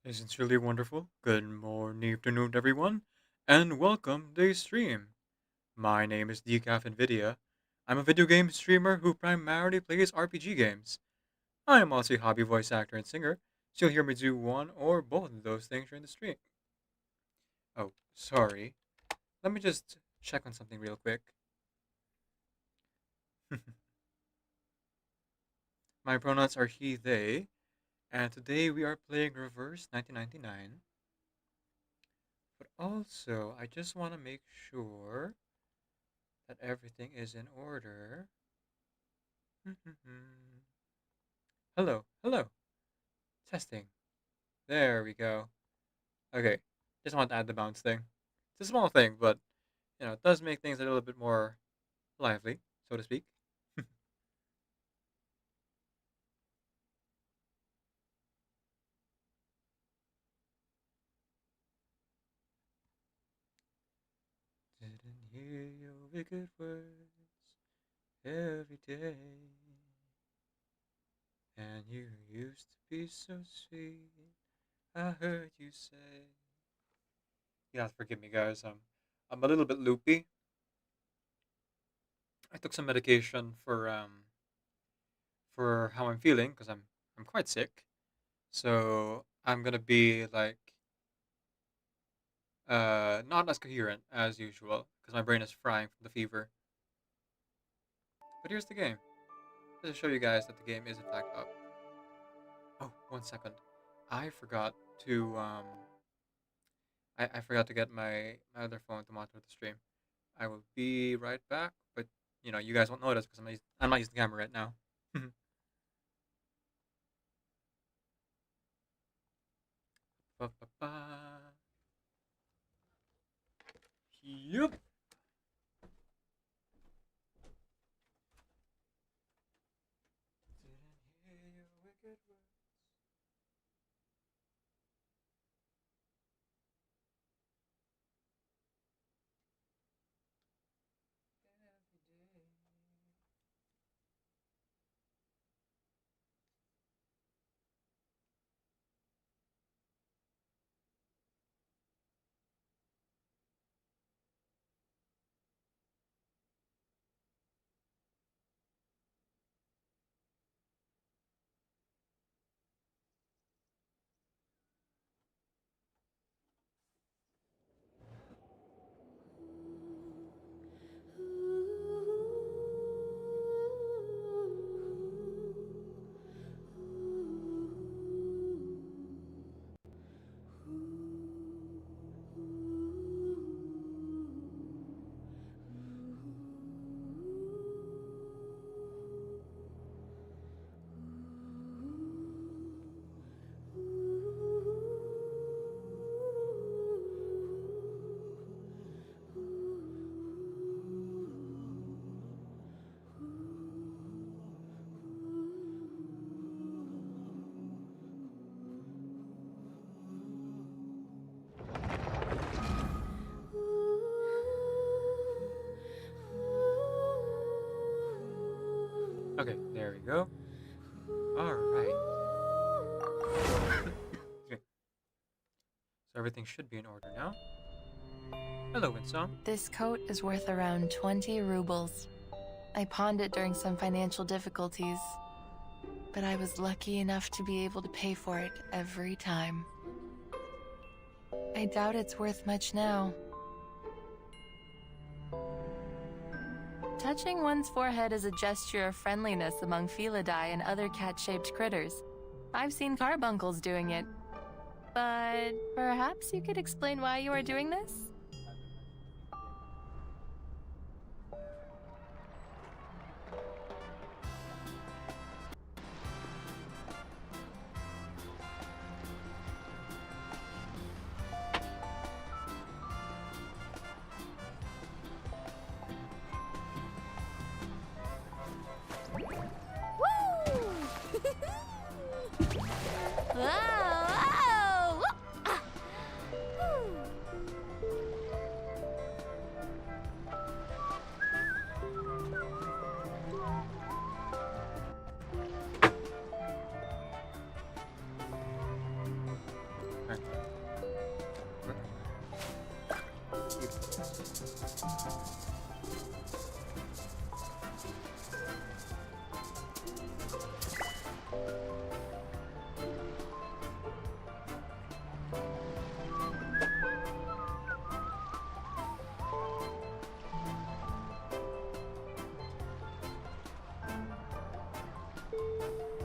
Hey, sincerely wonderful. Good morning, afternoon, everyone, and welcome to the stream. My name is Decaf I'm a video game streamer who primarily plays RPG games. I am also a hobby voice actor and singer, so you'll hear me do one or both of those things during the stream. Oh, sorry. Let me just check on something real quick. My pronouns are he, they, and today we are playing Reverse 1999. But also, I just want to make sure that everything is in order. Hello, hello. Testing. There we go. Okay, just want to add the bounce thing. It's a small thing, but it does make things a little bit more lively, so to speak. Didn't hear your wicked words every day, and you used to be so sweet. I heard you say. You have to forgive me, guys. I'm a little bit loopy. I took some medication for how I'm feeling because I'm quite sick. So I'm gonna be like not as coherent as usual because my brain is frying from the fever. But here's the game. Just to show you guys that the game is in fact up. Oh, 1 second. I forgot to I forgot to get my other phone to monitor the stream. I will be right back, but you guys won't notice because I'm not using the camera right now. Ba, ba, ba. Yup. Didn't hear your wicked words. Okay, there we go. All right. Okay, so everything should be in order now. Hello, Winsong. This coat is worth around 20 rubles. I pawned it during some financial difficulties, but I was lucky enough to be able to pay for it every time. I doubt it's worth much now. Touching one's forehead is a gesture of friendliness among Felidae and other cat-shaped critters. I've seen carbuncles doing it. But perhaps you could explain why you are doing this?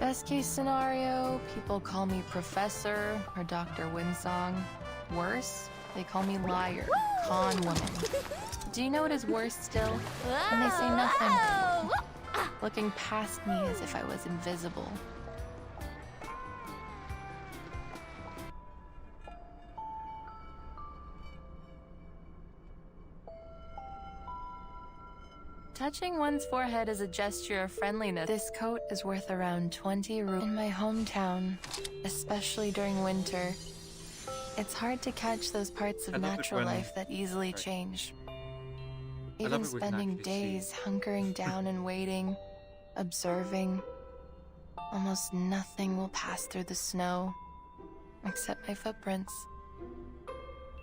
Best case scenario, people call me Professor or Dr. Winsong. Worse, they call me liar, con woman. Do you know what is worse still? When they say nothing, looking past me as if I was invisible. Touching one's forehead is a gesture of friendliness. This coat is worth around 20 rupees. In my hometown, especially during winter, it's hard to catch those parts of natural life that easily change. Even spending days hunkering down and waiting, observing, almost nothing will pass through the snow, except my footprints.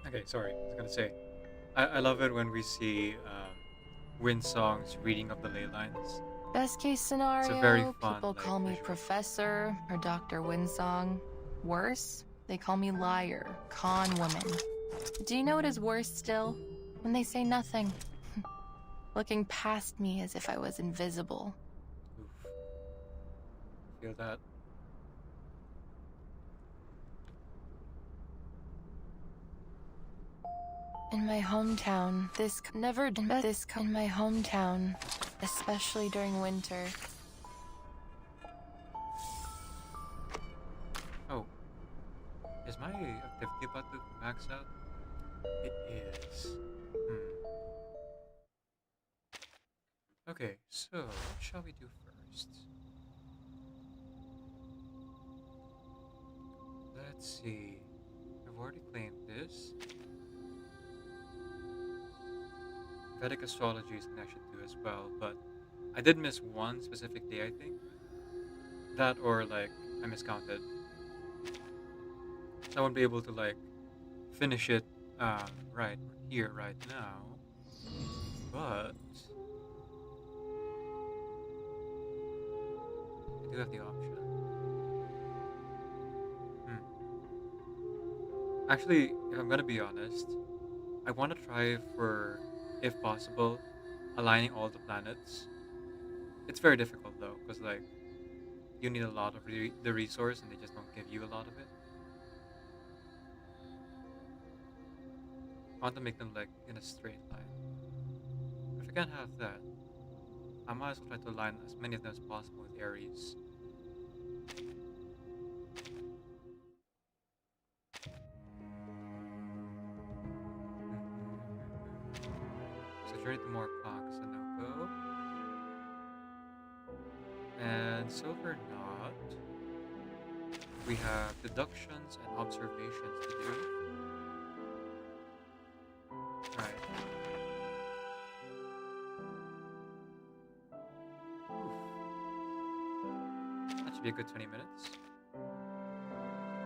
Okay, sorry. I was gonna say, I love it when we see Winsong's reading of the ley lines. Best case scenario, very fun, people like, call me visual. Professor or Dr. Winsong. Worse, they call me liar, con woman. Do you know what is worse still? When they say nothing, looking past me as if I was invisible. Oof. Feel that. In my hometown, in my hometown, especially during winter. Oh. Is my activity about to max out? It is. Okay, so what shall we do first? Let's see. I've already claimed this. Vedic astrology is something I should do as well, but I did miss one specific day, I think. That or like I miscounted. So I won't be able to like finish it right here right now. But I do have the option. Actually, if I'm gonna be honest, I want to try for, if possible, aligning all the planets. It's very difficult though, because like you need a lot of the resource, and they just don't give you a lot of it. I want to make them like in a straight line. If I can't have that, I might as well try to align as many of them as possible with Aries. So journey to more clocks and no-go. And silver not. We have deductions and observations to do. Right. That should be a good 20 minutes.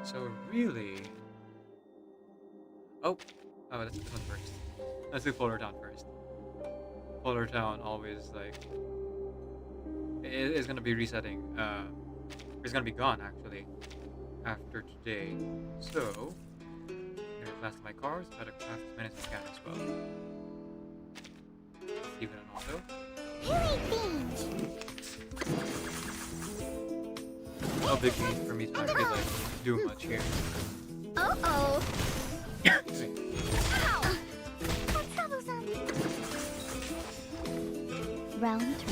So really... Oh, let's do this one first. Let's do Polar Town first. Polar Town always like... It is going to be resetting. It's going to be gone actually after today. So, I'm going to class my cars, try to craft as many as I can as well. Leave it on auto. No big need for me to actually like do much here. Uh-oh. Wait. Ow. How troublesome. Round 3.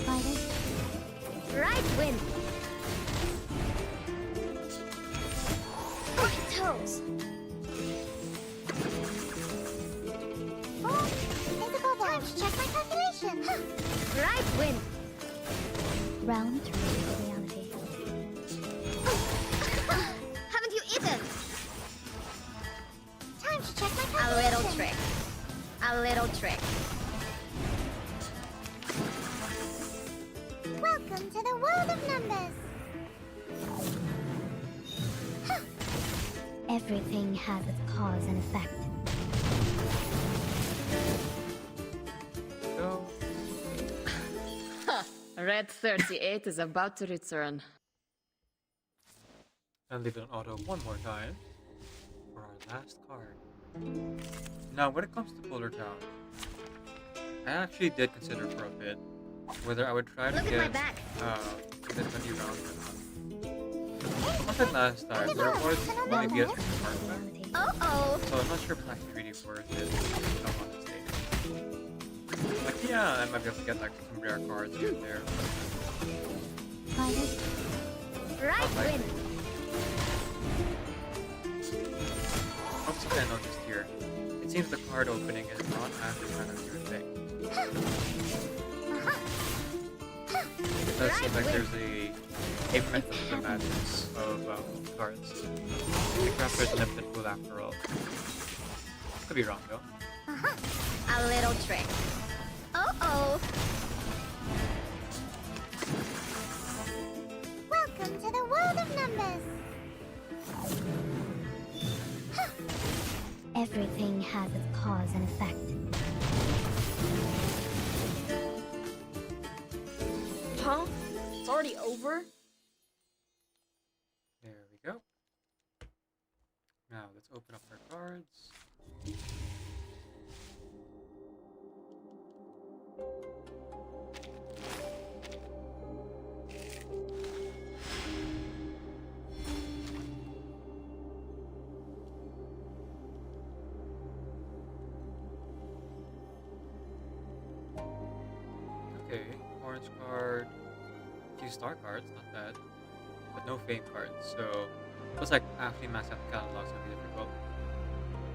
Fighter. Right wind. Oh, toes. Oh, invisible time to check my calculation. Right wind. Round 3 reality. Haven't you eaten? Time to check my calculation. A little trick. A little trick. Welcome to the world of numbers. Everything has its cause and effect. Go. Red 38 is about to return. And leave it on auto one more time for our last card. Now, when it comes to Polar Town, I actually did consider for a bit whether I would try to Look at my get back. if it's gonna be round or not. Much like last time, there was only BS compartment, Uh-oh. so I'm not sure if it's actually really worth it if I'm on the stage. Like, yeah, I might be able to get like some rare cards here and there. Right win. Also, something I noticed here. It seems the card opening is not actually kind of your thing. It does seem like there's a method to the madness of cards. I think perhaps there's a limited pool after all. Could be wrong though. A little trick. Uh-oh. Welcome to the world of numbers. Everything has its cause and effect. Huh? It's already over? There we go. Now let's open up our cards. Okay, orange card, a few star cards, not bad, but no fame cards, so looks like actually maxing out the catalog's gonna be difficult.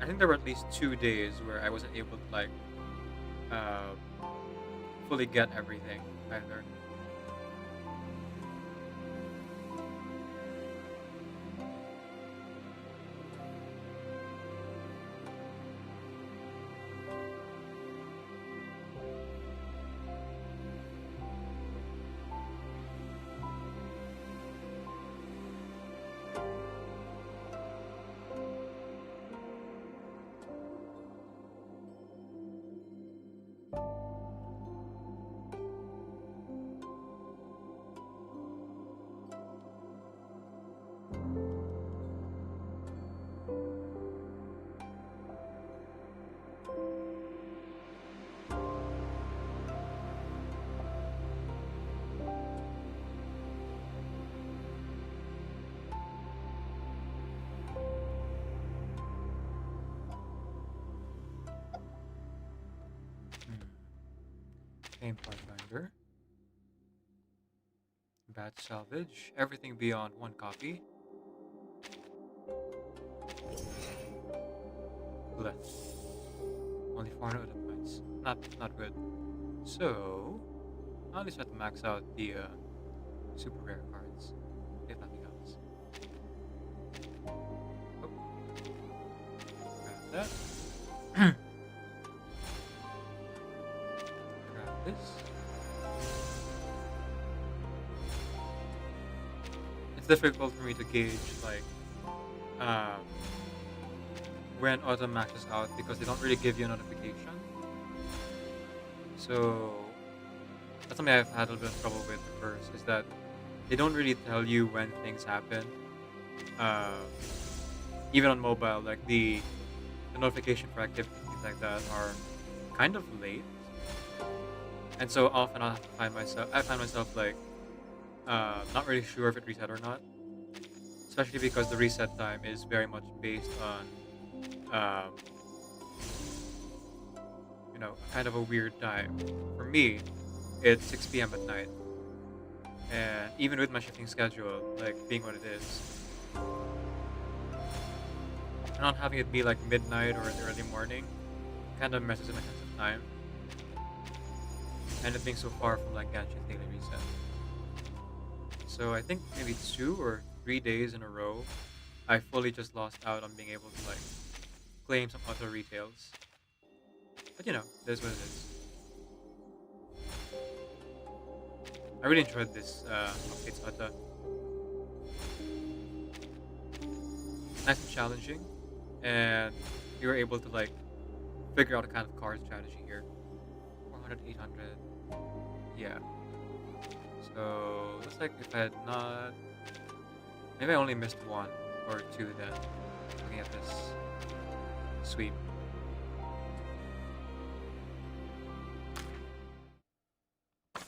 I think there were at least 2 days where I wasn't able to like uh, fully get everything either. Fame Pathfinder. Batch salvage. Everything beyond 1 copy. Bleh. Only 400 points. Not good. So I'll at least have to max out the super rare cards, if nothing else. Oh. Grab that. Grab this. It's difficult for me to gauge like when auto maxes out because they don't really give you a notification. So that's something I've had a little bit of trouble with first, is that they don't really tell you when things happen. Even on mobile, like the notification for activity, things like that are kind of late. And so often I find myself like not really sure if it reset or not. Especially because the reset time is very much based on kind of a weird time. For me, it's 6 p.m. at night. And even with my shifting schedule, like being what it is, and not having it be like midnight or in the early morning kind of messes with my sense of time. And it being so far from like Genshin's daily reset. So I think maybe 2 or 3 days in a row, I fully just lost out on being able to like claim some auto retails. But you know, that's what it is. I really enjoyed this updates auto. Nice and challenging, and you were able to like figure out a kind of card strategy here. 400, 800, yeah. So looks like if I had not, maybe I only missed 1 or 2 then. Looking at this sweep. Let's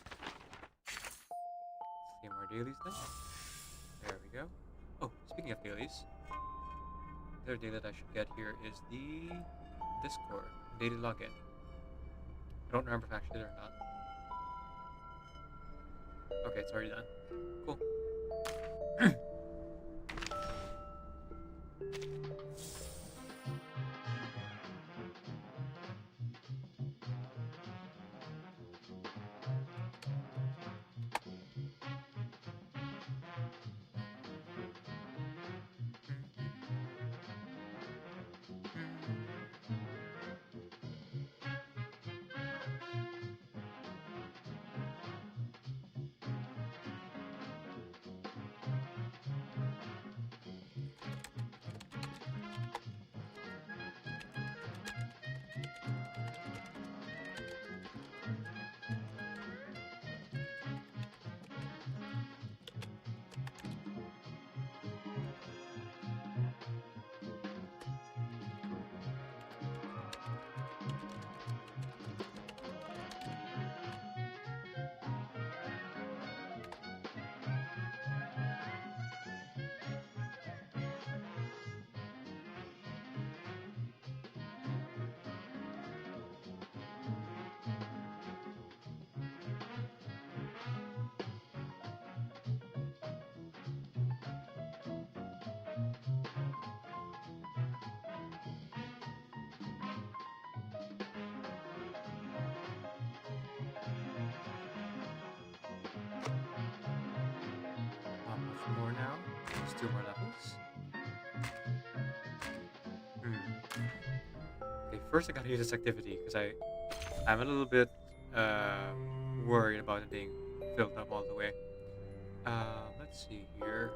see more dailies then. There we go. Oh, speaking of dailies, the other daily that I should get here is the Discord daily login. I don't remember if I actually did or not. Okay, it's already done. Cool. Not much more now. Just 2 more levels. Okay, first I gotta use this activity because I'm a little bit worried about it being filled up all the way. Let's see here.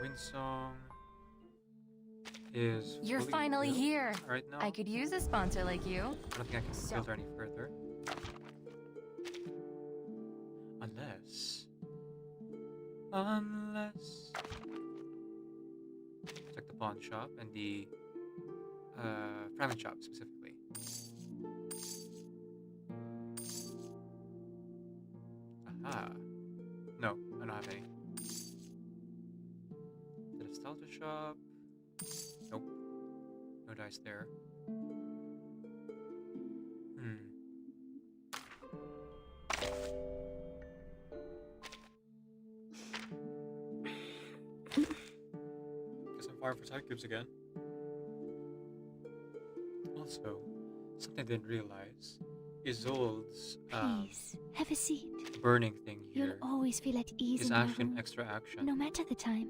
Windsong is You're fully finally filled here. right now. I could use a sponsor like you. I don't think I can So- filter any further. Unless... Check the pawn shop and the fragment shop specifically. Aha. No, I don't have any. The nostalgia shop. Nope. No dice there. Guess I'm firing for side cubes again. Also, something I didn't realize, Isolde's Please, have a seat. burning thing You'll here always feel at ease is in my actually an home, extra action. no matter the time.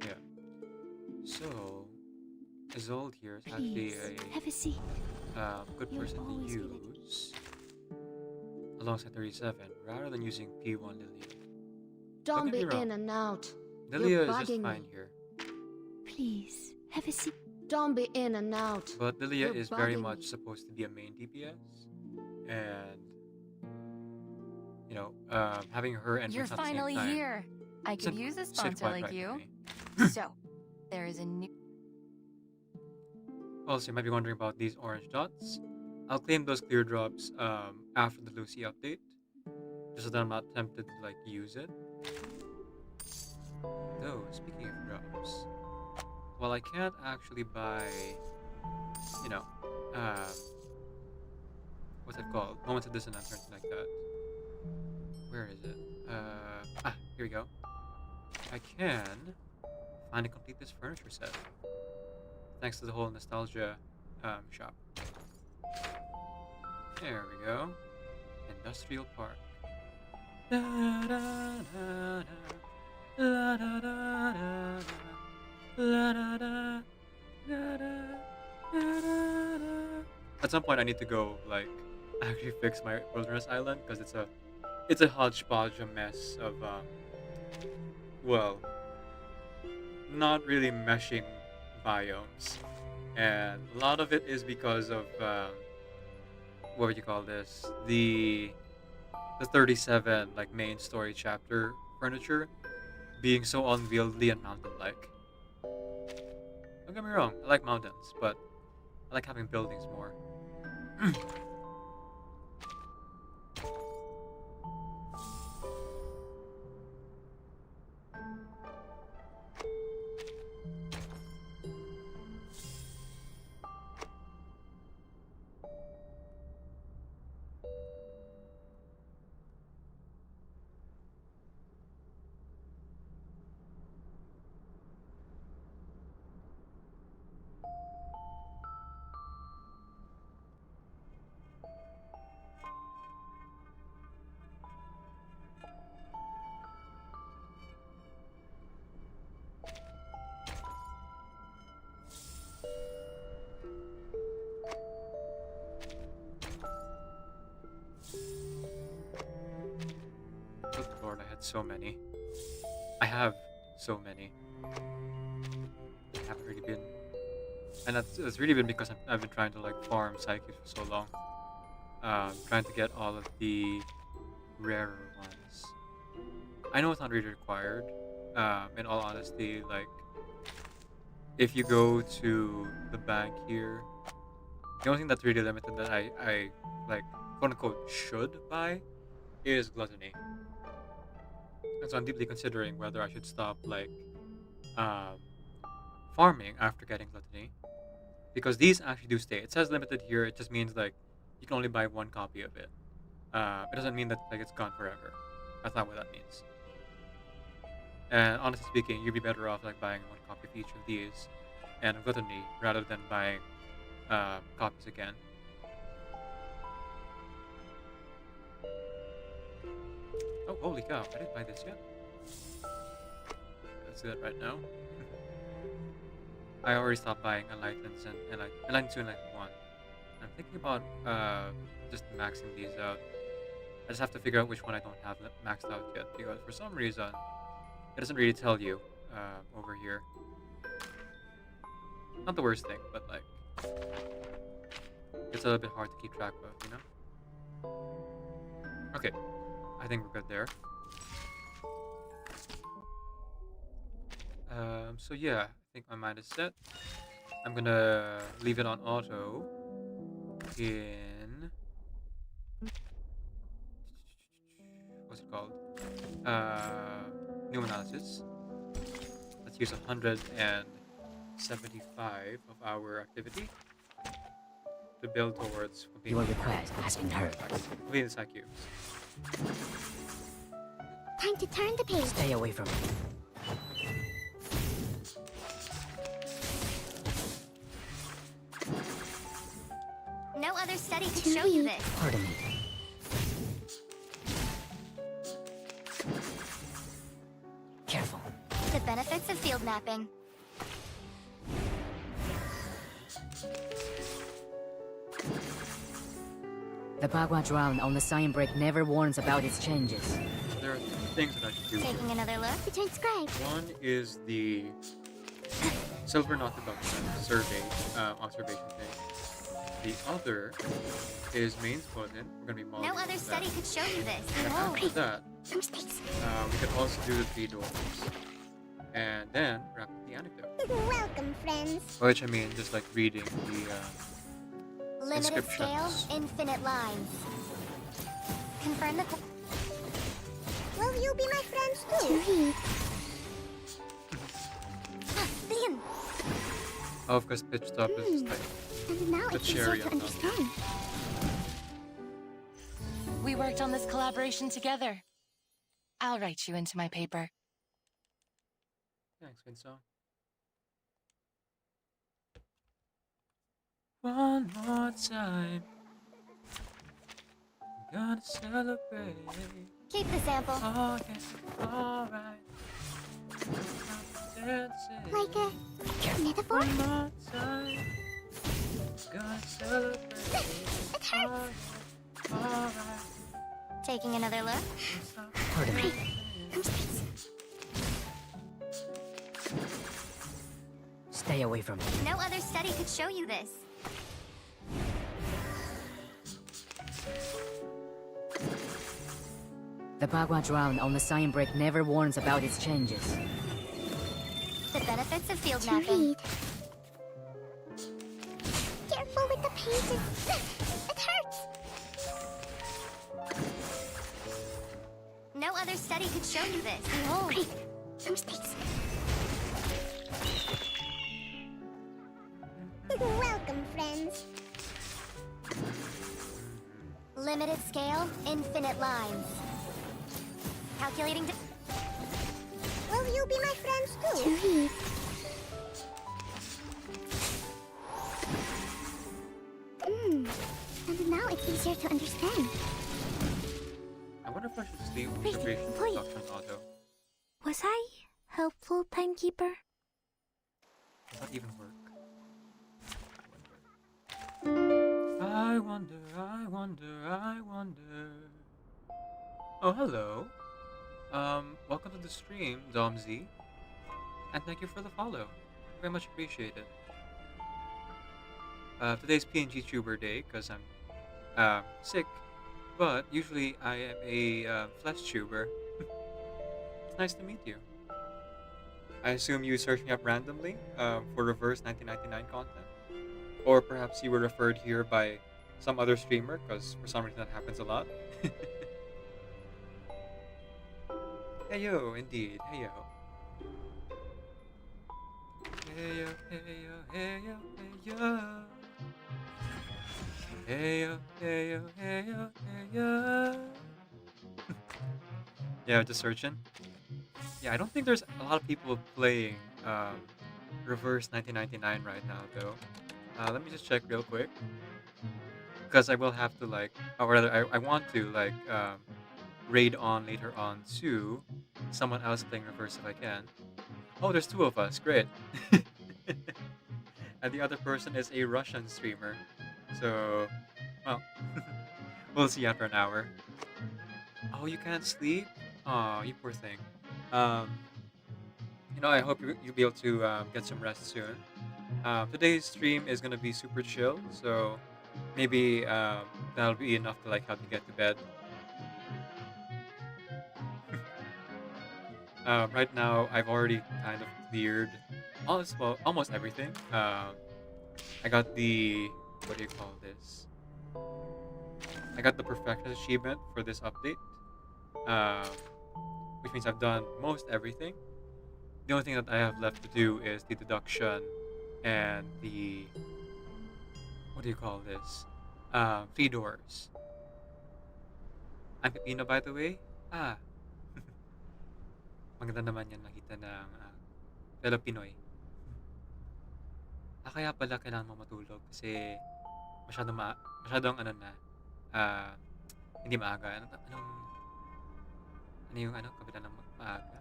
Yeah. So, Isolde here is actually Please, have a seat. a good You'll person to always feel at use alongside 37 rather than using P1 Lilia. Don't get me be wrong. in and out. Lilia is just bugging fine me. here, Please, have a seat. Don't be in and out. but Lilia You're is very bugging much me. supposed to be a main DPS, and you know, having her and You're Prince at the same finally time here. I could doesn't use a sit sponsor quite like right you. with me. So, there is a new. Also, you might be wondering about these orange dots. I'll claim those clear drops after the Lucy update, just so that I'm not tempted to like use it. Though, speaking of drops, well, I can't actually buy, you know, what's that called? Moments of Dissonance or something like that. Where is it? Here we go. I can finally complete this furniture set. Thanks to the whole nostalgia shop. There we go. Industrial Park. Da, da, da, da. La, da, da, da, da. La, da, da, da, da, da, da, da. At some point I need to go like actually fix my wilderness island because it's a hodgepodge, a mess of well, not really meshing biomes, and a lot of it is because of what would you call this? The 37 like main story chapter furniture being so unwieldy and mountain-like. Don't get me wrong, I like mountains, but I like having buildings more. Good lord, I had so many. I have so many. I haven't really been, and that's really been because I've been trying to like farm psyches for so long. Trying to get all of the rarer ones. I know it's not really required. In all honesty, like if you go to the bank here, the only thing that's really limited that I like quote unquote should buy is gluttony. And so I'm deeply considering whether I should stop like um, farming after getting gluttony, because these actually do stay. It says limited here. It just means like you can only buy one copy of it. It doesn't mean that like it's gone forever. That's not what that means. And honestly speaking, you'd be better off like buying one copy of each of these and gluttony rather than buying copies again. Oh, holy cow! I didn't buy this yet. Let's do that right now. I already stopped buying Enlightenments and Enlightenment 2 and Enlightenment 1. I'm thinking about just maxing these out. I just have to figure out which one I don't have maxed out yet, because for some reason it doesn't really tell you over here. Not the worst thing, but like it's a little bit hard to keep track of, you know? Okay, I think we're good there. So yeah, I think my mind is set. I'm gonna leave it on auto in what's it called? New analysis. Let's use 175 of our activity to build towards completing Your request has been heard. completing the side cubes. Time to turn the page. Stay away from me. No other study could show you this. Pardon me. Careful. The benefits of field mapping. The Bagua drown on the sign break never warns about its changes. So there are two things that I should do. Taking another look. To transcribe. One is the silver not deduction survey observation thing. The other is main bulletin. We're gonna be modeling No other that. study could show you this. And after that, From space. we can also do the 3 doors, and then wrap up the anecdote. Welcome, friends. By which I mean just like reading the Limited scale, inscriptions. infinite lines. Confirm the. Will you be my friends too? To read. Begin. Oh, of course, pitch stop is just like And now the it's cherry easier to on top. understand. We worked on this collaboration together. I'll write you into my paper. Thanks, Vincent. One more time, I'm gonna celebrate. Keep the sample. Oh yes, alright. Dancing. Like a metaphor? One more time, gonna celebrate. It hurts. Alright. Taking another look. Pardon me. From space. Stay away from me. No other study could show you this. The Bagua drown on the sign brick never warns about its changes. The benefits of field To napping. read. Careful with the pages. It hurts. No other study could show you this. Behold. Quick, no mistakes. Welcome, friends. Limited scale, infinite lines. Calculating. Will you be my friends too? To read. And now it's easier to understand. I wonder if I should sleep Wait, observation wait. production auto. Was I helpful, timekeeper? Does that even work? I wonder, I wonder, I wonder. Oh, hello. Welcome to the stream, DomZ. And thank you for the follow. Very much appreciated. Today's PNGTUBER day because I'm sick, but usually I am a flesh tuber. It's nice to meet you. I assume you searched me up randomly for reverse 1999 content, or perhaps you were referred here by some other streamer because for some reason that happens a lot. Hey yo, indeed. Hey yo. Hey yo, hey yo, hey yo, hey yo. Hey yo, hey yo, hey yo, hey yo. Yeah, just searching. Yeah, I don't think there's a lot of people playing Reverse 1999 right now, though. Let me just check real quick. Because I will have to, like, or rather, I want to, like, raid on later on to someone else playing Reverse if I can. Oh, there's two of us. Great. And the other person is a Russian streamer. So, well, we'll see after an hour. Oh, you can't sleep? Oh, you poor thing. You know, I hope you'll be able to get some rest soon. Today's stream is gonna be super chill, so maybe that'll be enough to like help you get to bed. Right now, I've already kind of cleared almost everything. I got the what do you call this? I got the perfection achievement for this update, which means I've done most everything. The only thing that I have left to do is the deduction and the what do you call this? 3 doors. I'm Pipino, by the way. Maganda naman yan nakita ng fellow Pinoy. Kaya pala kailangan mo matulog kasi masyadong ano na, hindi maaga. Ano yung kabila ng maaga?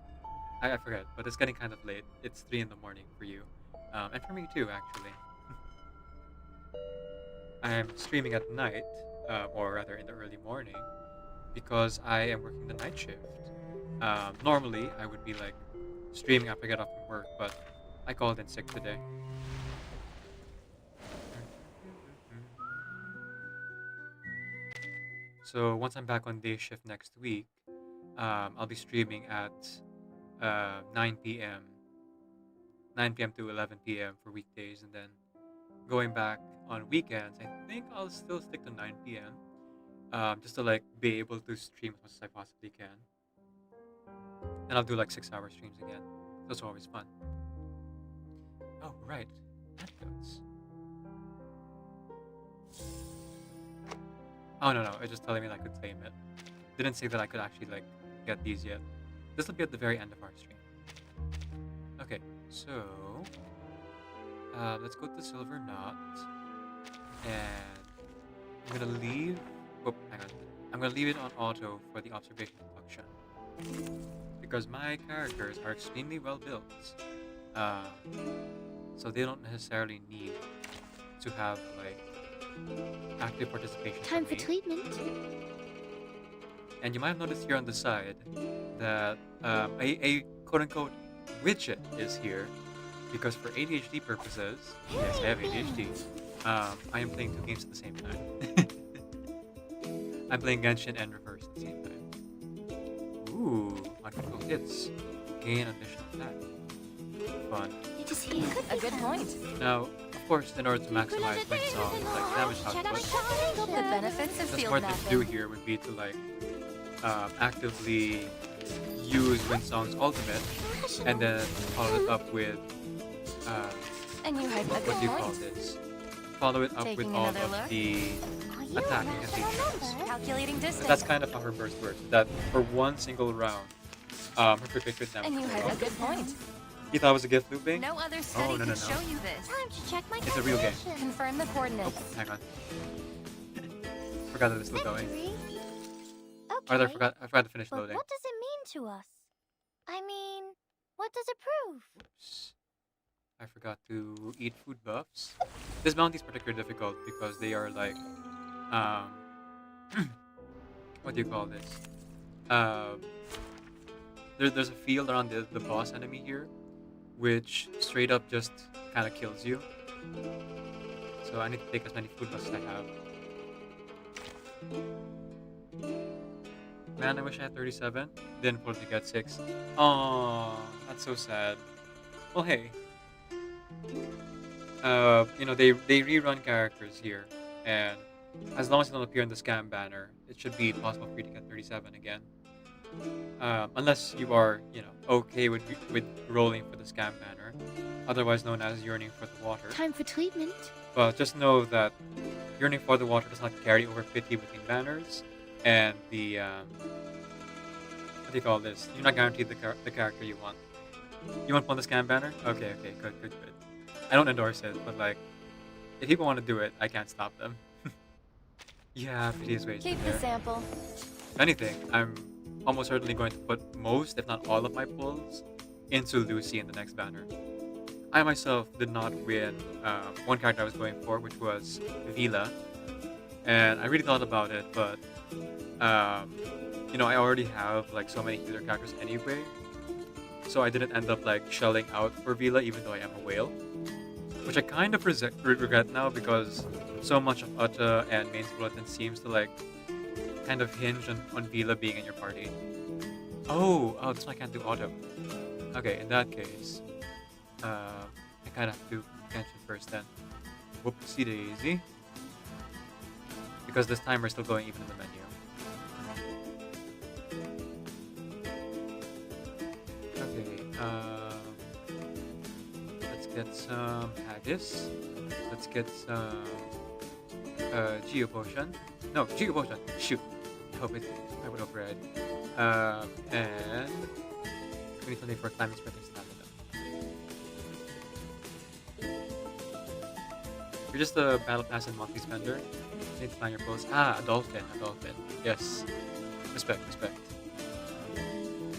I forget, but it's getting kind of late. It's 3 in the morning for you. And for me too, actually. I'm streaming at night, or rather in the early morning, because I am working the night shift. Normally, I would be like streaming after I get off from work, but I called in sick today. So once I'm back on day shift next week, I'll be streaming at 9 p.m. 9 p.m. to 11 p.m. for weekdays, and then going back on weekends, I think I'll still stick to 9 p.m. Just to like be able to stream as much as I possibly can. And I'll do like 6-hour streams again. That's always fun. Oh, right. Anecdotes. Oh, no. It's just telling me that I could claim it. Didn't say that I could actually like get these yet. This will be at the very end of our stream. Okay, so let's go to Silver Knot. And I'm gonna leave. Oh, hang on. I'm gonna leave it on auto for the observation function. Because my characters are extremely well built, so they don't necessarily need to have like active participation. Time from for me. treatment. And you might have noticed here on the side that a quote-unquote widget is here because for ADHD purposes, yes, I have ADHD. I am playing 2 games at the same time. I'm playing Genshin and reverse at the same time. Ooh, uncritical hits. Gain additional attack. Fun. It is here. A good point. Now, of course, in order to maximize Wind Song's like damage output, The benefits of the field smart thing to do mapping. here would be to like actively use Wind Song's ultimate and then follow it up with And you had a what good do you call point. this? Follow it up with Taking all another of look? the Are you attack a incantations. member? Calculating distance. That's kind of how her burst works. That for one single round, her perfect crit damage. And you had a good point. You thought it was a gift looping? No other study no, no, could no. show you this. Time to check my It's a real game. calculation. Confirm the Oh, coordinates. hang on. Forgot that it's still going. Victory? Or Okay. I forgot to finish But loading. what does it mean to us? I mean, what does it prove? Oops. I forgot to eat food buffs. This bounty is particularly difficult because they are like, what do you call this? There's a field around the boss enemy here, which straight up just kind of kills you. So I need to take as many food buffs as I have. Man, I wish I had 37. Didn't fully get 6. Oh, that's so sad. Well, hey. You know, they rerun characters here, and as long as you don't appear in the scam banner, it should be possible for you to get 37 again. Unless you are, you know, okay with rolling for the scam banner, otherwise known as yearning for the water. Time for treatment. But just know that yearning for the water does not carry over 50 between banners, and the what do you call this? You're not guaranteed the character you want. You want on the scam banner? Okay, good. I don't endorse it, but like, if people want to do it, I can't stop them. Yeah, piteous ways. Keep the there. sample. If anything, I'm almost certainly going to put most, if not all of my pulls into Lucy in the next banner. I myself did not win one character I was going for, which was Vila. And I really thought about it, but you know, I already have like so many healer characters anyway. So I didn't end up like shelling out for Vila, even though I am a whale. Which I kind of regret now because so much of Utta and Main's Bulletin seems to like kind of hinge on Vila being in your party. Oh, this one I can't do auto. Okay, in that case, I kind of have to do Genshin first then. Whoopsie daisy. Because this timer is still going even in the menu. Okay, let's get some Haggis. Let's get some Geo Potion. No, Geo Potion. Shoot. I would override. And we need something for climbing, sprinting, stamina. You're just a battle pass and monthly spender. You need to find your pose. Ah, a dolphin. Yes. Respect.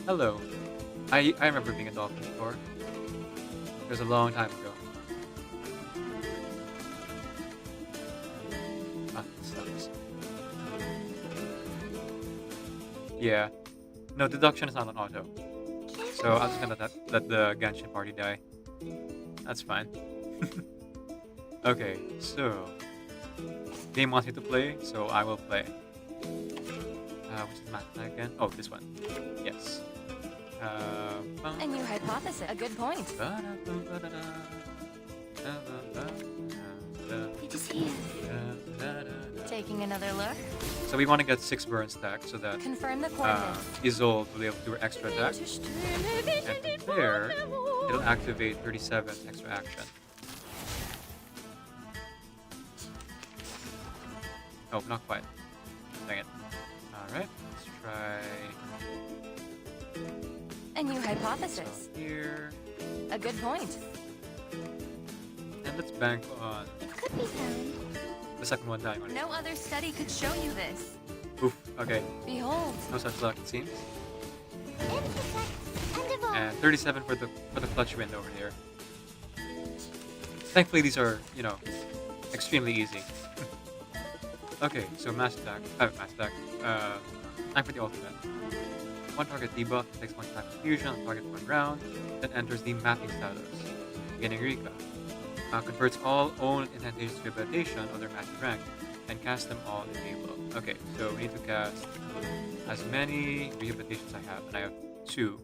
Hello. I remember being a dolphin before. It was a long time ago. Ah, this sucks. Yeah. No, deduction is not an auto. So I'm just gonna let the Genshin party die. That's fine. Okay, so game wants me to play, so I will play. Which is map again? Oh, this one. Yes. A new hypothesis. A good point. It is here. Taking another look. So we want to get 6 burn stacks so that Confirm the coordinates. Isolde will be able to do her extra attack. And from there, it'll activate 37 extra action. Oh, not quite. Dang it. Alright, let's try A new hypothesis. here. A good point. And let's bank on It could be found. the second one dying on it. No other study could show you this. Oof, okay. Behold. No such luck, it seems. Intersect and evolve. And 37 for the clutch win over here. Thankfully, these are, you know, extremely easy. Okay, so mass attack. Time for the ultimate. One target debuff takes 1 time confusion on target 1 round, then enters the mapping status, beginning Rika. Converts all owned incantations to rehabilitation of their magic rank and cast them all in table. Okay, so we need to cast as many rehabilitations I have, and I have 2.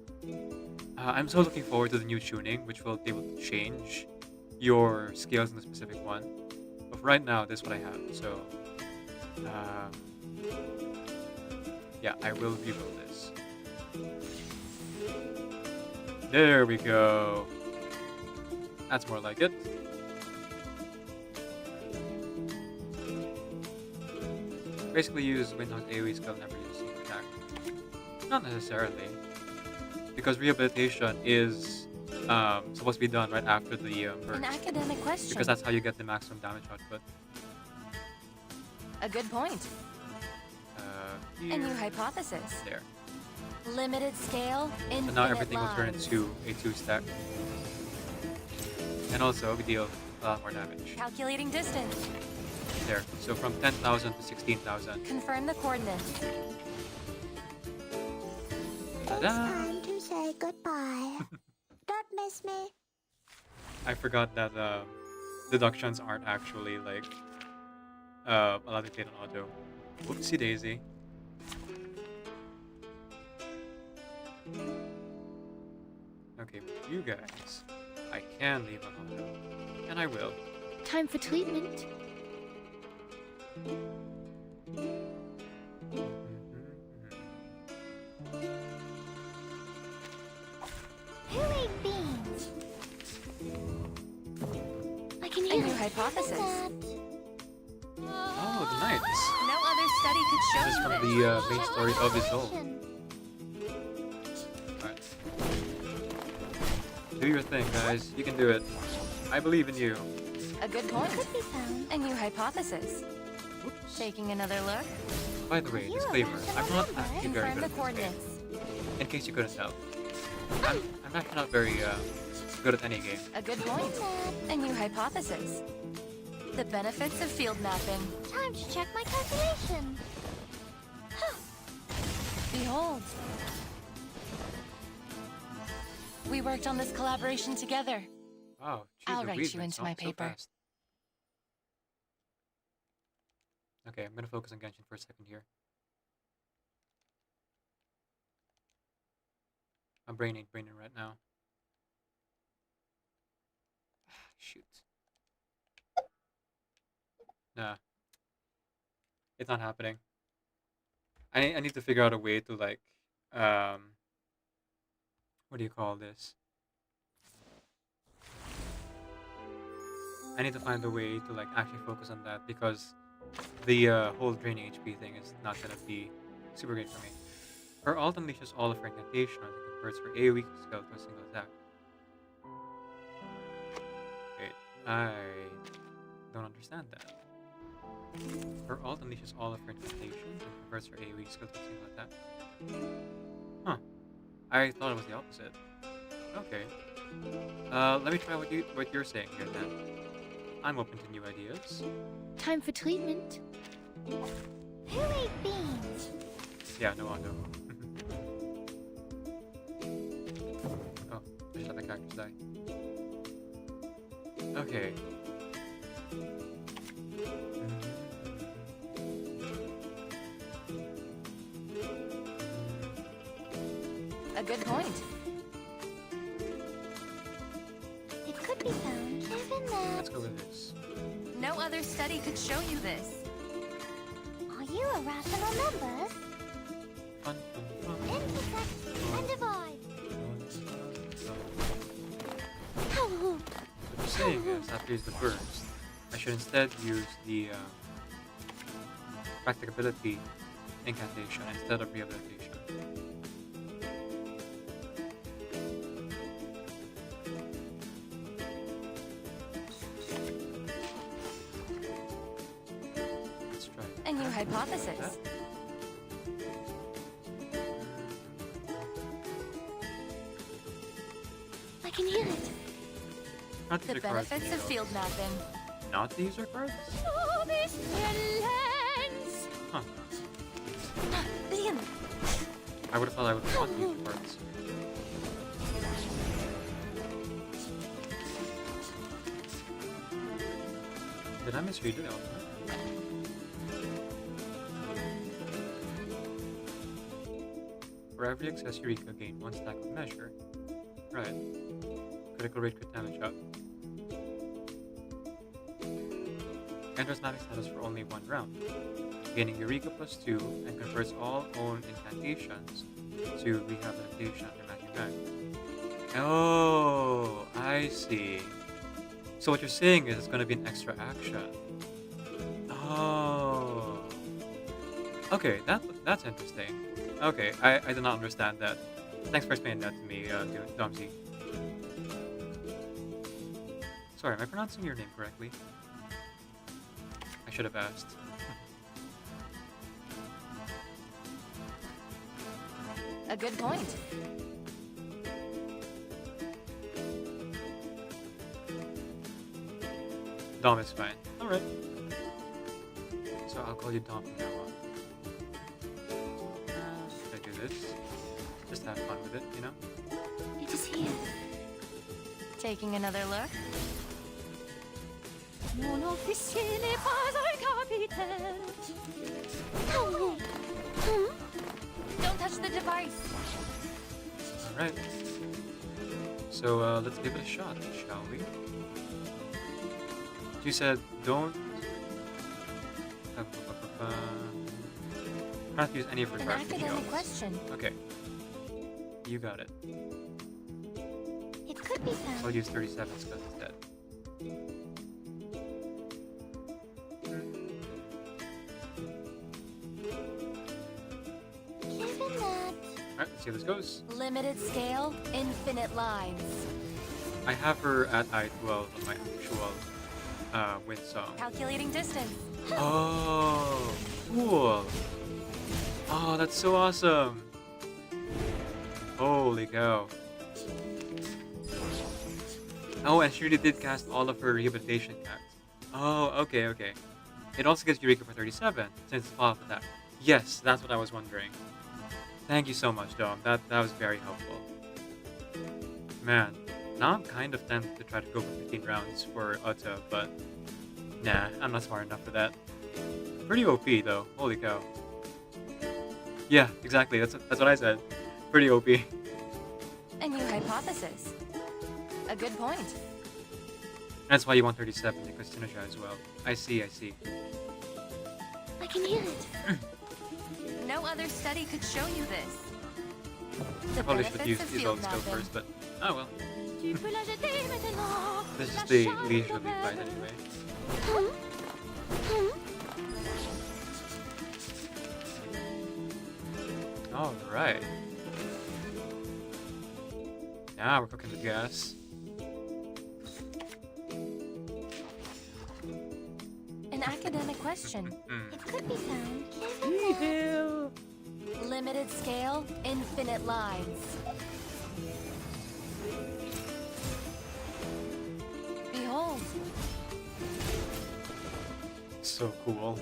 I'm so looking forward to the new tuning, which will be able to change your skills in the specific one. But for right now, this is what I have. So, yeah, I will rebuild this. There we go. That's more like it. Basically use Windhound's AoE skill, never use sneak attack. Not necessarily. Because rehabilitation is supposed to be done right after the burst. An academic question. Because that's how you get the maximum damage output. A good point. Here. A new hypothesis. There. Limited scale, infinite So now everything will turn lines. into a 2-stack. And also we deal a lot more damage. Calculating distance. There. So from 10,000 to 16,000. Confirm the coordinates. It's Ta-da! time to say goodbye. Don't miss me. I forgot that deductions aren't actually like allowed to play on auto. Whoopsie daisy. Okay, with you guys, I can leave on auto, and I will. Time for treatment. Who ate beans? I can A hear new it. hypothesis. Oh, nice. No other study could show This is you from this. the main story of his soul. Alright. Do your thing, guys. You can do it. I believe in you. A good point. Could be found. A new hypothesis. Whoops. Taking another look. By the way, disclaimer, I'm not actually very Confirm good the at this game. coordinates. In case you couldn't tell. I'm actually not very good at any game. A good point. A new hypothesis. The benefits of field mapping. Time to check my calculation. Behold. We worked on this collaboration together. Wow, I'll write you into my paper. Fast. Okay, I'm gonna focus on Genshin for a second here. I'm braining right now. Shoot. Nah. It's not happening. I need to figure out a way to like what do you call this? I need to find a way to like actually focus on that because the whole draining HP thing is not gonna be super great for me. Her ult unleashes all of her incantations and converts her AoE skill to a single attack. Wait, I don't understand that. Her ult unleashes all of her incantations and converts her AoE skill to a single attack. Huh. I thought it was the opposite. Okay. Let me try what you're saying here then. I'm open to new ideas. Time for treatment. Who ate beans? Yeah, no auto. Oh, I just let the characters die. Okay. A good point. It could be found. Given Let's that. go with this. No other study could show you this. Are you a rational numbers? Fun, fun, fun. Intersect and divide. What you're saying is, after use the burst, I should instead use the practicability incantation instead of rehabilitation. Let's try it. A new hypothesis. I can hear it. Not The user cards, benefits of Michelle. field mapping. Not the user cards? Oh, this lens. Huh. Begin. I would have thought I would want the user cards. Did I misread the ultimate? For every excess Eureka, gain 1 stack of measure. Right. Critical rate crit damage up. Enters magic status for only 1 round. Gaining Eureka +2 and converts all own incantations to rehabilitation after magic back. Oh, I see. So what you're saying is it's going to be an extra action. Oh. Okay, that's interesting. Okay, I did not understand that. Thanks for explaining that to me, Domsy. Sorry, am I pronouncing your name correctly? I should have asked. A good point. Dom is fine. Alright. So I'll call you Dom from now on. Should I do this? Just have fun with it, you know? It is here. Taking another look? Mon officier n'est pas un capitaine. Don't touch the device. Alright. So let's give it a shot, shall we? You said don't not use any of her An cards. academic question. Okay. You got it. It could be So found. I'll use 37 spells instead. Given that. Alright, let's see how this goes. Limited scale, infinite lines. I have her at I-12 on my actual wind song. Calculating distance. Oh, cool. Oh, that's so awesome. Holy cow. Oh, and she really did cast all of her rehabilitation cards. Oh, okay, okay. It also gives Eureka for 37, since it's off of that. Yes, that's what I was wondering. Thank you so much, Dom. That was very helpful. Man, now I'm kind of tempted to try to go for 15 rounds for Uta, but nah, I'm not smart enough for that. Pretty OP though. Holy cow. Yeah, exactly. That's what I said. Pretty OP. A new hypothesis. A good point. That's why you want 37 because Synergia as well. I see, I see. I can hear it. No other study could show you this. I The probably should benefits use of these field old skill mapping. first, but oh well. Tu peux la jeter maintenant. This is La the charme leisurely d'Aubert. fight anyway. Alright. Now we're cooking with gas. An academic question. It could be found. Given that. Limited scale, infinite lines. Behold. So cool.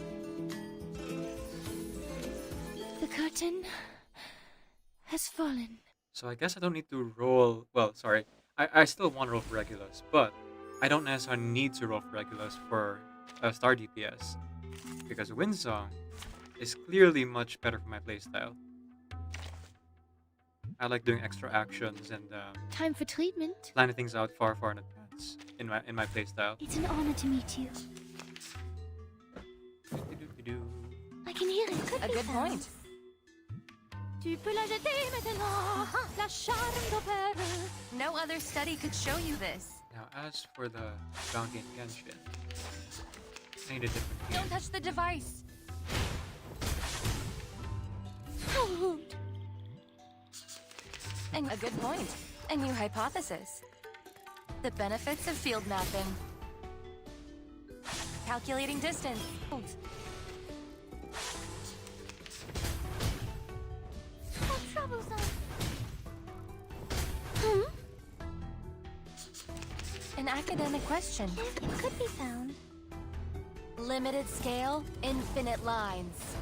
The curtain has fallen. So I guess I don't need to roll... Well, sorry. I still want to roll for Regulus, but I don't necessarily need to roll for Regulus for Star DPS. Because Windsong is clearly much better for my playstyle. I like doing extra actions and Time for treatment. planning things out far in advance in my playstyle. It's an honor to meet you. I can hear it. A good point. Tu peux la jeter maintenant. La charme d'Aubert. No other study could show you this. Now, as for the bounty and Genshin, I need a different game. Don't touch the device. And a good point. A new hypothesis. The benefits of field mapping. Calculating distance. How troublesome. An academic question. It could be found. Limited scale, infinite lines.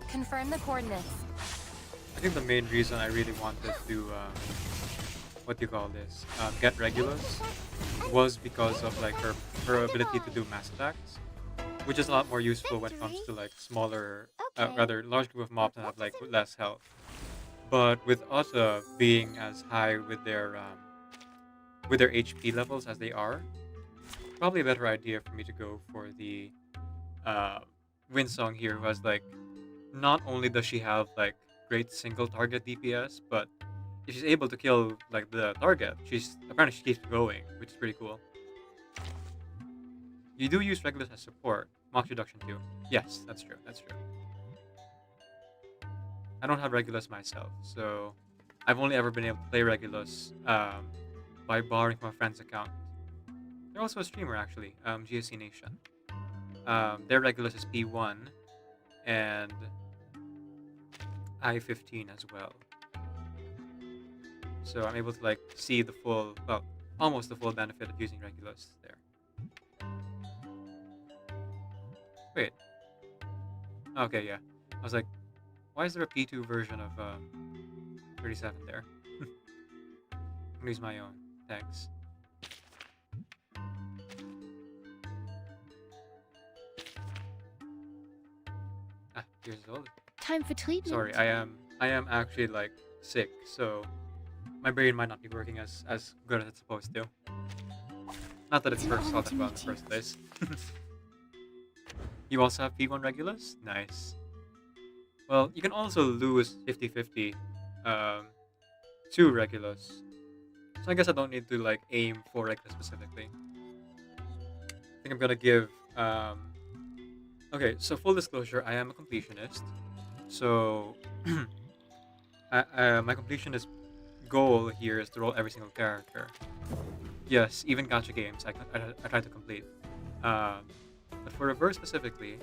Confirm the coordinates. I think the main reason I really wanted to what do you call this? Get Regulus was because of like her ability to do mass attacks, which is a lot more useful when it comes to like smaller, rather large group of mobs that have like less health. But with Ota being as high with their HP levels as they are, probably a better idea for me to go for the uh, Winsong here, who has like not only does she have like great single target DPS, but if she's able to kill like the target, she keeps going, which is pretty cool. You do use Regulus as support, Mox reduction too. Yes, that's true. That's true. I don't have Regulus myself, so I've only ever been able to play Regulus by borrowing from a friend's account. They're also a streamer actually, GSC Nation. Their Regulus is P1 and I-15 as well. So I'm able to like see the full, well, almost the full benefit of using Regulus there. Wait. Okay, yeah. I was like, why is there a P2 version of 37 there? I'm gonna use my own. Thanks. Years old. Time for treatment. Sorry, I am actually like sick, so my brain might not be working as good as it's supposed to. Not that it's first thought about in the first place. You also have P1 Regulus? Nice. Well, you can also lose 50-50 to Regulus. So I guess I don't need to like aim for Regulus specifically. I think I'm gonna give okay, so full disclosure, I am a completionist. So my completionist goal here is to roll every single character. Yes, even gacha games I try to complete. But for reverse specifically,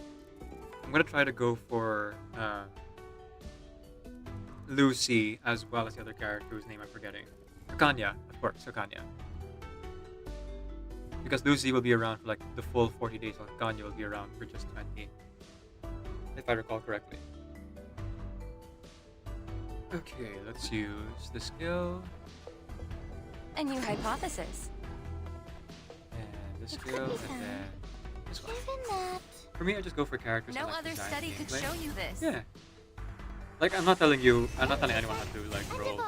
I'm gonna try to go for Lucy as well as the other character whose name I'm forgetting. Akanya, of course, Akanya. Because Lucy will be around for like the full 40 days, while Akanya will be around for just 20. If I recall correctly. Okay, let's use the skill. A new hypothesis. And the skill, and then this one. Isn't that? For me, I just go for characters. No I like other design study could gameplay. show you this. Yeah. Like, I'm not telling anyone how to like roll.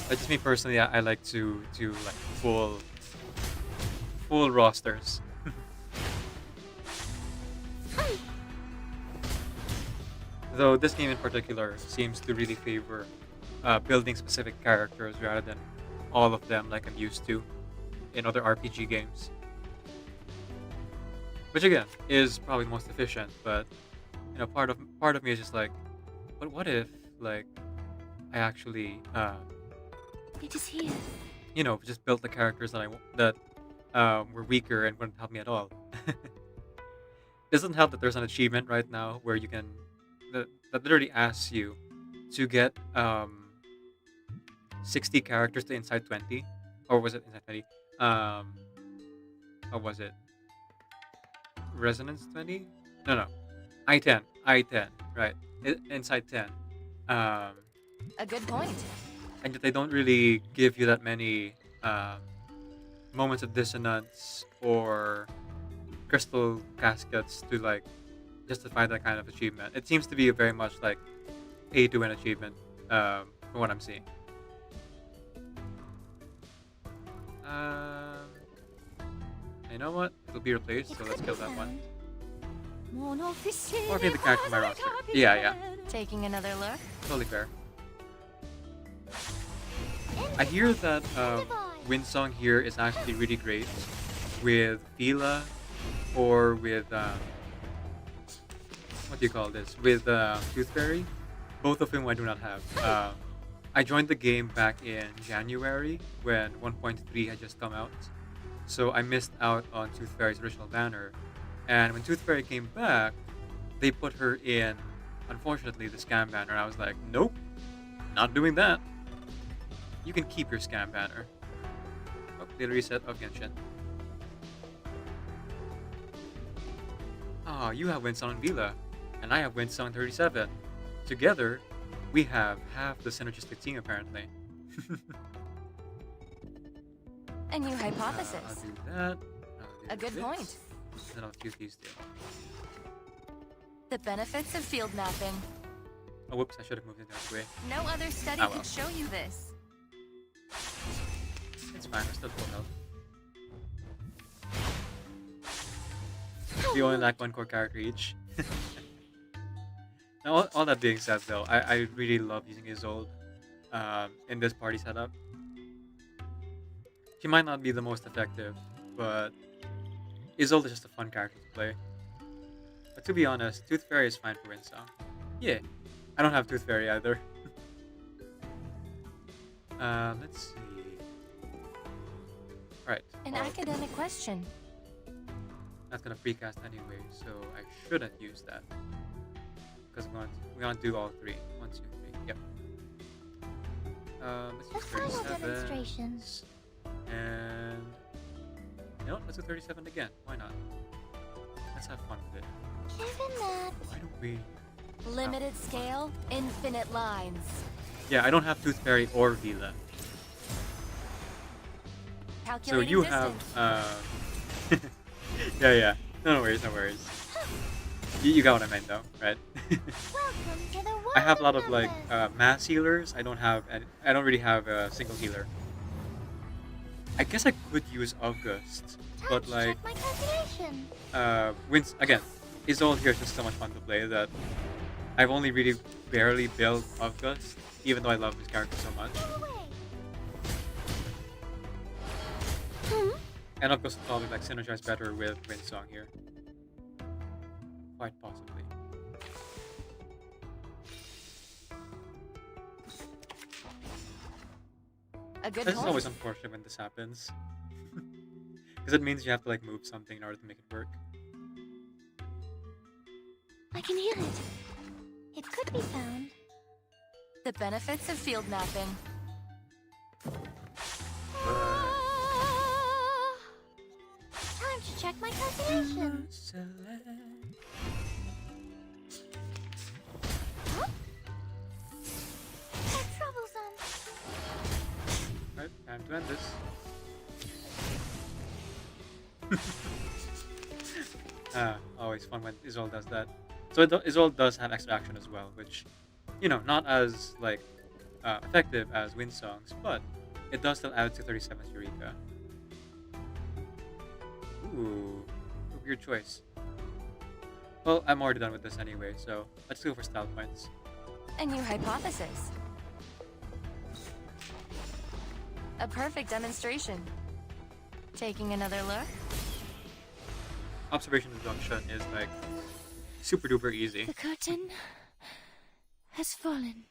Like just me personally, I like to like full rosters. Though this game in particular seems to really favor building specific characters rather than all of them like I'm used to in other RPG games. Which again is probably most efficient, but you know, part of me is just like, but what if like I actually It is here. you know, just built the characters that were weaker and wouldn't help me at all. It doesn't help that there's an achievement right now where you can that literally asks you to get 60 characters to inside 20, or was it inside 20? Or was it resonance 20? No, I10, right? Inside 10. A good point. And yet they don't really give you that many moments of dissonance or crystal caskets to like justify that kind of achievement. It seems to be very much like pay to win achievement from what I'm seeing. You know what? It'll be replaced, so let's kill that one. Or be the character in my roster. Yeah. Taking another look. Totally fair. I hear that Winsong here is actually really great with Fila or with what do you call this? With Tooth Fairy, both of whom I do not have. I joined the game back in January when 1.3 had just come out, so I missed out on Tooth Fairy's original banner. And when Tooth Fairy came back, they put her in, unfortunately, the scam banner. And I was like, nope, not doing that. You can keep your scam banner. Oh, the reset of Genshin. Ah, you have Winsong and Vila, and I have Winsong and 37. Together, we have half the synergistic team apparently. A new I'll hypothesis. do that. A good point. Then I'll fuse these two. The benefits of field mapping. Oh, whoops! I should have moved it that way. No other study Oh, well. could show you this. It's fine. We're still full health. We only lack one core character each. Now, all that being said, though, I really love using Isolde in this party setup. She might not be the most effective, but Isolde is just a fun character to play. But to be honest, Tooth Fairy is fine for Winsong. Yeah, I don't have Tooth Fairy either. Let's see. Alright. An academic question. That's gonna precast anyway, so I shouldn't use that. Because we're gonna do all three. 1, 2, 3. Yep. Let's The use final 37. demonstration. And you know what? Let's do 37 again. Why not? Let's have fun with it. Given that, Why don't we? Limited scale, infinite lines. Yeah, I don't have Tooth Fairy or Vila. So Calculating you distance. have. Yeah. No worries. You got what I meant though, right? welcome to the world I have a lot of numbers. like mass healers. I don't really have a single healer. I guess I could use August, Time but to like check my calculation. again, Isolde here is just so much fun to play that I've only really barely built August, even though I love this character so much. Go away. And August will probably like synergize better with Winsong here. Quite possibly. A good This is point. always unfortunate when this happens. Because it means you have to like move something in order to make it work. I can hear it. It could be found. The benefits of field mapping. Time to check my calculation. Huh? So troublesome. Right, time to end this. Always fun when Isolde does that. So Isolde does have extra action as well, which, you know, not as like effective as Winsong's, but it does still add to 37's Eureka. Ooh, a weird choice. Well, I'm already done with this anyway, so let's go for style points. A new hypothesis. A perfect demonstration. Taking another look. Observation deduction is like super duper easy. The curtain has fallen.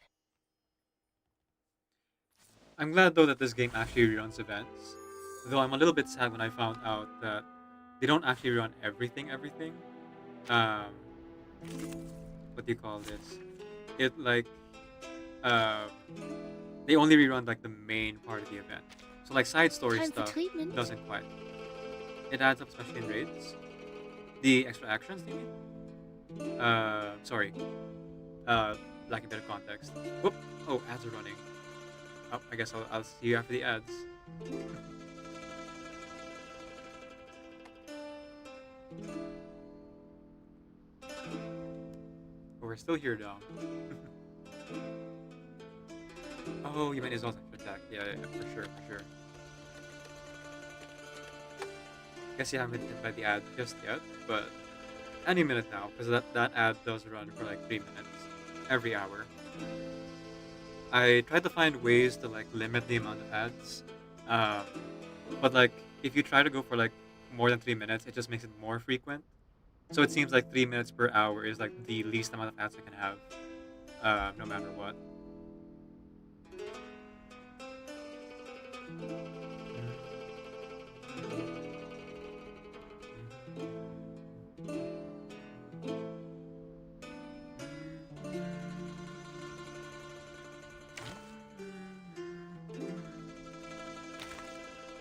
I'm glad though that this game actually reruns events. Though I'm a little bit sad when I found out that they don't actually run everything. What do you call this? It like they only rerun like the main part of the event. So like side story Time for stuff treatment. doesn't quite. It adds up, especially in raids. The extra actions, do you mean? Sorry. Lacking better context. Whoop! Oh, ads are running. Oh, I guess I'll see you after the ads. But we're still here now. Oh, you meant his extra attack. Yeah, for sure. Guess you haven't been hit by the ad just yet, but any minute now, because that ad does run for like 3 minutes every hour. I tried to find ways to like limit the amount of ads, but like if you try to go for like more than 3 minutes, it just makes it more frequent. So it seems like 3 minutes per hour is like the least amount of ads I can have, no matter what.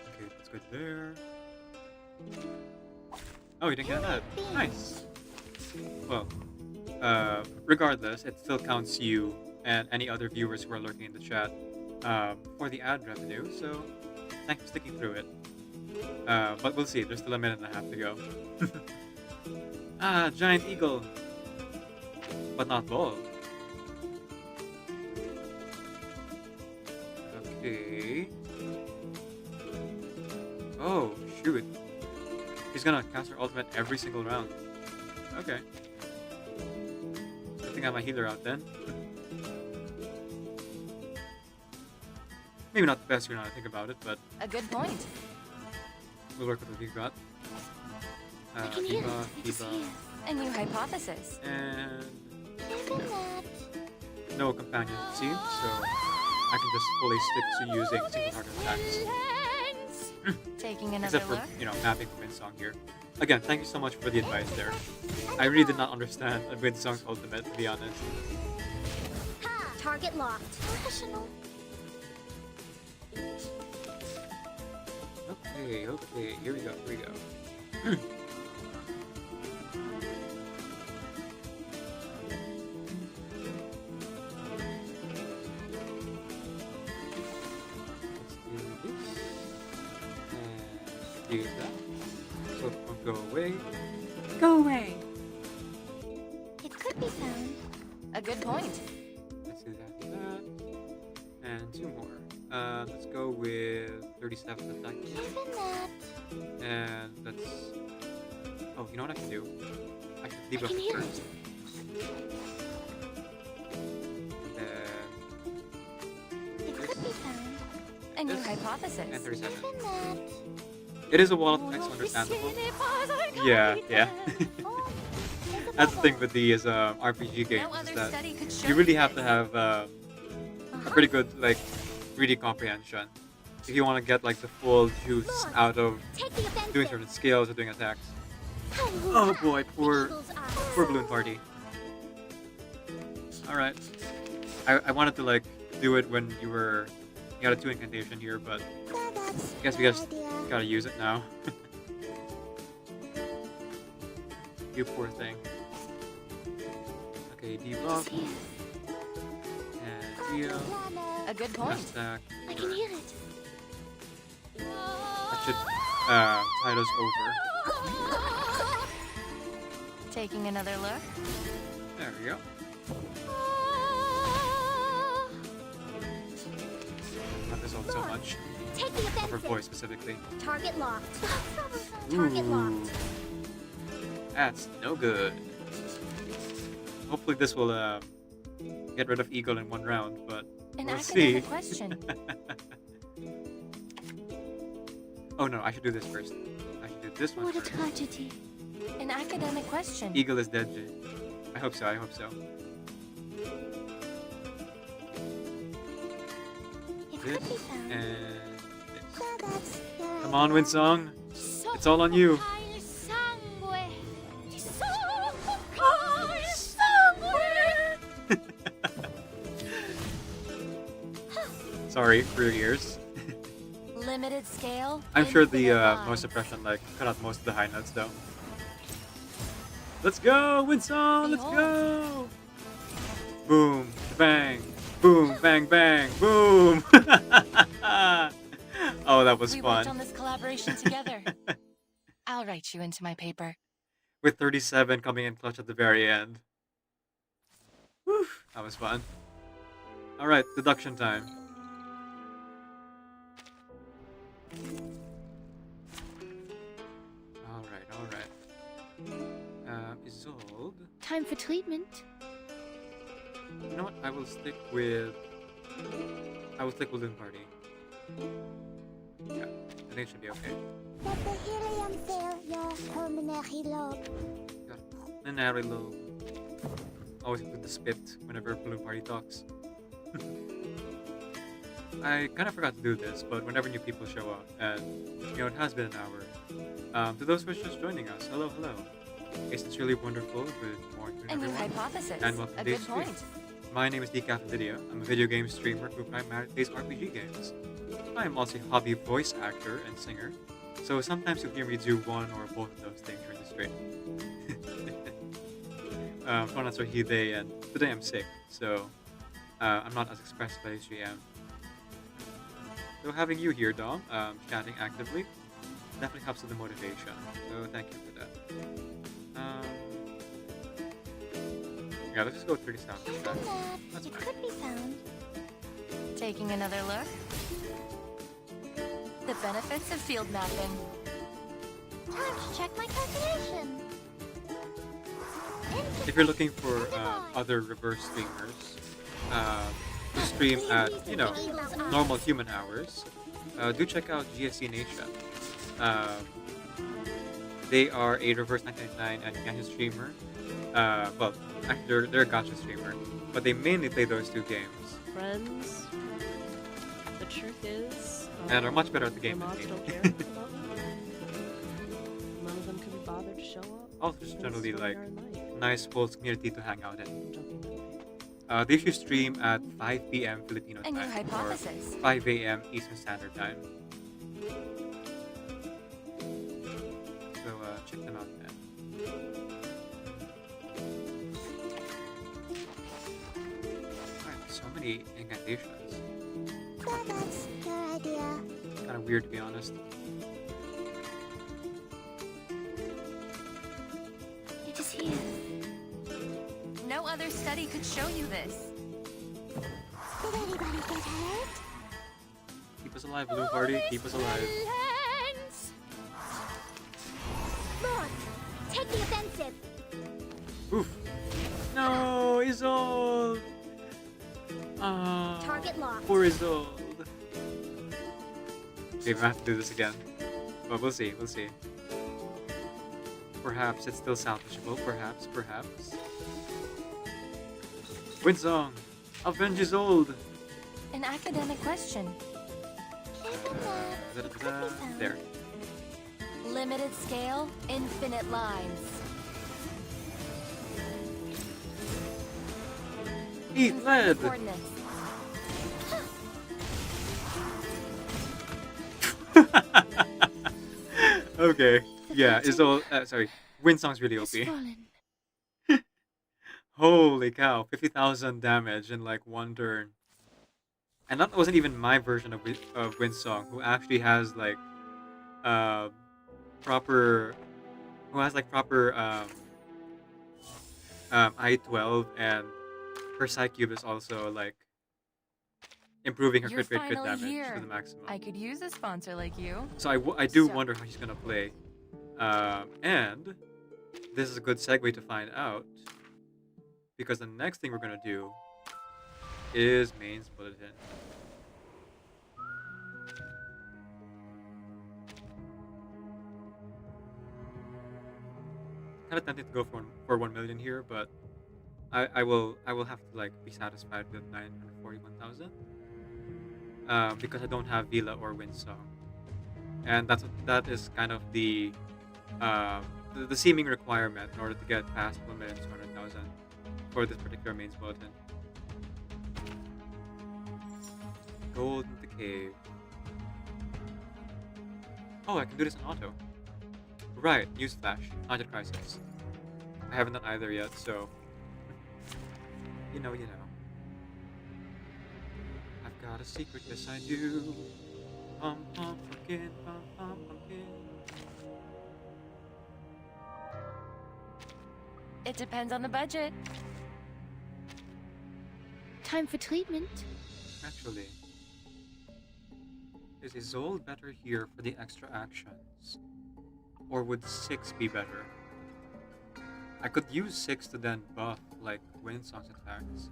Okay, that's good there. Oh, you didn't get that. Nice. Well, regardless, it still counts you and any other viewers who are lurking in the chat for the ad revenue. So thanks for sticking through it. But we'll see. There's still a minute and a half to go. Giant eagle, but not bald. Okay. Oh, shoot. He's gonna cast her ultimate every single round. Okay. I think I have my healer out then. Maybe not the best now I think about it, but A good point. we'll work with what we've got. I can hear Diva, it. Diva, A new hypothesis. and Isn't that? no companion it seems, so I can just fully stick to using single-hearted attacks. Taking another Except for, look. mapping Winsong here. Again, thank you so much for the advice there. I really did not understand a Winsong's ultimate, to be honest. Ha! Target locked. Professional. Okay, here we go. Let's do this. And use that. So don't go away. Go away! It could be found. A good point. Let's do that. And two more. Let's go with 37 attack. Isn't that? And let's... Oh, you know what I can do? I should leave I up can hear first. And It could be found. A new This- hypothesis. and 37. Isn't that? It is a wall of text, understandable. Yeah. Oh, there's a That's the bubble. thing with these RPG games, No is other that study could show you really me have to this. have a pretty good, like, 3D comprehension if you want to get, like, the full juice out of Take the offensive. doing certain skills or doing attacks. Oh Oh boy, poor Eagle's eye. Balloon Party. Alright. I wanted to, like, do it when you had a 2 incantation here, but That's guess we my just idea. gotta use it now. You poor thing. Okay, debuff. And heal. A good point. Attack. I can hear it. That should tide us over. Taking another look. There we go. Not this one so much. Take the Of her offensive. voice specifically. Target locked. Target locked. That's no good. Hopefully this will get rid of Eagle in one round, but An we'll academic see. question. Oh no, I should do this first. I should do this one What a first. tragedy. An academic question. Eagle is dead, Jay. I hope so, I hope so. It This could be found. and this. So that's your Come on, idea. Winsong. It's all on you. Sorry for your ears. Limited scale. I'm sure the infinite noise lines. suppression like cut out most of the high notes though. Let's go, Winsong! Let's go! Boom, bang, boom, bang, bang, boom! Oh, that was We worked fun. on this collaboration together. I'll write you into my paper. With 37 coming in clutch at the very end. Whew, that was fun. Alright, deduction time. Alright. Isolde. Time for treatment. You know what? I will stick with Balloon Party. Yeah, I think it should be okay. Let the helium fill your pulmonary lobe. Pulmonary lobe. Always include the spit whenever Balloon Party talks. I kind of forgot to do this, but whenever new people show up, and it has been an hour. To those who are just joining us, hello. It's sincerely wonderful. Good morning, A new everyone. hypothesis. And welcome A to good today's stream. point. My name is decaffeinated. I'm a video game streamer who primarily plays RPG games. I am also a hobby voice actor and singer, so sometimes you'll hear me do one or both of those things during the stream. Pronouns are he, they, and today I'm sick, so I'm not as expressive as I usually am. So having you here, Dom, chatting actively, definitely helps with the motivation. So thank you for that. Yeah, let's just go 30 sound. Isn't that That's it fine. could be found? Taking another look? The benefits of field mapping. Time to check my calculation. If you're looking for other reverse streamers to stream at, you know, normal human hours, do check out GSC Nation. They are a reverse 999 and gacha streamer. Well, actually, they're a gacha streamer, but they mainly play those two games Friends, the truth is, and are much better at the the game than mods me. don't care about me. None of them could be bothered to show up. Also, just generally It's like very nice. nice Pulse community to hang out in. Jumping away. They usually stream at 5 p.m. Filipino A new time or hypothesis. 5 a.m. Eastern Standard Time. So check them out then. Alright, so many incantations. So that's your idea. Kind of weird to be honest. It is here. No other study could show you this. Did anybody get hurt? Keep us alive, Blue Party. Keep us alive. Silence! Lord, take the offensive. Oof. No, Isolde. Target locked. Poor Isolde. Okay, we have to do this again. But we'll see, we'll see. Perhaps it's still salvageable. Perhaps. Windsong! Avenge Isolde! An academic question. Isn't that it could be found? There. Limited scale, infinite lines. Eat lead! Coordinates. Okay. Yeah, Isolde. Sorry. Windsong's really It's OP. fallen. Holy cow. 50,000 damage in like one turn. And that wasn't even my version of Windsong, who actually has like proper I-12, and her Psycube is also like improving her You're crit finally damage here. to the maximum. I could use a sponsor like you. So I do So- wonder how she's gonna play. And this is a good segue to find out, because the next thing we're gonna do is mains bulletin. Kind of tempted to go for 1 million here, but I will have to like be satisfied with 941,000. Because I don't have Vila or Windsong, and that is kind of the seeming requirement in order to get past 1,200,000 for this particular mains bulletin. Gold in the cave. Oh, I can do this in auto. Right, newsflash, Haunted Crisis. I haven't done either yet, so you know. I've got a secret, yes I do. Pum pum pumpkin, pum pum pumpkin. It depends on the budget. Time for treatment. Actually, is Isolde better here for the extra actions? Or would 6 be better? I could use 6 to then buff like Windsong's attacks.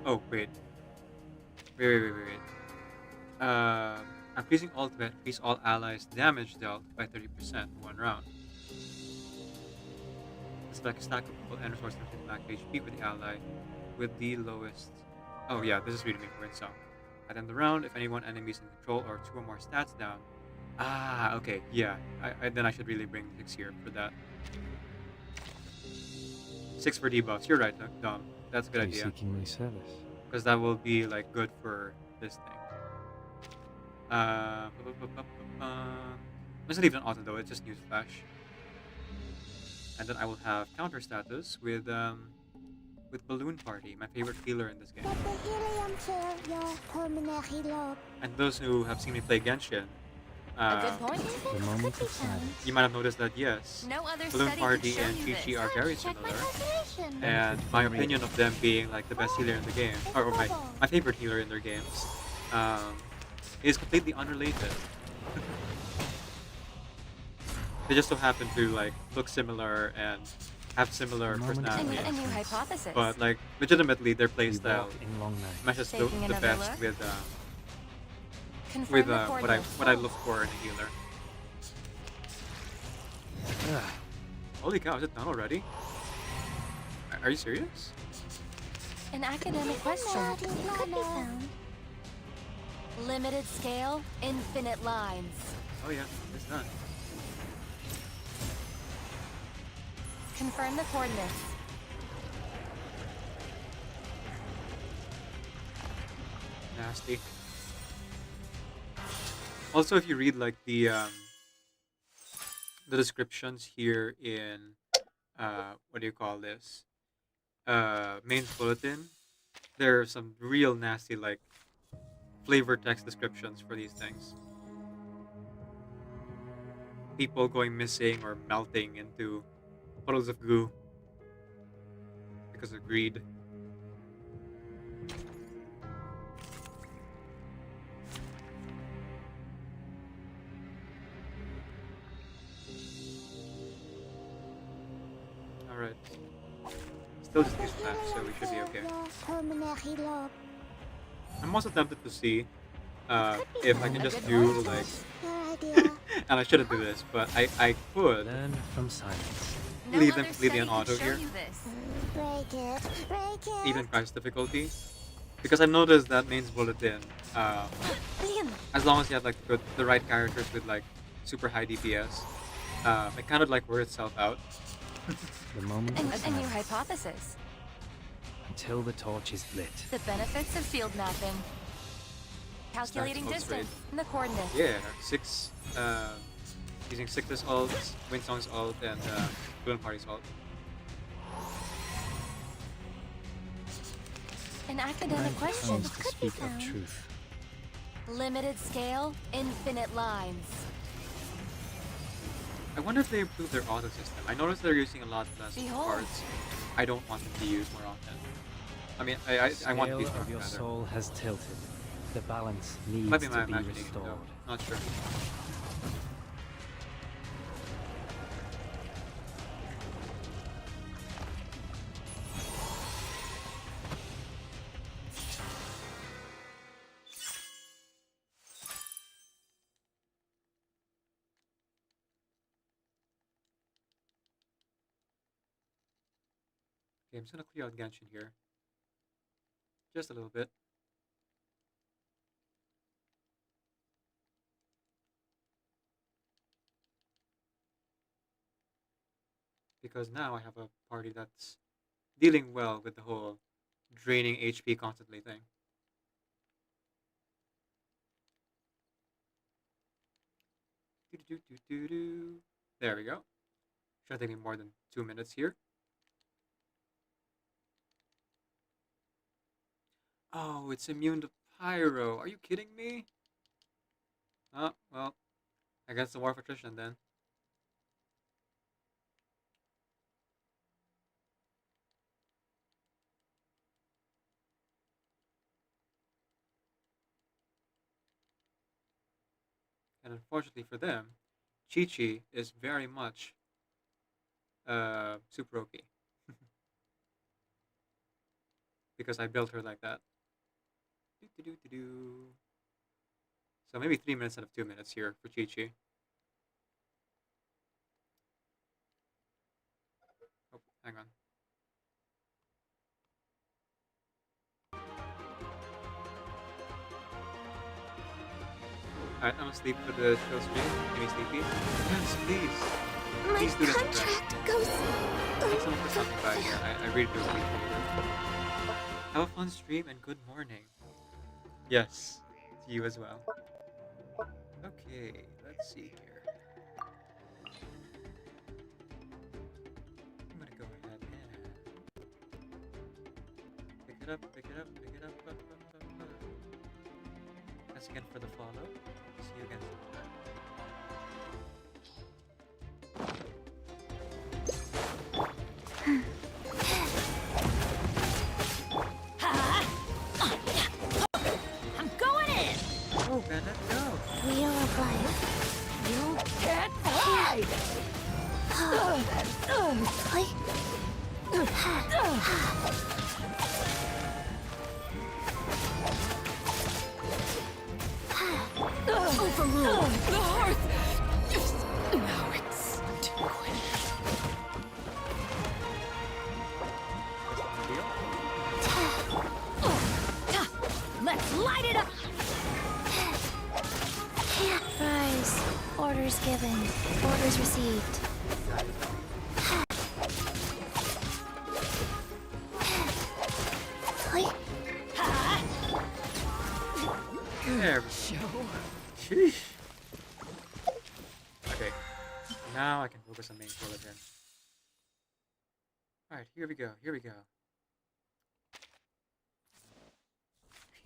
Oh, wait. Wait. I'm freezing ultimate, freeze all allies damage dealt by 30% in one round. Select a stack of and resource limited max HP with the ally with the lowest. Oh yeah, this is really making Windsong. At the end of the round, if anyone enemies in control or 2 or more stats down. Ah, okay, yeah. Then I should really bring 6 here for that. 6 for debuffs. You're right, Dom. That's a good Are you idea. seeking my service? Because that will be like good for this thing. It's not even auto though, it's just newsflash. And then I will have counter status with with Balloon Party, my favorite healer in this game. Let the helium fill your pulmonary lobe. And those who have seen me play Genshin, A good point. The moment of silence. you might have noticed that yes, No other Balloon study Party could show and you Chi-Chi this. are very Check my similar. calculation. And my opinion of them being like the best healer in the game, or my favorite healer in their games, is completely unrelated. They just so happen to like look similar and have similar Moment of personalities. A new hypothesis. But like legitimately, their We playstyle walk in long nights. meshes the Taking another best look? with Confirm the what I coordinates. look for in a healer. Ah, Holy cow! Is it done already? Are you serious? An academic question. Could be found. Limited scale, infinite lines. Oh yeah, it's done. Confirm the coordinates. Nasty. Also, if you read like the descriptions here in what do you call this? Main bulletin, there are some real nasty like flavor text descriptions for these things. People going missing or melting into puddles of goo because of greed. Alright. Still just use that, so we should be okay. Your pulmonary lobe. I'm also tempted to see if I can just do like, Your idea. and I shouldn't do this, but I could learn from silence. No leave other them completely study on could auto show here, you this. Break it. Break it. even price difficulty, because I've noticed that mains bulletin, as long as you have like the right characters with like super high DPS, it kind of like works itself out. The moment of A new silence. hypothesis. Until the torch is lit. The benefits of field mapping. Calculating Starts distance. straight. And the coordinates. Yeah, using Six's ult, Winsong's ult, and Balloon Party's ult. An academic Time question. comes to speak of truth. Limited scale, infinite lines. I wonder if they improved their auto system. I noticed they're using a lot less Behold. cards. I don't want them to use more often. I mean, I want Scale these of more your rather. soul has tilted. The balance needs Might be my to be imagination, restored. though. Not sure. Okay, I'm just gonna clear out Genshin here. Just a little bit. Because now I have a party that's dealing well with the whole draining HP constantly thing. Doo-doo-doo-doo-doo. There we go. Shouldn't take me more than 2 minutes here. Oh, it's immune to pyro. Are you kidding me? Oh, well, I guess the war of attrition then. And unfortunately for them, Chi-Chi is very much super OP. Because I built her like that. Doo-doo-doo-doo-doo. So maybe 3 minutes out of 2 minutes here for Chi-Chi. Oh, hang on. Alright, I'm gonna sleep for the show stream. Can you sleepy? Yes, please. My Please do this in contract goes. Thanks so much for stopping by here. I really do appreciate it. Have a fun stream and good morning. Yes, to you as well. Okay, let's see here. I'm gonna go ahead and it up, pick it up, pick it up. Thanks again for the follow. See you again sometime. I'm going in. Oh, Bennett, go! Wheel of life. You can't hide. Overruled. The hearth. Now it's too quick. Let's light it up. Rise. Orders given. Orders received. There we go. Sheesh. Okay, now I can focus on main goal again. Alright, here we go, here we go.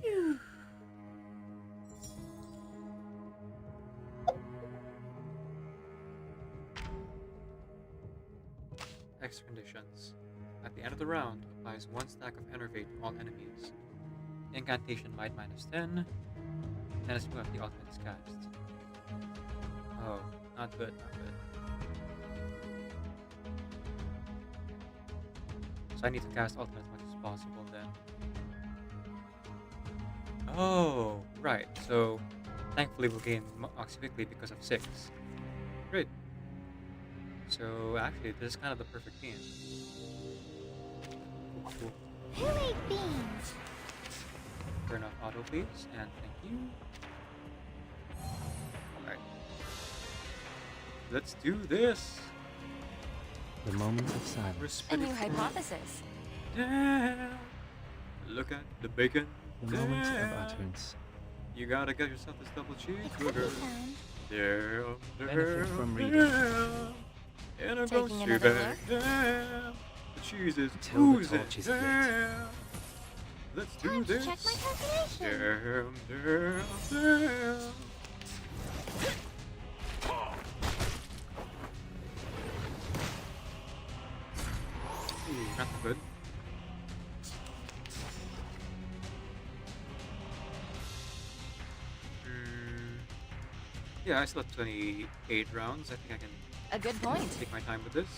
Phew. X conditions. At the end of the round, applies 1 stack of Enervate to all enemies. Incantation might -10. And as soon as the ultimate is cast. Oh, not good, not good. So I need to cast ultimate as much as possible then. Oh, right. So thankfully we'll gain Moxie quickly because of 6. Great. So actually this is kind of the perfect team. Cool. Who ate beans? Turn off auto please, and thank you. Alright. Let's do this! The moment of silence. A new hypothesis. Damn! Look at the bacon. The moment of Damn. utterance. You gotta get yourself this double cheeseburger. Damn, Benefit from reading. damn. And I'm Taking going another to look? damn. The cheese is Till the oozing. torch is lit. Damn. Let's do Time to this. check my calculation. Damn. Ooh, not so good. Yeah, I still have 28 rounds. I think I can A good point. take my time with this.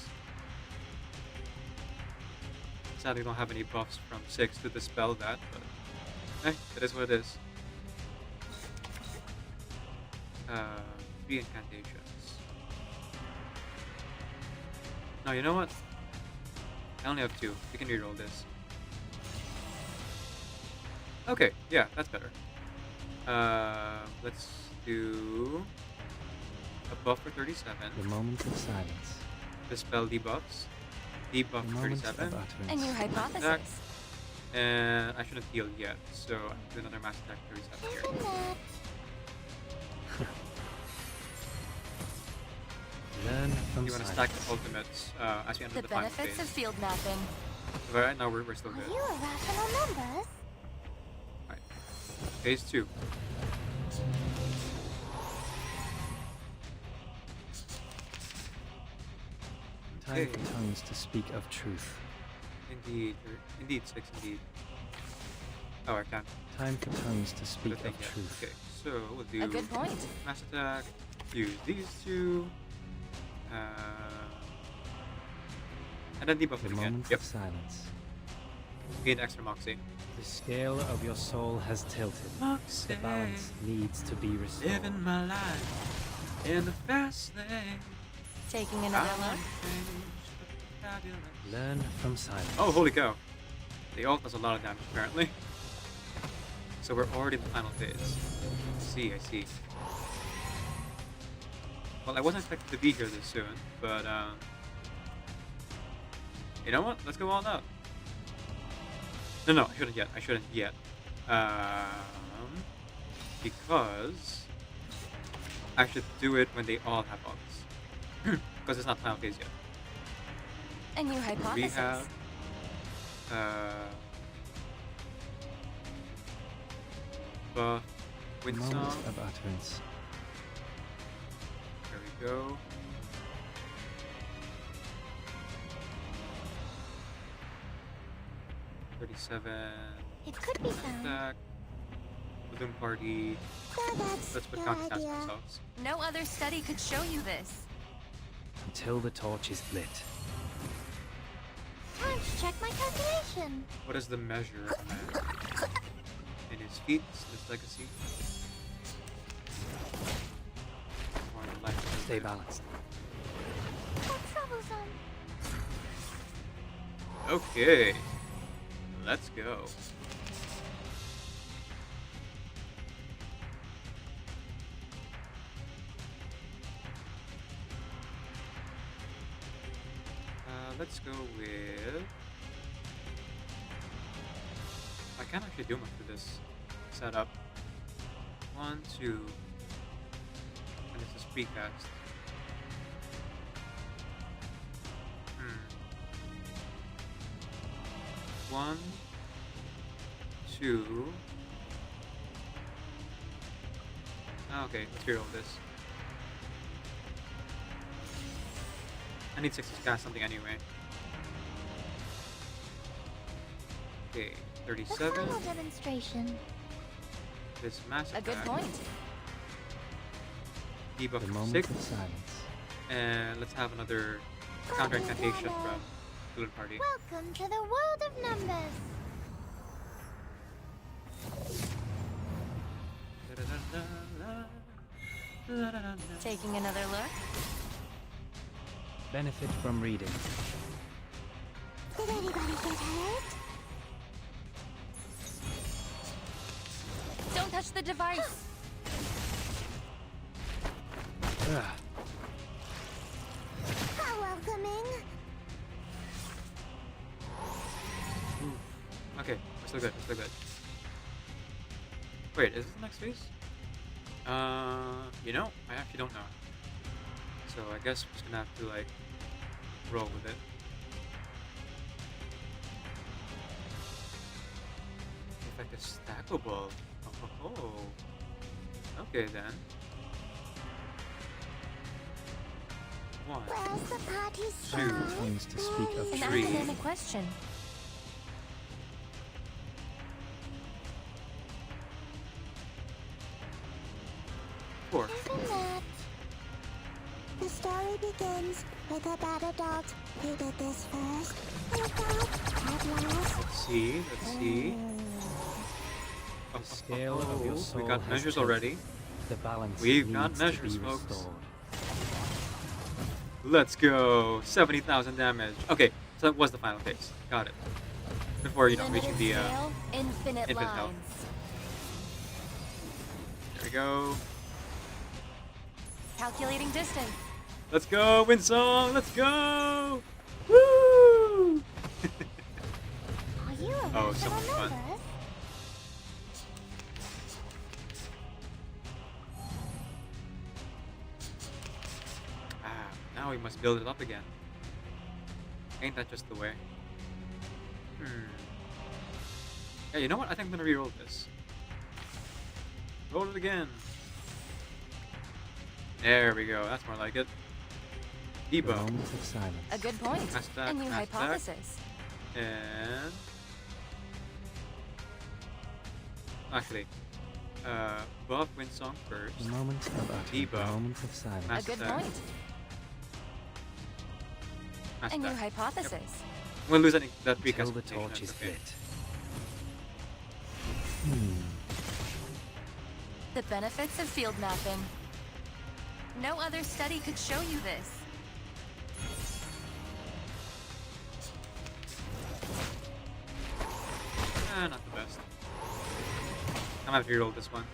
Sadly, don't have any buffs from 6 to dispel that, but hey, it is what it is. 3 incantations. No, you know what? I only have 2. We can reroll this. Okay, yeah, that's better. Let's do a buff for 37. The moment of silence. Dispel debuffs. Debuff The moment 37. of A utterance. new hypothesis. And I shouldn't heal yet, so I'm doing another mass attack 37 here. Learn from You want to stack silence. the ultimates as we enter The the final benefits of phase. field mapping. But right now we're still Are good. you irrational numbers? Phase 2. Time Okay. for tongues to speak of truth. Indeed. Indeed, 6 indeed. Oh, I can't. Time for tongues to Good speak thing of yet. truth. Okay, so we'll do A good point. mass attack, use these 2, and then debuff The it again. moment Yep, of silence. gain extra moxie. The scale of your soul has tilted. The balance needs to be restored. Living my life in the fast lane. Taking another look. Learn from silence. Oh, holy cow. The ult does a lot of damage, apparently. So we're already in the final phase. I see. Well, I wasn't expected to be here this soon, but, you know what? Let's go all out. No, I shouldn't yet. Because I should do it when they all have ults. Because it's not final phase yet. A new hypothesis. We have Buff. The Wind moment song. of utterance. There we go. It could be found. Attack. Balloon party. That's Let's put your countdowns idea. ourselves. No other study could show you this. Until the torch is lit. Time to check my calculation. What is the measure of a man? In his feats, his legacy. Or in the life of his Stay life. balanced. How troublesome. Okay. Let's go. Let's go with... I can't actually do much with this setup. 1, 2... And this is precast. One, 2... Okay, let's reroll this. I need 6 to cast something anyway. Okay, The 37. final demonstration. This mass A good attack. point. Debuff The for moment 6. of silence. And let's have another counter incantation from Balloon Party. Welcome to the world of numbers. Taking another look? Benefit from reading. Did anybody get hurt? Don't touch the device. Ugh. How welcoming. Okay, we're still good, we're still good. Wait, is this the next phase? You know, I actually don't know. So I guess we're just gonna have to like roll with it. The effect is stackable. Okay then. 1, Where's the party Two. start? Seems to speak of An Three. academic question. 4. Isn't that? The story begins with a bad adult who did this first. And a dog at last. Let's see, let's see. Oh, The scale of your soul we got has measures tilted. already. The balance We've needs got to measures, be folks. restored. Let's go. 70,000 damage. Okay, so that was the final phase. Got it. Before, you know, Limited reaching the, scale, infinite infinite health. lines. There we go. Calculating distance. Let's go, Winsong! Let's go! Woo! Are you a Oh, master so much of fun. numbers? Now we must build it up again. Ain't that just the way? Yeah, you know what? I think I'm gonna re-roll this. Roll it again. There we go. That's more like it. The Debuff. moment of silence. A good point. Mass attack, A new mass attack. hypothesis. And actually, buff Winsong first. The moment of utterance. The Debuff. moment of silence. A Mass good attack. point. Mass A new attack. hypothesis. We'll lose that Until precast the mutation, torch that's is okay. lit. The benefits of field mapping. No other study could show you this. Not the best. I'm gonna have to reroll this one.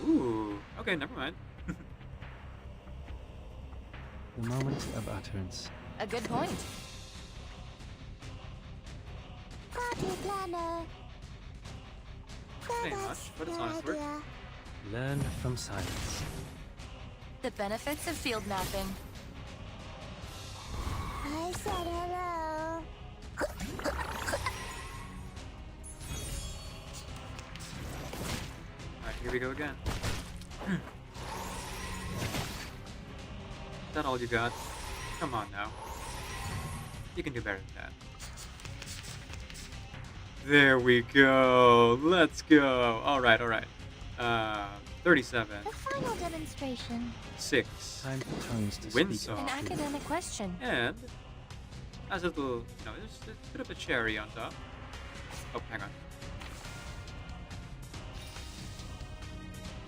Ooh, okay, never mind. The moment of utterance. A good point. Party planner. Pretty That's much, but it's your honest work. idea. Learn from silence. The benefits of field mapping. I said hello. Here we go again. Is that all you got? Come on now. You can do better than that. There we go. Let's go. Alright, alright. 37. The final demonstration. 6. Time for tongues to Wind speak. song. An academic question. And as a little, there's a bit of a cherry on top. Oh, hang on.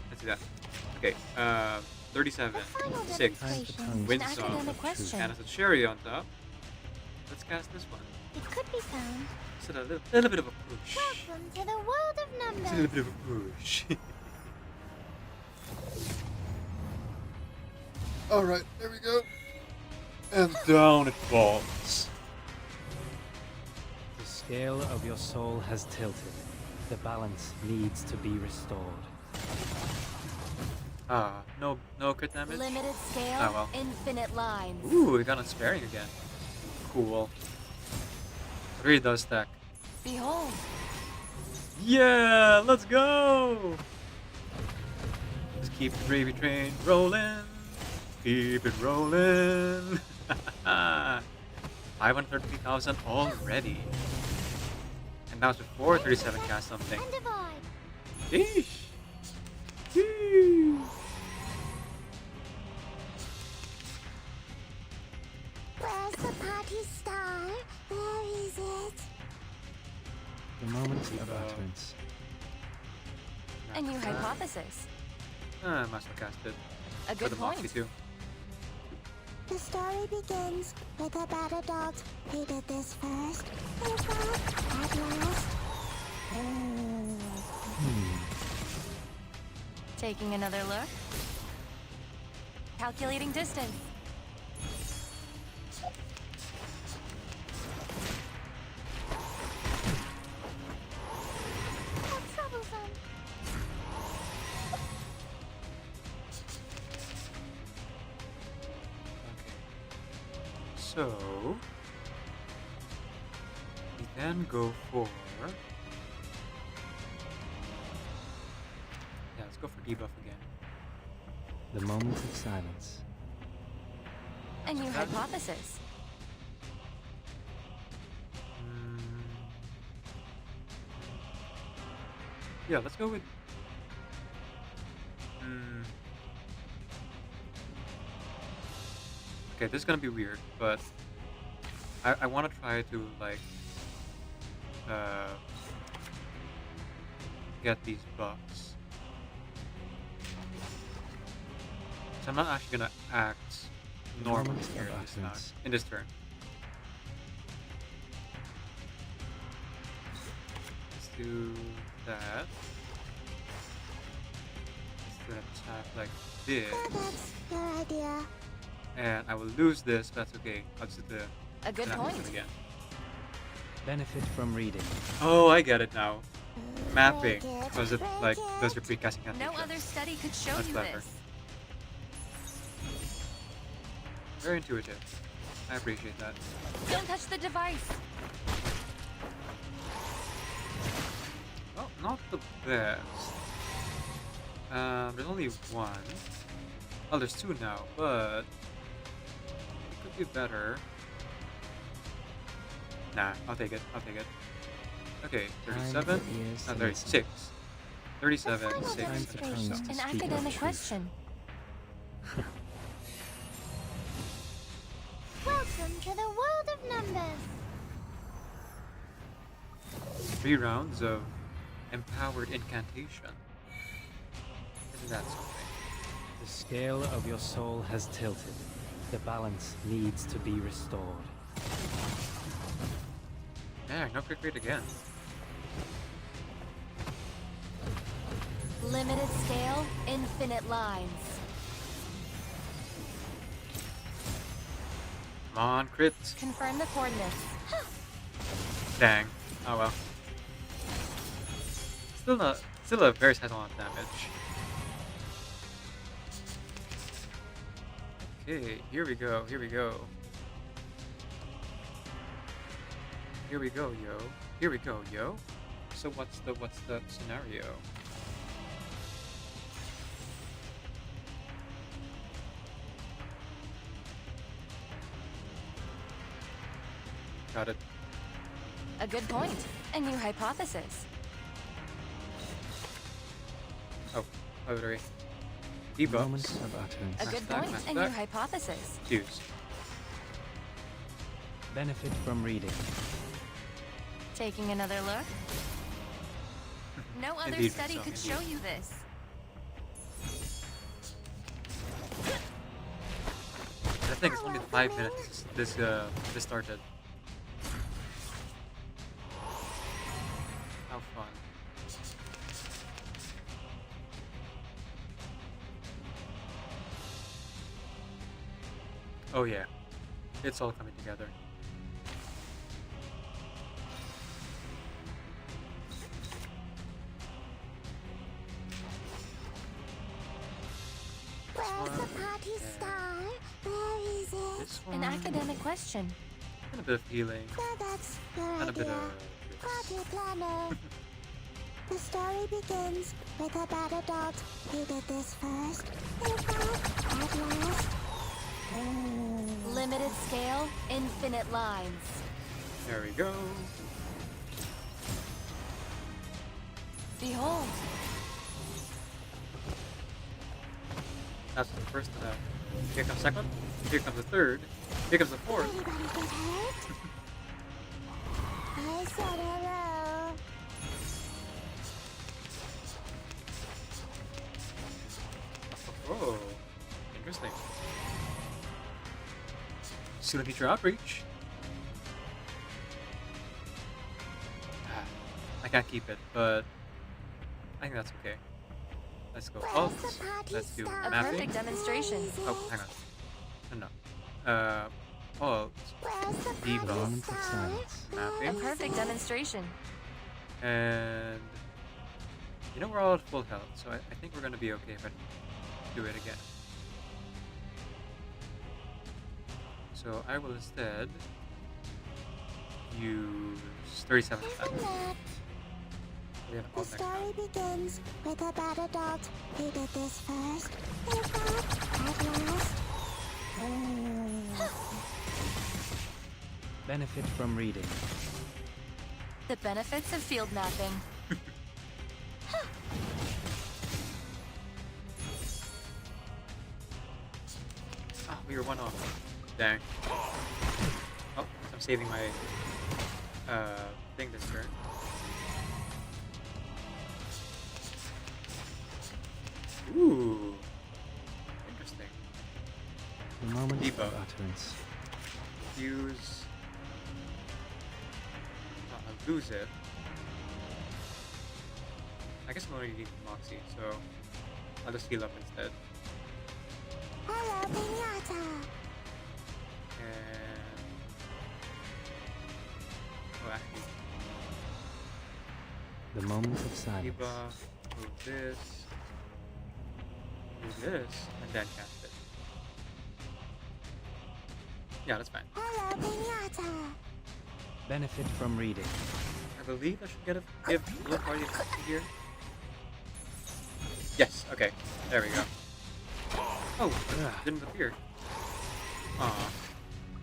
Let's do that. Okay, 37, The final 6, Time for demonstration. tongues Wind to song. speak Academic of truth. question. and as a cherry on top, let's cast this one. It could be found. Just a little bit of a push. Welcome to the world of Just a little numbers. bit of a push. Alright, there we go. And down it falls. The scale of your soul has tilted. The balance needs to be restored. No crit damage? Limited scale, Oh, well. infinite lines. Ooh, we got unsparing again. Cool. It really does stack. Behold, Yeah, let's go! Just keep the gravy train rolling. Keep it rolling. 530,000 already. And that was before 37 cast something. And divide. Yeesh. Woo. Where's the party star? Where is it? The moment of utterance. a new hypothesis. Must have cast it. A For good the Moxie point. too. The story begins with a bad adult who did this first. And thought, at last. Taking another look. Calculating distance. How troublesome. Okay. So we then go for let's go for debuff again. The moment of silence. A new hypothesis. Yeah, let's go with okay, this is gonna be weird, but I want to try to like get these buffs. So I'm not actually gonna act normally Moment here of this time, utterance. in this turn. Let's do that. Let's do an attack like this. So that's your idea. And I will lose this, but that's okay. I'll just do the A good attack point. again. Benefit from reading. Oh, I get it now. Mapping. Break it, Because it break like it. does your precasting No animation. other study could show That's you clever. this. Very intuitive. I appreciate that. Don't touch the device. Well, not the best. There's only one. Oh, there's two now, but it could be better. Nah, I'll take it. I'll take it. Okay, 37. Time for ears No, to 36. 37, The final 6. Time for tongues to An speak of academic truth. question. Welcome to the world of numbers. 3 rounds of empowered incantation. Isn't that something? The scale of your soul has tilted. The balance needs to be restored. Yeah, no crit rate again. Limited scale, infinite lines. Come on, crit. Confirm the coordinates. Dang. Oh well. Still a very sizable amount of damage. Okay, here we go, here we go. Here we go, yo. Here we go, yo. So what's the scenario? Got it. A good point. A new hypothesis. Oh, ovary. Moments Debuffs. of utterance. A Max good back, point. max A new back. hypothesis. Fuse. Benefit from reading. Taking another look? No other Indeed, study so, could indeed. show you this. I think it's only 5 minutes this started. How fun. Oh yeah. It's all coming together. Where's the one, party and star? Where is it? This one. An academic question. And a bit of healing. So that's your And a bit idea. of Party planner. The story begins with a bad adult who did this first. In fact, at last. Limited scale, infinite lines. There we go. Behold, That's the first of that. Here comes the second. Here comes the third. Here comes the fourth. Anybody get hurt? I said hello. Oh, interesting. Student teacher outreach. Ah, I can't keep it, but I think that's okay. Let's go Where's alt. the party Let's do star? a mapping. perfect demonstration. Oh, hang on. No. Alt. Where's the Debuff. party Moment of star? silence. Mapping. A perfect demonstration. And you know we're all at full health, so I think we're gonna be okay if I do it again. So I will instead use 37 Isn't attack. that? We have The alt next round. story begins with a bad adult who did this first. In fact, at last. Benefit from reading. The benefits of field mapping. Ah, we were one off. Dang. Oh, I'm saving my thing this turn. Ooh, interesting. The moment Debuff. of utterance. Use. I'll lose it. I guess I'm only need Moxie, so I'll just heal up instead. Hello, Pinata. And oh, actually, The moment of silence. debuff, move this, and then cast it. Yeah, that's fine. Hello, Pinata. Benefit from reading. I believe I should give Blue Party a here. Yes, okay. There we go. Oh, it didn't appear. Aw.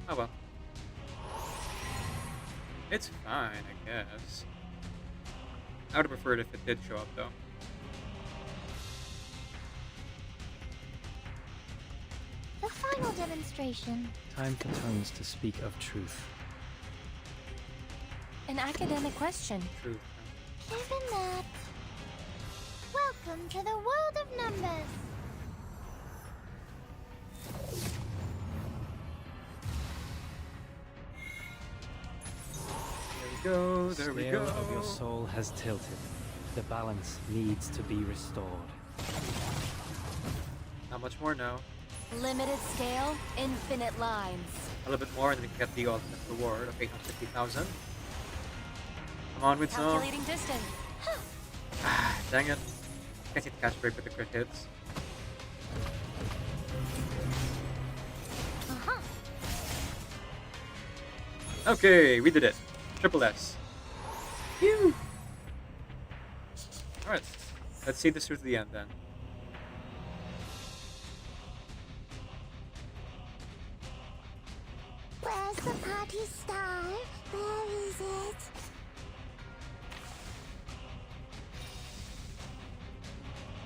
Oh well. It's fine, I guess. I would have preferred if it did show up though. The final demonstration. Time for tongues to speak of truth. An academic question. Truth. Isn't that? Welcome to the world of numbers. There we go, there we Scale go. of your soul has tilted. The balance needs to be restored. Not much more now. Limited scale, infinite lines. A little bit more and then we can get the ultimate reward of 850,000. Come on, with some. Calculating distance. Dang it. Can't see the catch break with the crit hits. Uh-huh. Okay, we did it. Triple S. Phew. Alright. Let's see this through to the end then. Where's the party star? Where is it?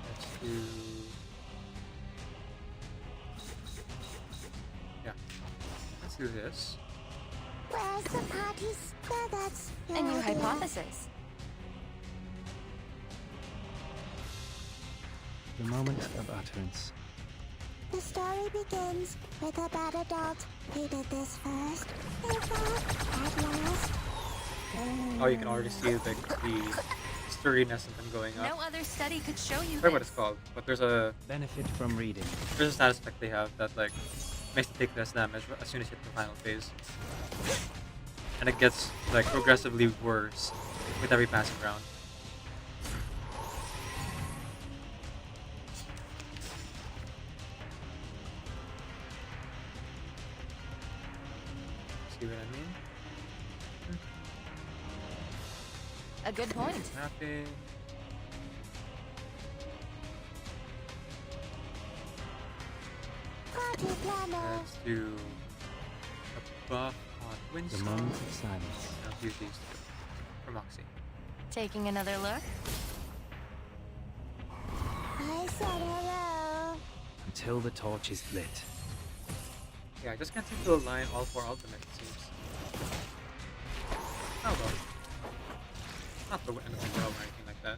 Let's do. Yeah. Let's do this. Where's the party's? Well, that's your A new idea. hypothesis. The moment of utterance. The story begins with a bad adult who did this first. In fact, at last. Oh, you can already see the sturdiness of them going up. No other study could show you I forget what this. it's called, but there's a Benefit from reading. status effect they have that like makes it take less damage as soon as you hit the final phase, and it gets like progressively worse with every passing round. See what I mean? A good point. Mapping. Party planner. Let's do a buff on The Winston. moment of silence. I'll use these two for Moxie. Taking another look. I said hello. Until the torch is lit. Yeah, I just can't seem to align all four ultimate, it seems. Oh well. Not the end of the world or anything like that.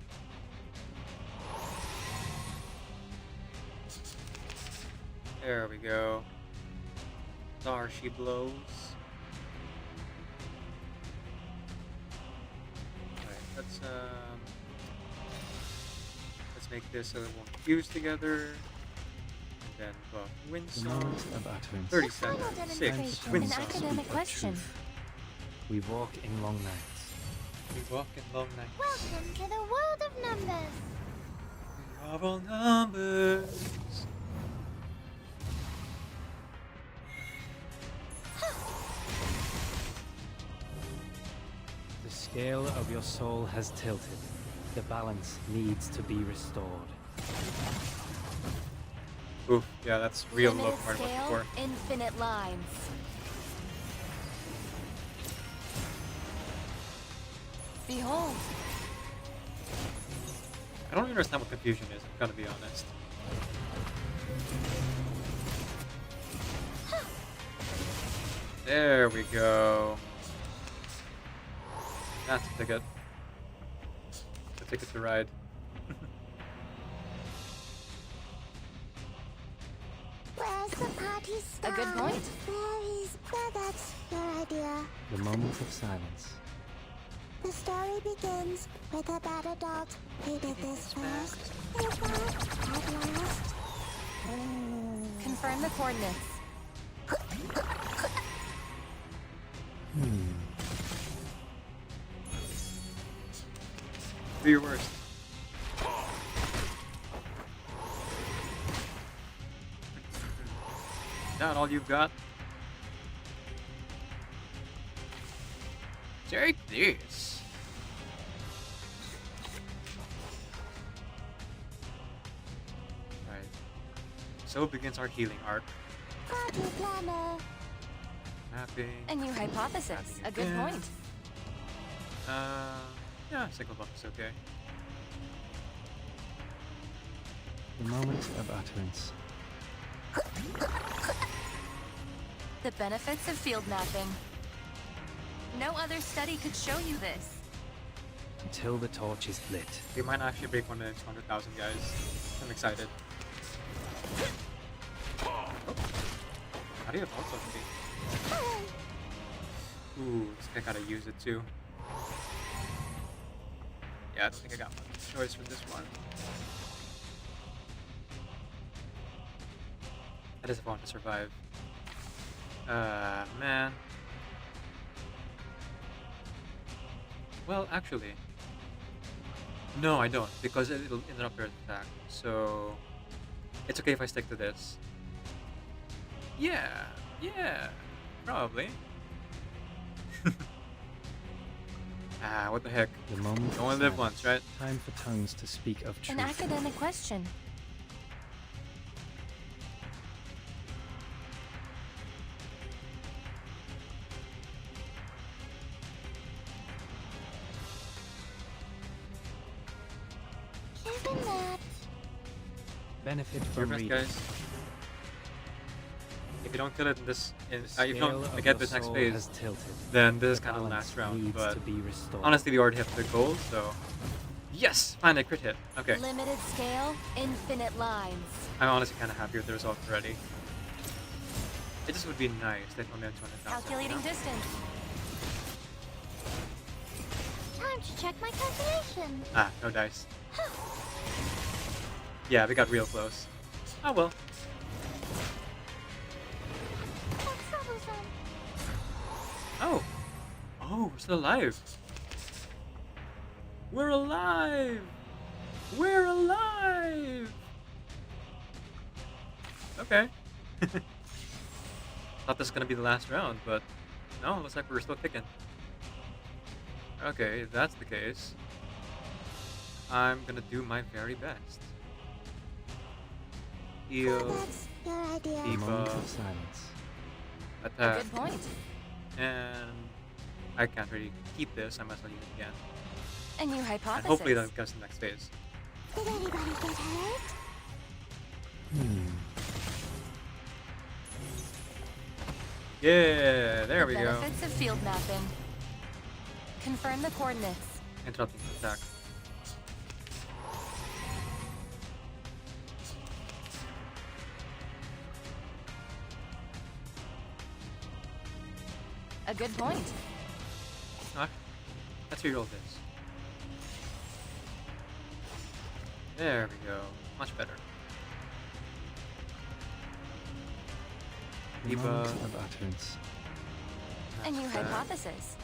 There we go. There she blows. Alright, let's make this so it won't fuse together. And then buff The Winston. moment of utterance. 30 Final seconds. 6. demonstration. An Winston. academic question. We walk in long nights. We walk in long nights. Welcome to the world of numbers. We are all numbers. The scale of your soul has tilted. The balance needs to be restored. Oof, yeah, that's real low Limited compared to scale, before. infinite lines. Behold, I don't understand what confusion is, I'm gonna be honest. There we go. That's a ticket. The ticket to ride. Where's the party a start? good point. Where is? Well, that's your idea. The moment of silence. The story begins with a bad adult who did this first. In fact, at last. Confirm the coordinates. Do your worst. Is that all you've got? Take this. Right. So begins our healing arc. Party planner. Mapping. A new hypothesis. Mapping A good again. point. Yeah, single buff is okay. The moment of utterance. The benefits of field mapping. No other study could show you this. Until the torch is lit. We might actually break 1 minute 200,000, guys. I'm excited. Oh. How do you have also Ooh, this guy gotta use it too. Yeah, I don't think I got much choice for this one. I just want to survive. Man. Well, actually. No, I don't, because it'll interrupt your attack. So, it's okay if I stick to this. Yeah, probably. What the heck? The moment You of only live silence. once, right? Time for tongues to speak of truth. An academic question. benefit Your from best, reading. guys. If you don't kill it in this, The if you scale don't of get your this next soul phase, has tilted. then this is The kind of the balance last round. needs But to be restored. honestly, we already hit the goal, so yes, finally crit hit. Okay, Limited scale, infinite lines. I'm honestly kind of happy with the result already. It just would be nice if they told me on 200,000. Calculating distance. Time to check my calculation. Ah, no dice. Yeah, we got real close. Oh well. That's troublesome. Oh. Oh, we're still alive. We're alive. We're alive. Okay. Thought this was gonna be the last round, but no, looks like we're still kicking. Okay, if that's the case, I'm gonna do my very best. So Heal, that's your idea. A Keep moment up. of silence. A attack, good point. and I can't really keep this. I must well use it again. A new And hypothesis. hopefully that'll get us to the next phase. Did anybody get hurt? Yeah, there we the go. benefits of field mapping. Confirm the coordinates. Interrupting the attack. A good point. Alright, let's reroll this. There we go. Much better. A Debuff. moment of utterance. A new That's that. hypothesis.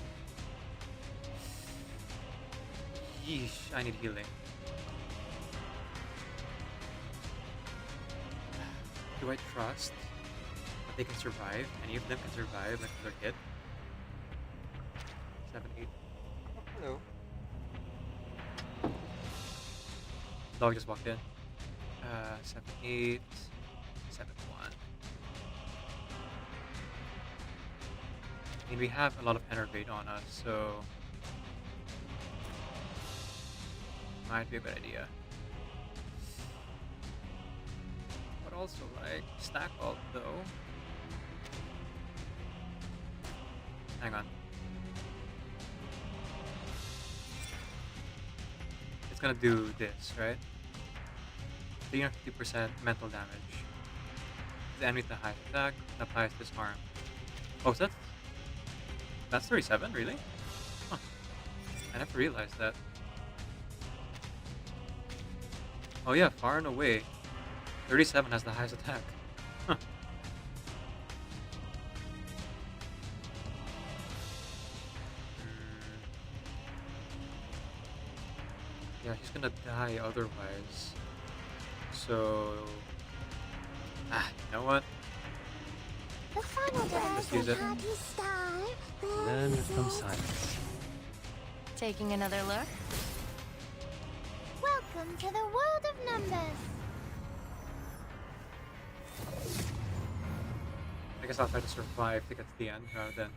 Yeesh, I need healing. Do I trust that they can survive? Any of them can survive like their hit? 7, 8. Oh, hello. Dog just walked in. 7, 8. 7, 1. I mean, we have a lot of enervate on us, so might be a good idea. But also, like, stack ult though. Hang on. It's gonna do this, right? 350% mental damage. The enemy with the highest attack applies disarm. Oh, so that's 37, really? Huh. I never realized that. Oh yeah, far and away. 37 has the highest attack. Huh. Yeah, he's gonna die otherwise. So... you know what? The final Let's use it. party star. Learn from silence. Taking another look. Welcome to the world of numbers. I guess I'll try to survive to get to the end rather than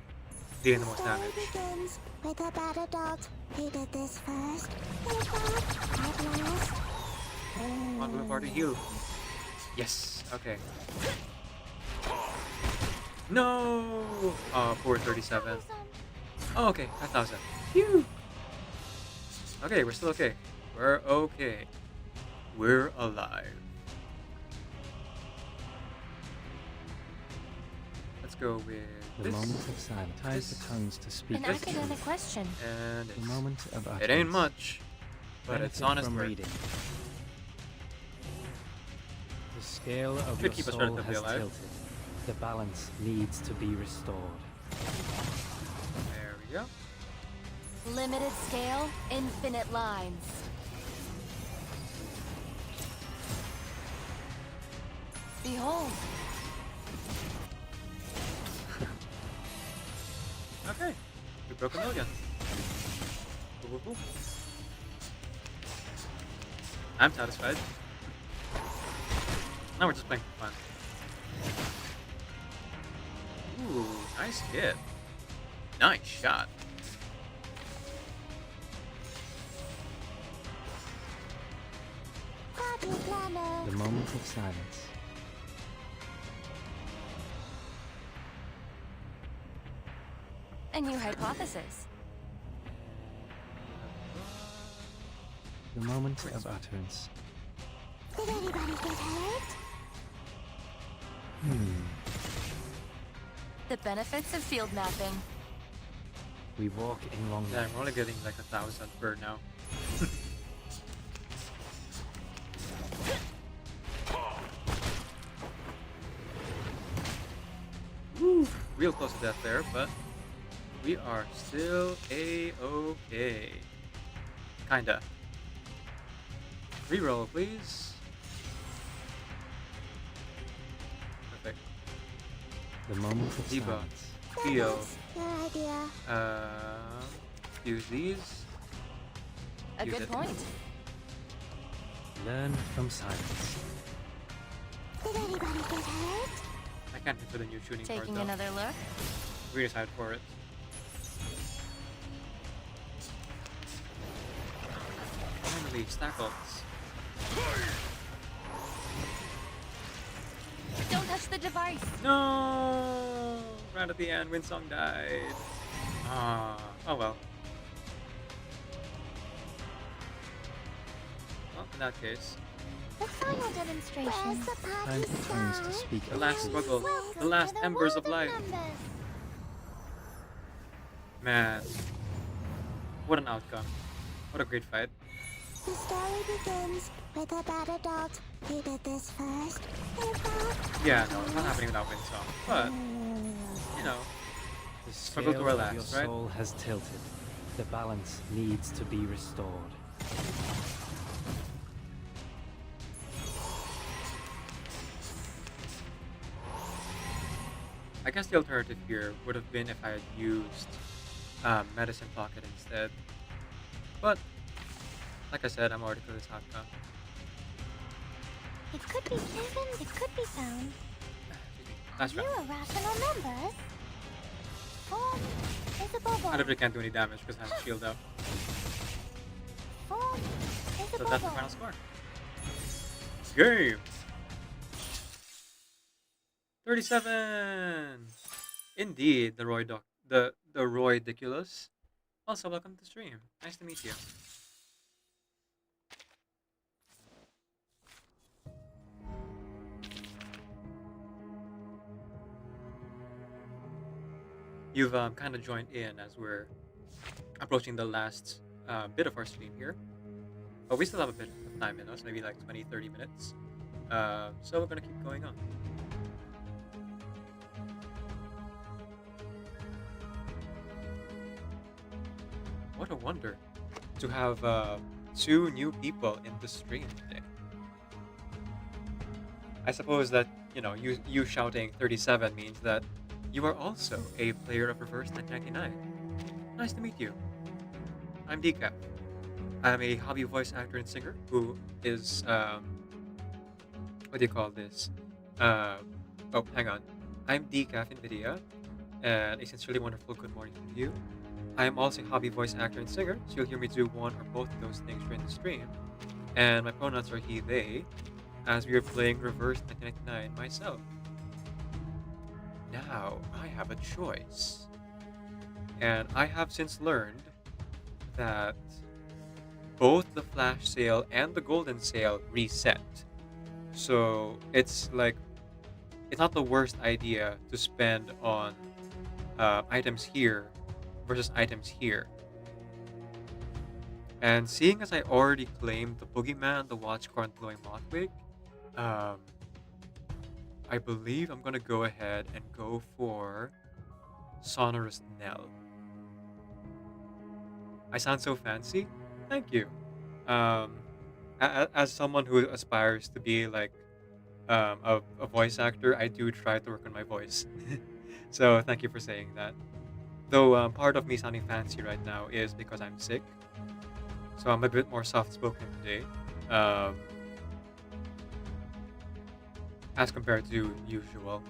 dealing the most Story damage. begins with a bad adult who did this first. They thought at last. Come on, Blue Party, heal. Yes, okay. No! Oh, poor 37. Oh, okay, 5,000. Phew! Okay, we're still okay. We're okay. We're alive. Let's go with The this. moment of silence ties the tongues to speak An the truth. academic question. And The it's, moment of utterance. it ain't much, but it's Benefit honest from work. reading. The scale of Should your keep us soul relatively has alive. tilted. The balance needs to be restored. There we go. Limited scale, infinite lines. Behold, Okay, we broke a million. Woo, woo, woo. I'm satisfied. Now we're just playing for fun. Ooh, nice hit. Nice shot. Party planner The moment of silence. A new hypothesis. The moment of utterance. Did anybody get hurt? The benefits of field mapping. We walk in long Yeah, I'm only getting like 1,000 per now. Woo! Real close to death there, but we are still A-okay. Kinda. Reroll, please. Perfect. The moment of Debuff. silence. Heal. Your idea. Use these. A Use good it. point. Learn from silence. Did anybody get hurt? I can't wait for the new tuning card Taking though. another look. Really excited for it. Finally, Stackles. Don't touch the device. No! Right at the end, Winsong died. Oh well. Well, in that case, The final demonstration. Where's the party Time for tongues to star? speak the of last truth. struggle, Welcome the last to the embers world of life. numbers. Man, what an outcome. What a great fight. The story begins with a bad adult who did this first. In fact, Yeah, no, it's not happening without Winsong. But, you know, The struggle to scale our of your last, right? soul has tilted. The balance needs to be restored. I guess the alternative here would have been if I had used Medicine Pocket instead. But, like I said, I'm already for this outcome. It could be given, it could be found. Last You round. irrational numbers. Form is a bubble. I literally can't do any damage because I have shield up. Form is a So that's the bubble. final score. Game! 37! Indeed, the Roy Diculous. Also, welcome to the stream. Nice to meet you. You've kind of joined in as we're approaching the last bit of our stream here. But we still have a bit of time in us, maybe like 20-30 minutes. So we're going to keep going on. What a wonder to have 2 new people in the stream today. I suppose that, you know, you shouting 37 means that you are also a player of Reverse 1999. Nice to meet you. I'm Decaf. I'm a hobby voice actor and singer who is, what do you call this? Oh, hang on. I'm Decaf NVIDIA, and a sincerely wonderful good morning to you. I am also a hobby voice actor and singer, so you'll hear me do one or both of those things during the stream. And my pronouns are he, they, as we are playing Reverse 1999 myself. Now, I have a choice. And I have since learned that both the flash sale and the golden sale reset. So it's like, it's not the worst idea to spend on items here versus items here. And seeing as I already claimed the Boogeyman, the Watch Core, and Glowing Mothwig, I believe I'm gonna go ahead and go for Sonorous Knell. I sound so fancy? Thank you. As someone who aspires to be like a voice actor, I do try to work on my voice. So thank you for saying that. Though part of me sounding fancy right now is because I'm sick. So I'm a bit more soft-spoken today. As compared to usual.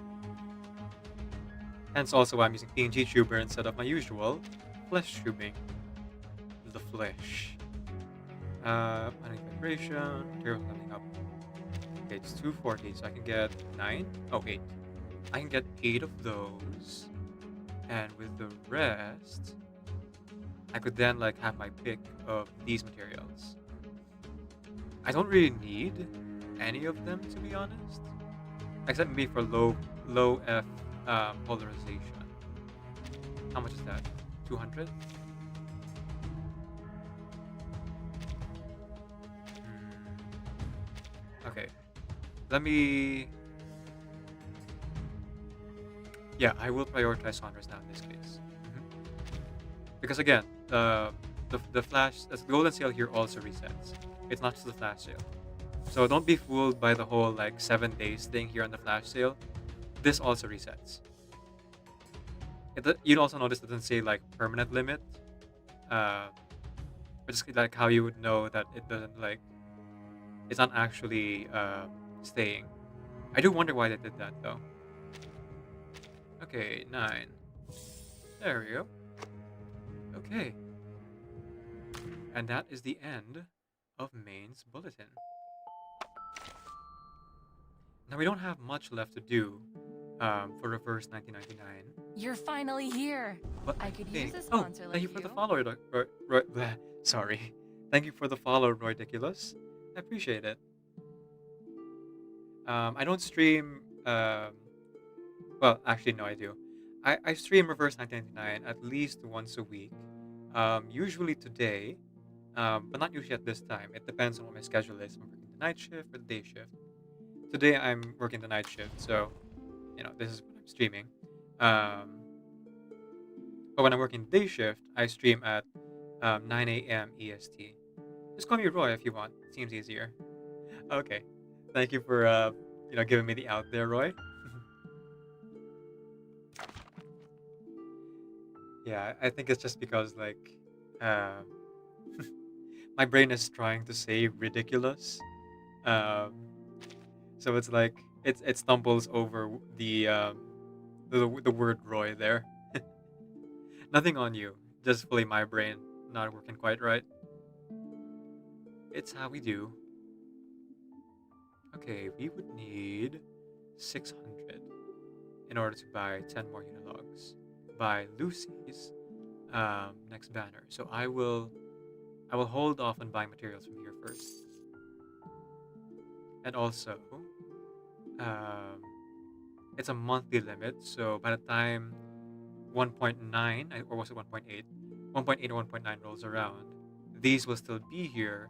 Hence also why I'm using PNGTUBER instead of my usual flesh tubing. The flesh. Planning vibration, material leveling up. Okay, it's 240, so I can get 9? Oh, 8. I can get 8 of those. And with the rest, I could then like have my pick of these materials. I don't really need any of them, to be honest, except maybe for low F polarization. How much is that? 200? Okay, let me. Yeah, I will prioritize Saunders now in this case. Because again, the flash, the golden sale here also resets. It's not just the flash sale. So don't be fooled by the whole like 7 days thing here on the flash sale. This also resets. You'd also notice it doesn't say like permanent limit. But just like how you would know that it doesn't like, it's not actually staying. I do wonder why they did that though. Okay, 9. There we go. Okay. And that is the end of Main's bulletin. Now we don't have much left to do for Reverse 1999. You're finally here. But I could use a oh, sponsor thank like you for the you. follow, sorry. Thank you for the follow, Roydiculous. I appreciate it. I don't stream. Well, actually, no, I do. I stream Reverse 1999 at least once a week. Usually today, but not usually at this time. It depends on what my schedule is. If I'm working the night shift or the day shift. Today I'm working the night shift, so this is what I'm streaming. But when I'm working day shift, I stream at 9 a.m. EST. Just call me Roy if you want. It seems easier. Okay. Thank you for giving me the out there, Roy. Yeah, I think it's just because like my brain is trying to say ridiculous. So it's like it stumbles over the word Roy there. Nothing on you, just fully my brain not working quite right. It's how we do. Okay, we would need 600 in order to buy 10 more unilogs. Buy Lucy's next banner. So I will hold off on buying materials from here first. And also, it's a monthly limit, so by the time 1.9, or was it 1.8? 1.8 or 1.9 rolls around, these will still be here,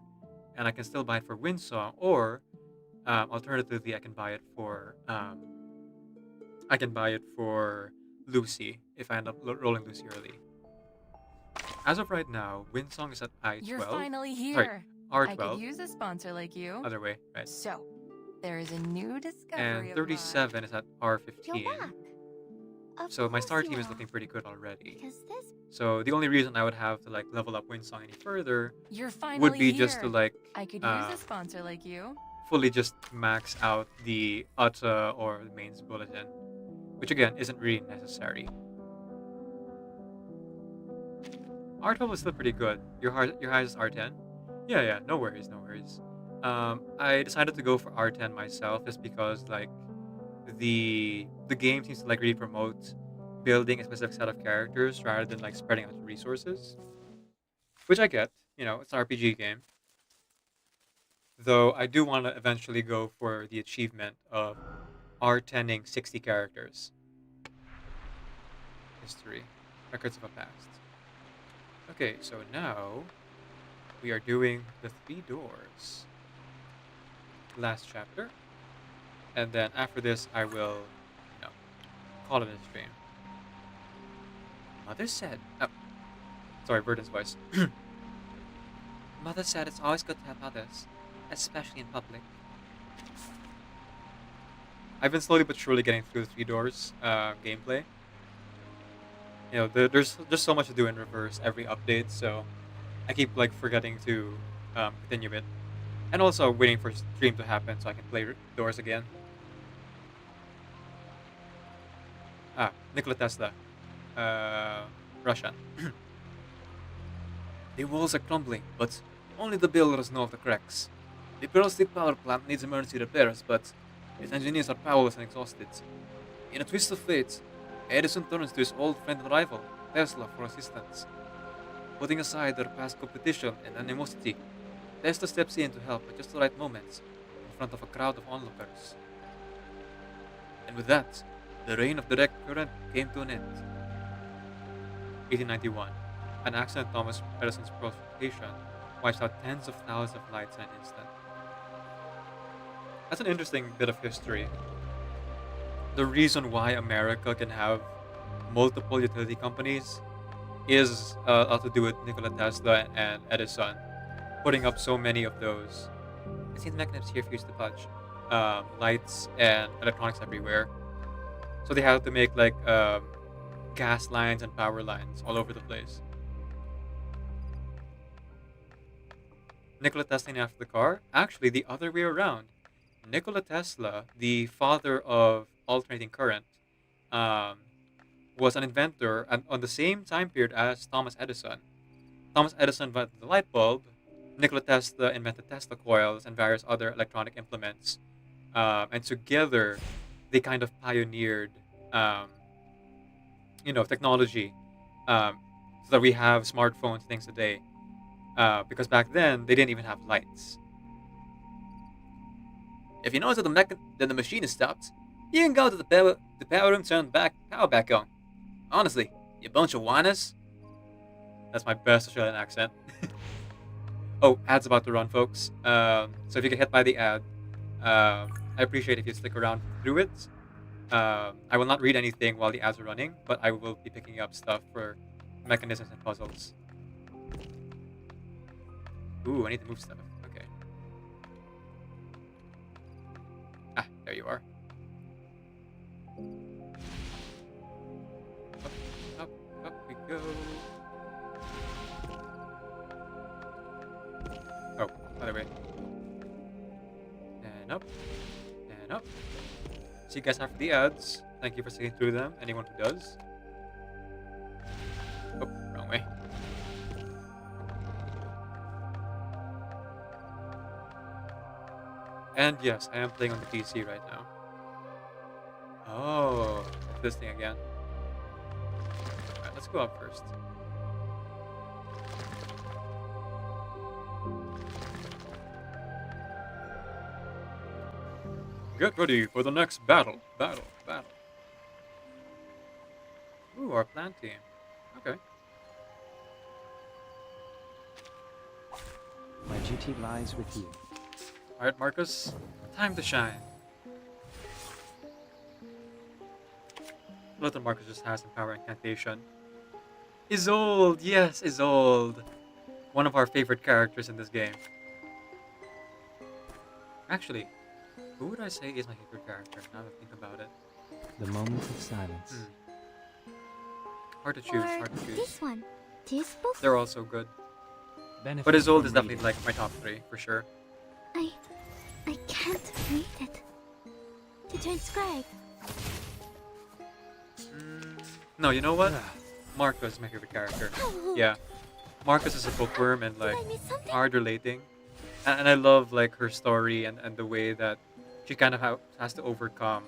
and I can still buy it for Windsong, or alternatively, I can buy it for Lucy if I end up rolling Lucy early. As of right now, Windsong is at I-12. You're finally Sorry, here. R12. I could use a sponsor like you. Other way, right? So, there is a new discovery And of 37 is at R15. You're back. Of So my course star you team is are, looking pretty good already. Because this So the only reason I would have to like level up Windsong any further You're finally would be here. just to like I could use a sponsor like you. fully just max out the Uta or the mains bulletin, which again isn't really necessary. R12 is still pretty good. Your highest is R10. Yeah, no worries. I decided to go for R10 myself just because like the game seems to like really promote building a specific set of characters rather than like spreading out the resources, which I get. It's an RPG game. Though I do want to eventually go for the achievement of R10ing 60 characters. History. Records of a past. Okay, so now we are doing the 3 doors. Last chapter. And then after this, I will, call it a stream. Mother said... Oh. Sorry, Verdon's voice. Mother said it's always good to have others, especially in public. I've been slowly but surely getting through the 3 doors gameplay. There's just so much to do in Reverse every update, so I keep like forgetting to continue it. And also waiting for stream to happen so I can play doors again. Nikola Tesla. Russian. The walls are crumbling, but only the builders know of the cracks. The perovskite power plant needs emergency repairs, but its engineers are powerless and exhausted. In a twist of fate, Edison turns to his old friend and rival, Tesla, for assistance. Putting aside their past competition and animosity, Tesla steps in to help at just the right moments in front of a crowd of onlookers. And with that, the reign of direct current came to an end. 1891. An accident at Thomas Edison's provocation wipes out tens of thousands of lives in an instant. That's an interesting bit of history. The reason why America can have multiple utility companies is a lot to do with Nikola Tesla and Edison putting up so many of those. I see the mechanisms here for you to touch. Lights and electronics everywhere. So they have to make like gas lines and power lines all over the place. Nikola Tesla named after the car? Actually, the other way around. Nikola Tesla, the father of alternating current, um, was an inventor on the same time period as Thomas Edison. Thomas Edison invented the light bulb. Nikola Tesla invented Tesla coils and various other electronic implements. And together, they kind of pioneered, um, technology, so that we have smartphones, things today. Because back then, they didn't even have lights. If you notice that the machine is stopped, you can go to the power room, turn power back on. Honestly, you bunch of whiners. That's my best Australian accent. Oh, ad's about to run, folks. So if you get hit by the ad, I appreciate if you stick around through it. I will not read anything while the ads are running, but I will be picking up stuff for mechanisms and puzzles. Ooh, I need to move stuff. Okay. Ah, there you are. Up we go. Oh, other way. And up. And up. See you guys after the ads. Thank you for sticking through them, anyone who does. Oh, wrong way. And yes, I am playing on the PC right now. Oh, it's this thing again. Alright, let's go up first. Get ready for the next battle. Battle. Ooh, our plant team. Okay. My duty lies with you. Alright, Marcus. Time to shine. Little Marcus just has some power incantation. Isolde! Yes, Isolde! One of our favorite characters in this game. Actually, who would I say is my favorite character, now that I think about it? The moment of silence. Hard to choose, Or this one. This book? They're all so good. Benefit But Isolde from is definitely reading. like my top 3, for sure. I can't read it. To transcribe. No, you know what? Marcus is my favorite character. Yeah. Marcus is a bookworm and like Did I miss something? hard relating. And I love like her story and the way that she kind of has to overcome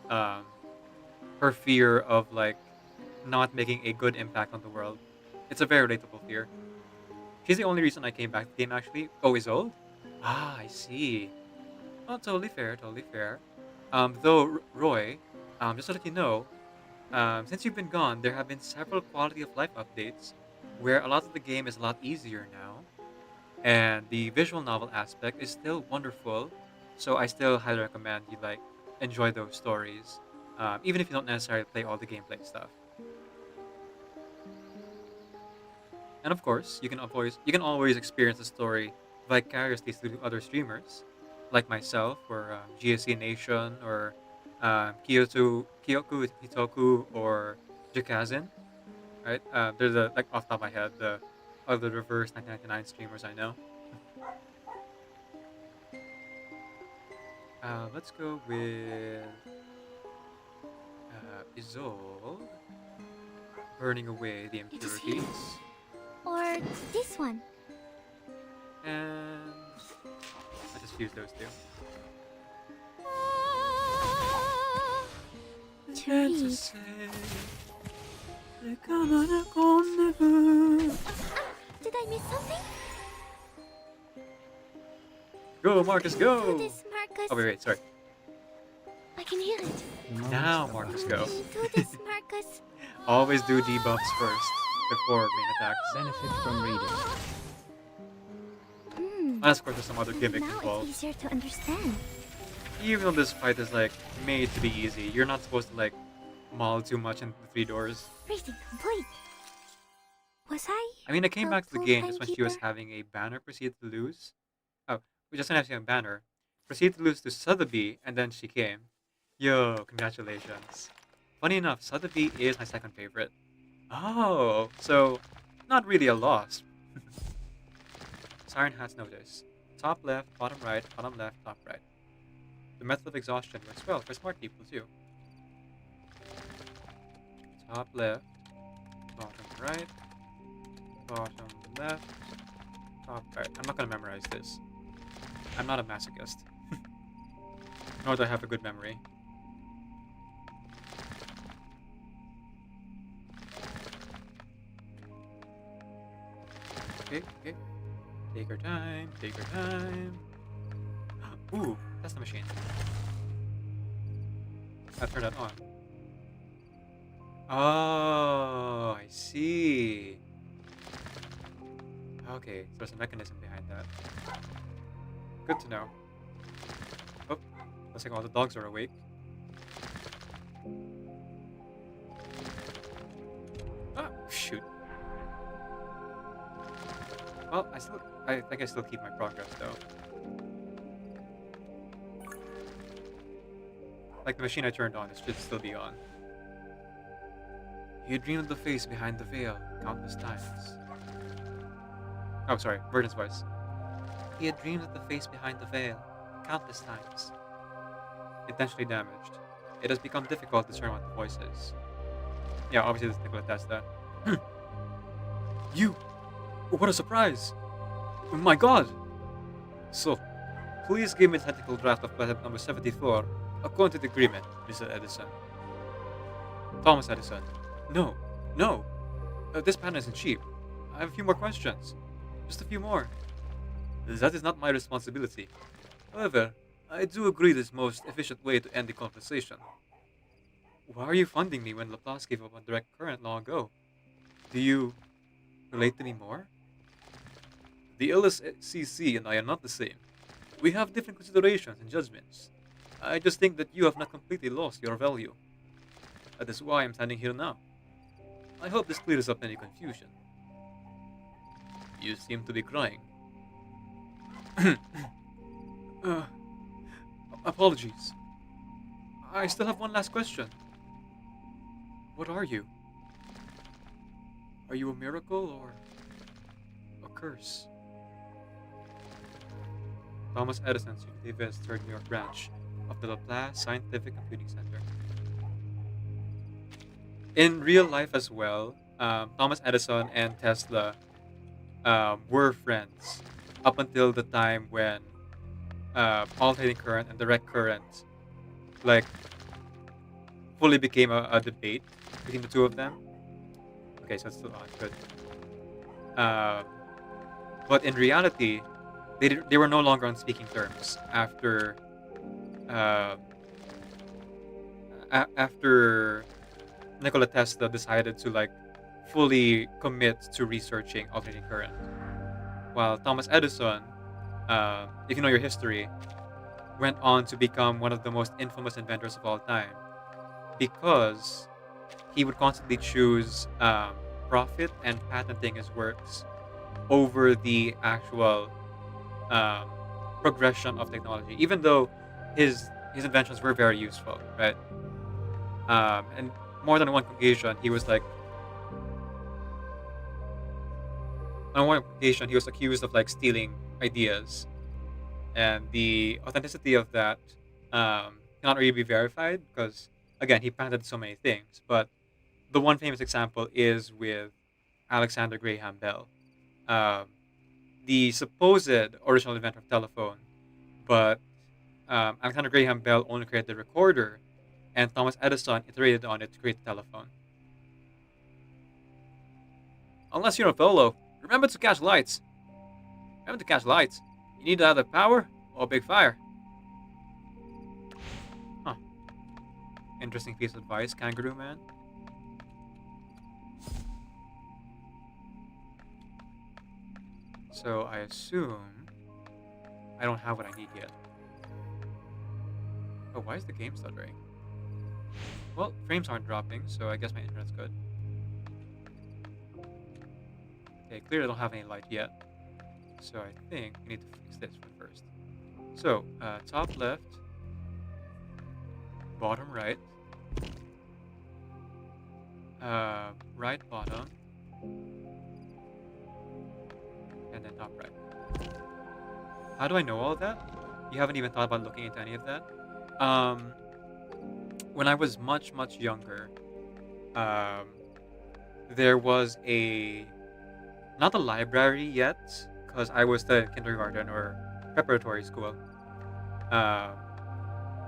her fear of like not making a good impact on the world. It's a very relatable fear. She's the only reason I came back to the game actually. Oh, Isolde? Ah, I see. Oh, totally fair, totally fair. Though, Roy, just to let you know, since you've been gone, there have been several quality of life updates where a lot of the game is a lot easier now. And the visual novel aspect is still wonderful. So I still highly recommend you like enjoy those stories. Even if you don't necessarily play all the gameplay stuff. And of course, you can always experience the story vicariously through other streamers, like myself, or GSC Nation, or Kyoku Hitoku, or Jakazin. Right? There's like off the top of my head the other reverse 1999 streamers I know. Let's go with Isolde, burning away the It is here. impurities. Or this one. And I just just use those two. To read. Did I miss something? Go, Marcus, Do go! this, Marcus. Oh, wait, sorry. I can hear it. Now, Marcus, go. Do this, Marcus. Always do debuffs first before main attacks. Benefit from reading. Unless, of course, there's some other gimmick Now involved. it's easier to understand. Even though this fight is like made to be easy, you're not supposed to like maul too much into the 3 doors. Reading complete. Was I mean, I came back to the helpful, game just when she was timekeeper? having a banner proceed to lose. Oh, we just didn't have a banner. Proceed to lose to Sotheby, and then she came. Yo, congratulations. Funny enough, Sotheby is my second favorite. Oh, so not really a loss. Siren Hat's notice. Top left, bottom right, bottom left, top right. The method of exhaustion works well for smart people too. Top left, bottom right, bottom left, top right. I'm not gonna memorize this. I'm not a masochist. Nor do I have a good memory. Okay, okay. Take your time, take your time. Ooh, that's the machine. I'll turn that on. Oh, I see. Okay, so there's a mechanism behind that. Good to know. Oh, looks like all the dogs are awake. Ah, shoot. Well, I think I still keep my progress though. Like the machine I turned on, it should still be on. He had dreamed of the face behind the veil countless times. Oh, sorry, Verdon's voice. He had dreamed of the face behind the veil countless times. Intentionally damaged. It has become difficult to discern what the voice is. Yeah, obviously this Nikola Tesla. You! What a surprise! My god! So, please give me the technical draft of patent number 74, according to the agreement, Mr. Edison. Thomas Edison. No, no! This patent isn't cheap. I have a few more questions. Just a few more. That is not my responsibility. However, I do agree this most efficient way to end the conversation. Why are you funding me when Laplace gave up on direct current long ago? Do you relate to me more? The LSCC and I are not the same. We have different considerations and judgments. I just think that you have not completely lost your value. That is why I'm standing here now. I hope this clears up any confusion. You seem to be crying. Apologies. I still have one last question. What are you? Are you a miracle or a curse? Thomas Edison's Davis Third New York branch of the Laplace Scientific Computing Center. In real life as well, Thomas Edison and Tesla were friends up until the time when alternating current and direct current like fully became a debate between the two of them. Okay, so it's still on. Good. But in reality, they were no longer on speaking terms after after Nikola Tesla decided to like fully commit to researching alternating current, while Thomas Edison, if you know your history, went on to become one of the most infamous inventors of all time because he would constantly choose profit and patenting his works over the actual progression of technology, even though his inventions were very useful, right? And more than one occasion, he was like, on one occasion, he was accused of like stealing ideas, and the authenticity of that cannot really be verified because, again, he patented so many things. But the one famous example is with Alexander Graham Bell, the supposed original inventor of telephone, but Alexander Graham Bell only created the recorder, and Thomas Edison iterated on it to create the telephone. Unless you're a fellow, remember to catch lights. Remember to catch lights. You need either power or a big fire. Huh. Interesting piece of advice, Kangaroo Man. So I assume I don't have what I need yet. Oh, why is the game stuttering? Well, frames aren't dropping, so I guess my internet's good. Okay, clearly I don't have any light yet. So I think we need to fix this one first. So, top left, bottom right, right bottom, and then top right. How do I know all of that? You haven't even thought about looking into any of that? When I was much younger, there was not a library yet, because I was still in kindergarten or preparatory school.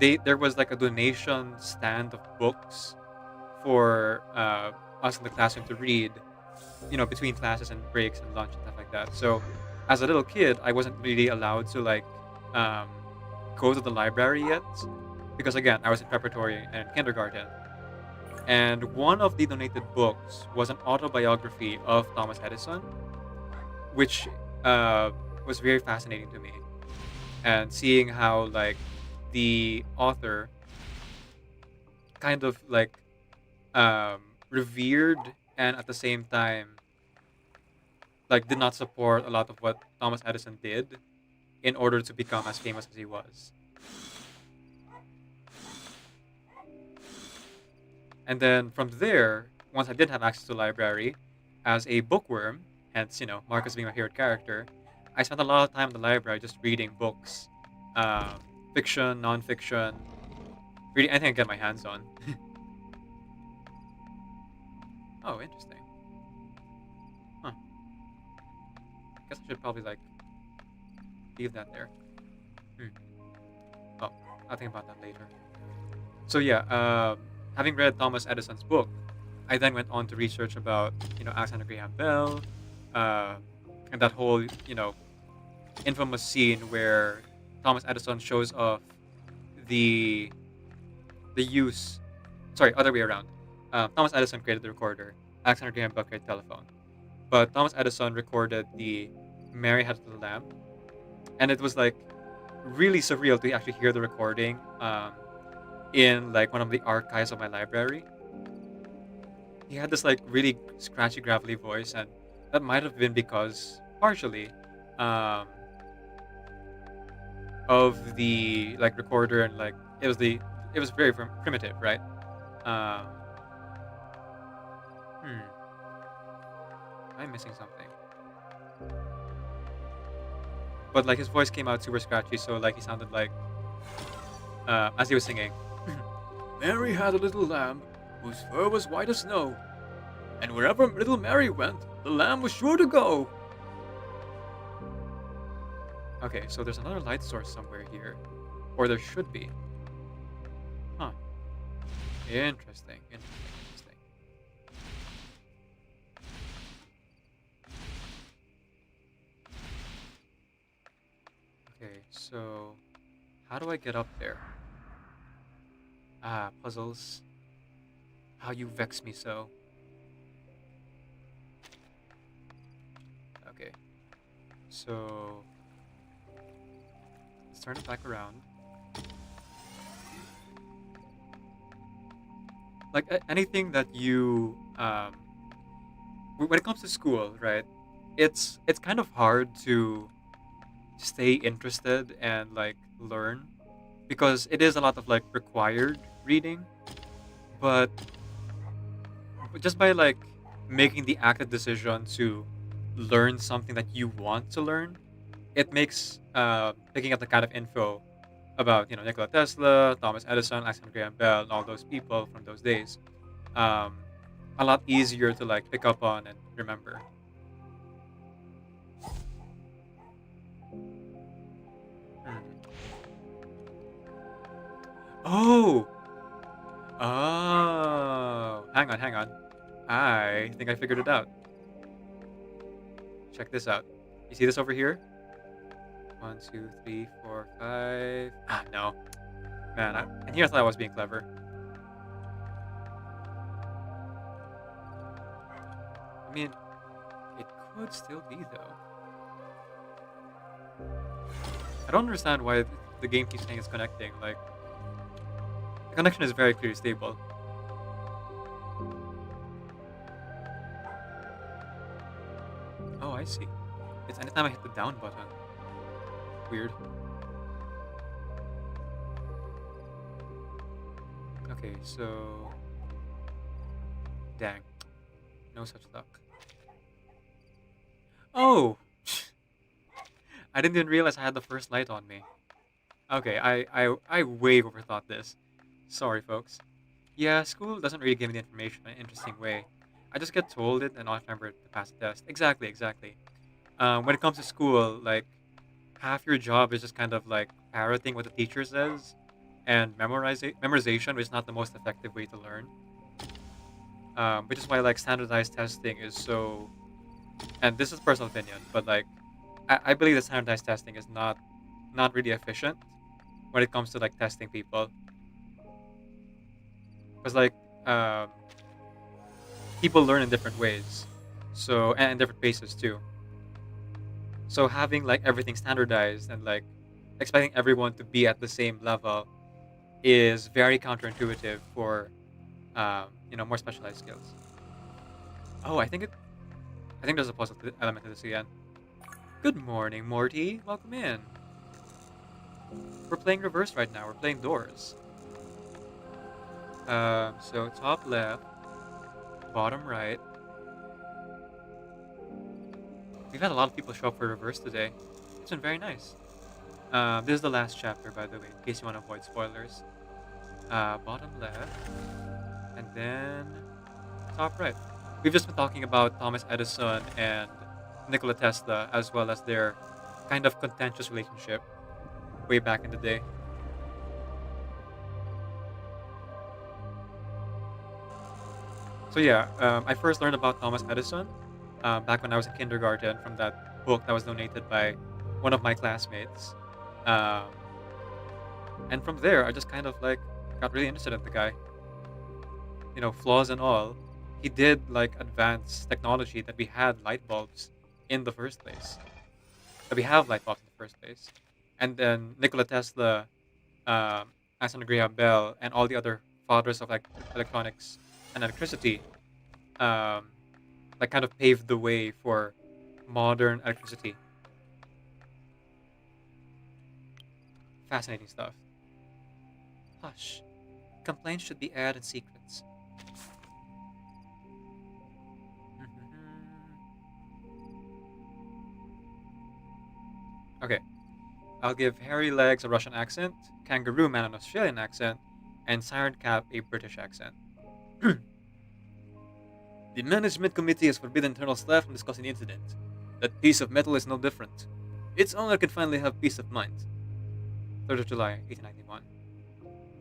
There was like a donation stand of books for us in the classroom to read, between classes and breaks and lunch and stuff like that. So as a little kid, I wasn't really allowed to go to the library yet, because again, I was in preparatory and kindergarten. And one of the donated books was an autobiography of Thomas Edison, which was very fascinating to me. And seeing how the author kind of revered and at the same time did not support a lot of what Thomas Edison did in order to become as famous as he was. And then from there, once I did have access to the library, as a bookworm, hence, Marcus being my favorite character, I spent a lot of time in the library just reading books. Fiction, non-fiction, reading anything I get my hands on. Oh, interesting. Huh. Guess I should probably, leave that there. Oh, I'll think about that later. So yeah, having read Thomas Edison's book, I then went on to research about, Alexander Graham Bell, and that whole, infamous scene where Thomas Edison shows off the use. Sorry, other way around. Thomas Edison created the recorder. Alexander Graham Bell created the telephone. But Thomas Edison recorded the Mary Had a Little Lamb, and it was really surreal to actually hear the recording in one of the archives of my library. He had this really scratchy, gravelly voice, and that might have been because partially of the recorder, and it was very primitive, right? I'm missing something. But his voice came out super scratchy, so he sounded as he was singing. Mary had a little lamb whose fur was white as snow, and wherever little Mary went, the lamb was sure to go. Okay, so there's another light source somewhere here, or there should be. Huh. Interesting. Okay, so how do I get up there? Ah, puzzles. How you vex me so. Okay. So let's turn it back around. Anything that you when it comes to school, right? It's kind of hard to stay interested and learn, because it is a lot of required reading, but just by making the active decision to learn something that you want to learn, it makes picking up the kind of info about Nikola Tesla, Thomas Edison, Alexander Graham Bell, and all those people from those days a lot easier to pick up on and remember. Oh! Oh! Hang on, hang on. I think I figured it out. Check this out. You see this over here? 1, 2, 3, 4, 5. Ah, no. Man, and here I thought I was being clever. I mean, it could still be, though. I don't understand why the game keeps saying it's connecting. Like, the connection is very clearly stable. Oh, I see. It's anytime I hit the down button. Weird. Okay, so... Dang. No such luck. Oh! I didn't even realize I had the first light on me. Okay, I way overthought this. Sorry, folks. Yeah, school doesn't really give me the information in an interesting way. I just get told it and I'll remember to pass the test. Exactly, exactly. When it comes to school, like, half your job is just kind of like parroting what the teacher says, and memorization is not the most effective way to learn. Which is why like standardized testing is so. And this is personal opinion, but like, I believe that standardized testing is not really efficient when it comes to like testing people, because like people learn in different ways, so and different paces too. So having like everything standardized and like expecting everyone to be at the same level is very counterintuitive for more specialized skills. Oh, I think there's a puzzle element to this again. Good morning, Morty. Welcome in. We're playing reverse right now. We're playing doors. So top left, bottom right. We've had a lot of people show up for reverse today. It's been very nice. This is the last chapter, by the way, in case you want to avoid spoilers. Bottom left, and then top right. We've just been talking about Thomas Edison and Nikola Tesla, as well as their kind of contentious relationship way back in the day. So yeah, I first learned about Thomas Edison back when I was in kindergarten from that book that was donated by one of my classmates. And from there, I just kind of like got really interested in the guy. You know, flaws and all, he did like advance technology that we had light bulbs in the first place. That we have light bulbs in the first place. And then Nikola Tesla, Alexander Graham Bell, and all the other fathers of like electronics and electricity, like kind of paved the way for modern electricity. Fascinating stuff. Hush. Complaints should be aired in secrets. Okay. I'll give Hairy Legs a Russian accent, Kangaroo Man an Australian accent, and Siren Cap a British accent. The management committee has forbidden internal staff from discussing the incident. That piece of metal is no different. Its owner can finally have peace of mind. 3rd of July, 1891.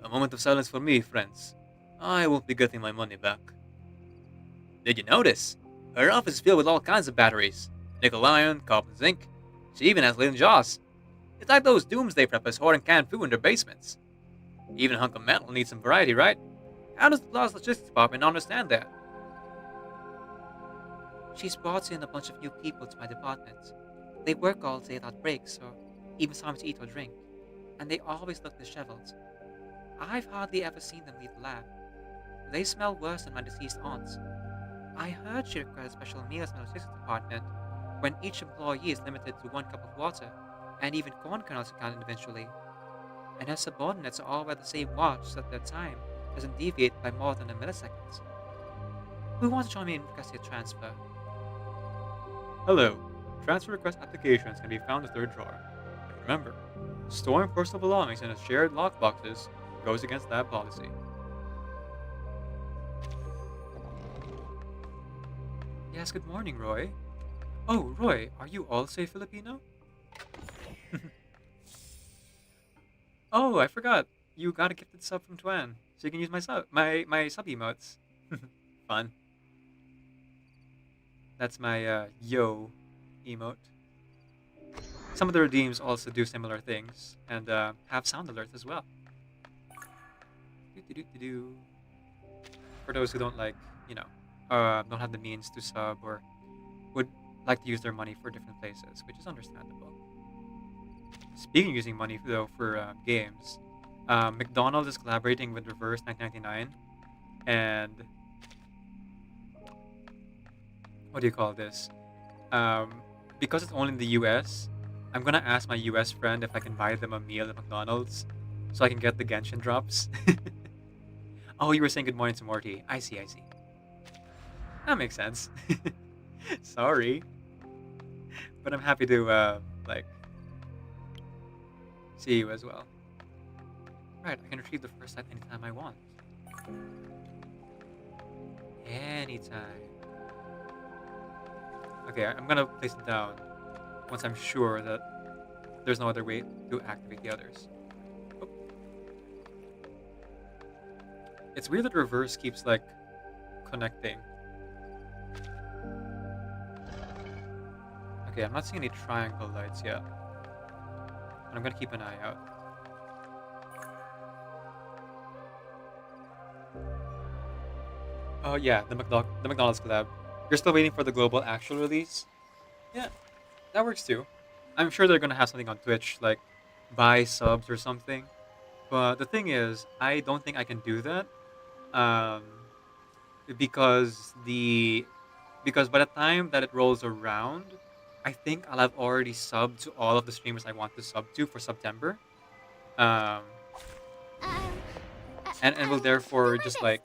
A moment of silence for me, friends. I won't be getting my money back. Did you notice? Her office is filled with all kinds of batteries. Nickel iron, copper zinc. She even has leaden jaws. It's like those doomsday preppers hoarding canned food in their basements. Even a hunk of metal needs some variety, right? How does the Plaza Logistics Department not understand that? She's brought in a bunch of new people to my department. They work all day without breaks, or even time to eat or drink, and they always look disheveled. I've hardly ever seen them leave the lab. They smell worse than my deceased aunt. I heard she requires special meals in the logistics department, when each employee is limited to 1 cup of water, and even corn kernels are counted individually. And her subordinates are all wear the same watch so that their time doesn't deviate by more than a millisecond. Who wants to join me in requesting a transfer? Hello. Transfer request applications can be found in the 3rd drawer. But remember, storing personal belongings in a shared lockboxes goes against that policy. Yes, good morning, Roy. Oh, Roy, are you also Filipino? Oh, I forgot. you got a gifted sub from Twan, so you can use my sub emotes. Fun. That's my yo emote. Some of the redeems also do similar things and have sound alerts as well. Do-do-do-do-do. For those who don't like, don't have the means to sub or would like to use their money for different places, which is understandable. Speaking of using money though for games, McDonald's is collaborating with Reverse 1999, and what do you call this? Because it's only in the U.S., I'm gonna ask my U.S. friend if I can buy them a meal at McDonald's, so I can get the Genshin drops. Oh, you were saying good morning to Morty. I see. That makes sense. Sorry, but I'm happy to see you as well. Right, I can retrieve the first sight anytime I want. Anytime. Okay, I'm gonna place it down once I'm sure that there's no other way to activate the others. Oh. It's weird that reverse keeps like connecting. Okay, I'm not seeing any triangle lights yet. But I'm gonna keep an eye out. Oh yeah, the McDonald's collab. You're still waiting for the global actual release? Yeah, that works too. I'm sure they're gonna have something on Twitch, like buy subs or something. But the thing is, I don't think I can do that. Um, because by the time that it rolls around, I think I'll have already subbed to all of the streamers I want to sub to for September. Um, and will therefore just like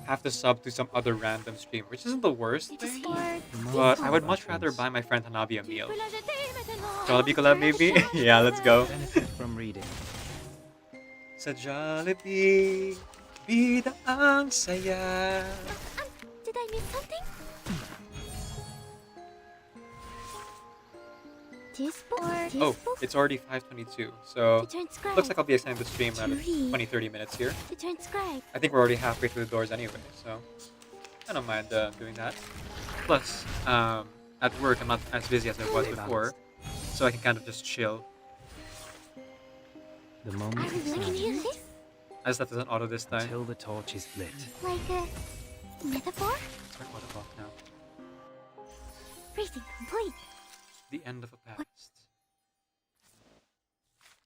have to sub to some other random stream, which isn't the worst thing, but I would much rather buy my friend Hanabi a meal. Jollibee collab maybe? Yeah, let's go. Benefit from reading. Sa Jollibee, bida ang saya. Did I miss something? Oh, it's already 5:22, so Transcribe. looks like I'll be extending the stream another 20-30 minutes here. Transcribe. I think we're already halfway through the doors anyway, so I don't mind doing that. Plus, at work I'm not as busy as I was before, so I can kind of just chill. The moment of Can silence you this? As that doesn't auto this time. until the torch is lit. Like a metaphor? It's my auto clock now. Reading complete. The end of a past.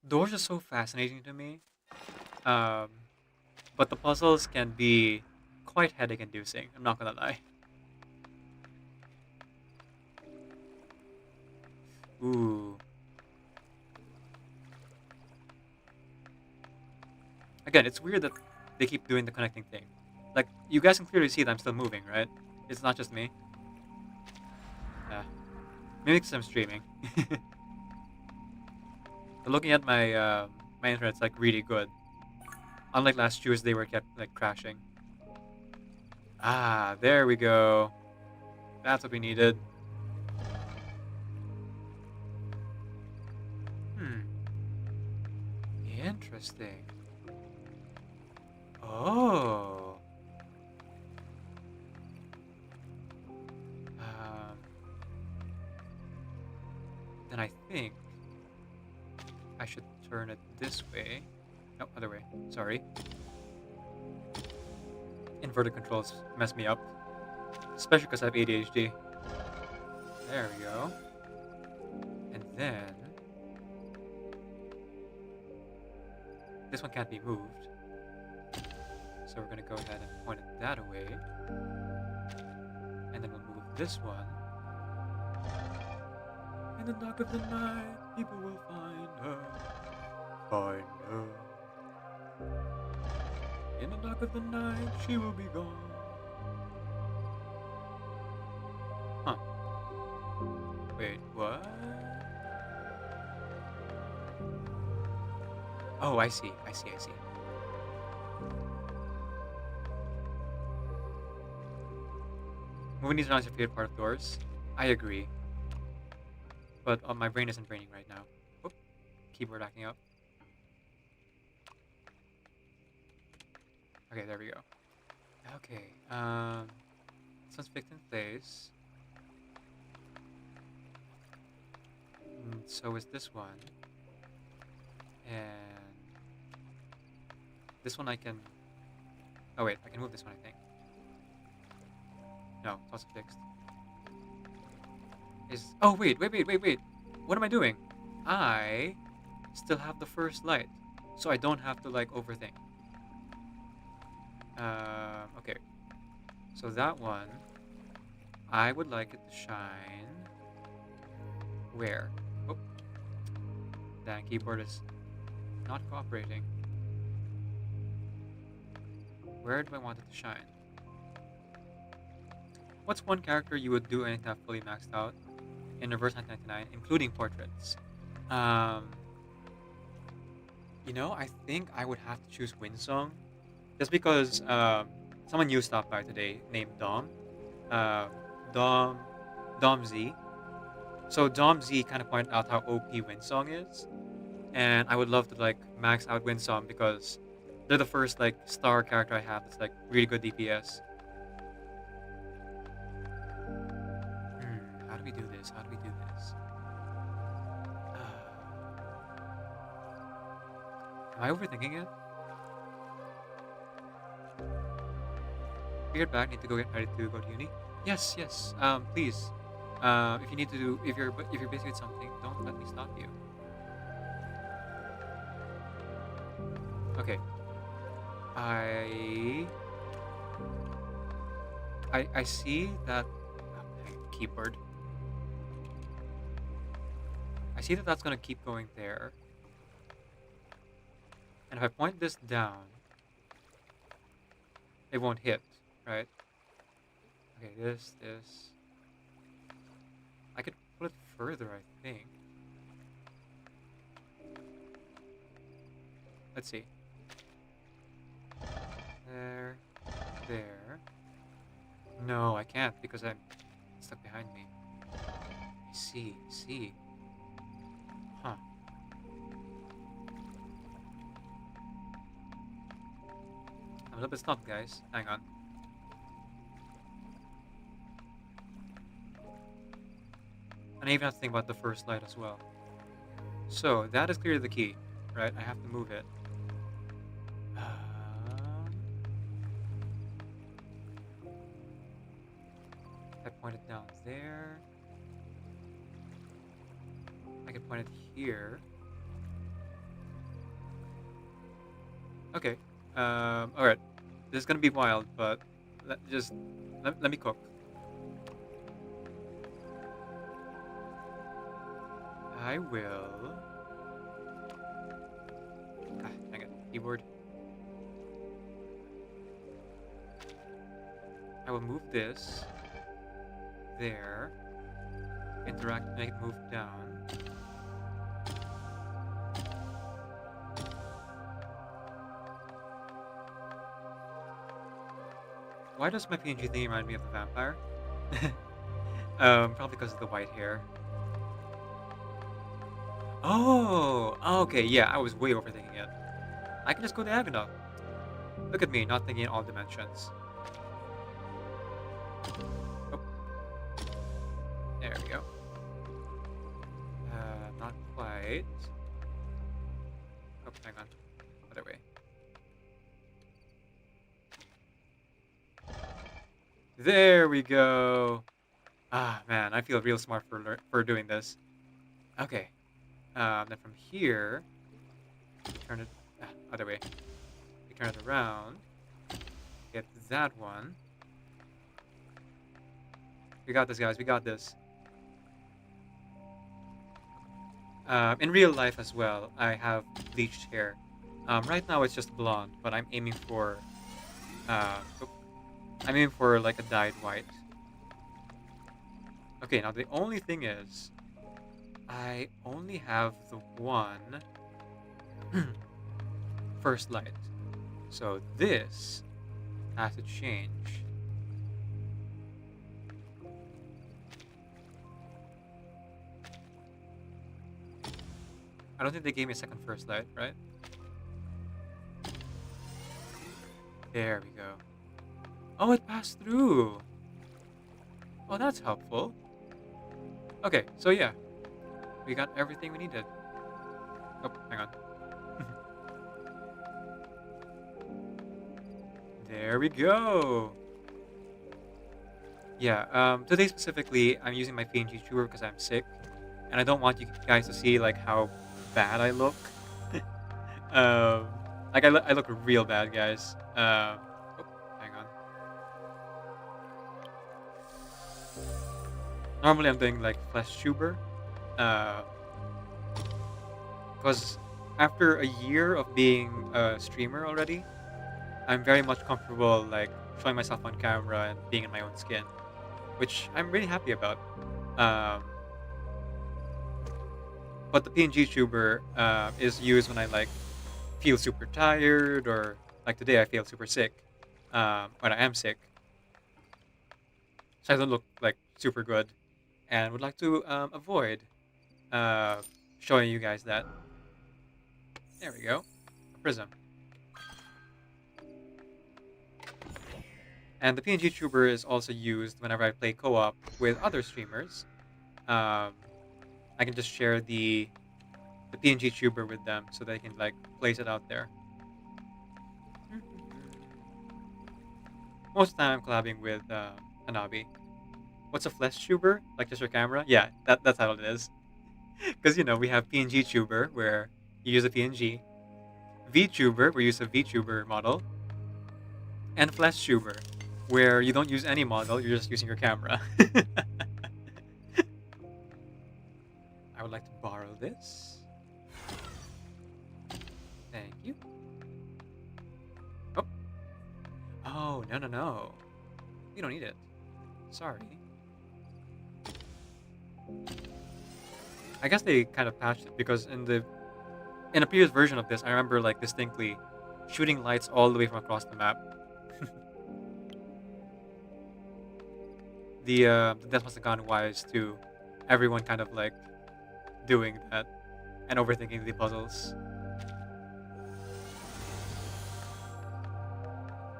Doors are so fascinating to me. But the puzzles can be quite headache-inducing, I'm not gonna lie. Ooh. Again, it's weird that they keep doing the connecting thing. Like, you guys can clearly see that I'm still moving, right? It's not just me. Yeah. Maybe because I'm streaming. But looking at my my internet's like really good. Unlike last Tuesday where it kept like crashing. Ah, there we go. That's what we needed. Interesting. Oh. Then I think I should turn it this way. No, other way. Sorry. Inverted controls mess me up. Especially because I have ADHD. There we go. And then... this one can't be moved. So we're going to go ahead and point it that way. And then we'll move this one. In the dark of the night, people will find her. Find her. In the dark of the night, she will be gone. Huh. Wait, what? Oh, I see. Moving these around is your favorite part of doors. I agree. But my brain isn't braining right now. Oop. Keyboard acting up. Okay, there we go. Okay, this one's fixed in place. So is this one. And this one I can... Oh wait, I can move this one, I think. No, it's also fixed. Oh wait. What am I doing? I still have the first light, so I don't have to like overthink. Okay. So that one, I would like it to shine. Where? Oh, that keyboard is not cooperating. Where do I want it to shine? What's one character you would do anything fully maxed out in Reverse 1999, including portraits? You know, I think I would have to choose Winsong, just because someone new stopped by today named Dom, uh, Dom, Dom Z. So Dom Z kind of pointed out how OP Winsong is, and I would love to like max out Winsong because they're the first like star character I have that's like really good DPS. How do we do this? How do we do this? Am I overthinking it? Figured back. Need to go get ready to go to uni. Yes, yes. Please. If you need to do, if you're busy with something, don't let me stop you. Okay. I see that keyboard. I see that that's gonna keep going there. And if I point this down, it won't hit, right? Okay, this. I could put it further, I think. Let's see. There. No, I can't because I'm stuck behind me. I see. Huh. I'm a little bit stumped, guys. Hang on. And I even have to think about the first light as well. So, that is clearly the key, right? I have to move it. I point it down there. I can point it here. Okay. Alright. This is gonna be wild, but let me cook. I will... dang it. Keyboard. I will move this there. Interact, make it move down. Why does my PNG thing remind me of the vampire? Probably because of the white hair. Oh, okay, yeah, I was way overthinking it. I can just go diagonal. Look at me, not thinking in all dimensions. Oh. There we go. Not quite. Oh, hang on. Other way. There we go. Ah, man, I feel real smart for doing this. Okay. Then from here, we turn it other way. We turn it around. Get that one. We got this, guys. We got this. In real life as well, I have bleached hair. Right now it's just blonde, but I'm aiming for like a dyed white. Okay, now the only thing is, I only have the one first light. So this has to change. I don't think they gave me a second first light, right? There we go. Oh, it passed through. Oh, that's helpful. Okay, so yeah. We got everything we needed. Oh, hang on. There we go. Yeah, today specifically, I'm using my PNGTUBER because I'm sick. And I don't want you guys to see, like, how bad I look. um, like, I look real bad, guys. Oh, hang on. Normally I'm doing, like, flesh tuber. Because after a year of being a streamer already, I'm very much comfortable, like, showing myself on camera and being in my own skin, which I'm really happy about. Um, but the PNGTuber is used when I, like, feel super tired, or like today I feel super sick when I am sick, so I don't look like super good, and would like to avoid uh, showing you guys that. There we go, a prism. And the PNGTuber is also used whenever I play co-op with other streamers. um, I can just share the PNGTuber with them so they can, like, place it out there. Most of the time I'm collabing with Hanabi. What's a flesh tuber? Like, just your camera? Yeah, that's how it is. Because, you know, we have PNGTuber, where you use a PNG. VTuber, where you use a VTuber model. And flesh tuber, where you don't use any model, you're just using your camera. I would like to borrow this. Thank you. Oh. Oh, no. You don't need it. Sorry. I guess they kind of patched it, because in a previous version of this, I remember, like, distinctly shooting lights all the way from across the map. The death must have gone wise to everyone kind of, like, doing that and overthinking the puzzles.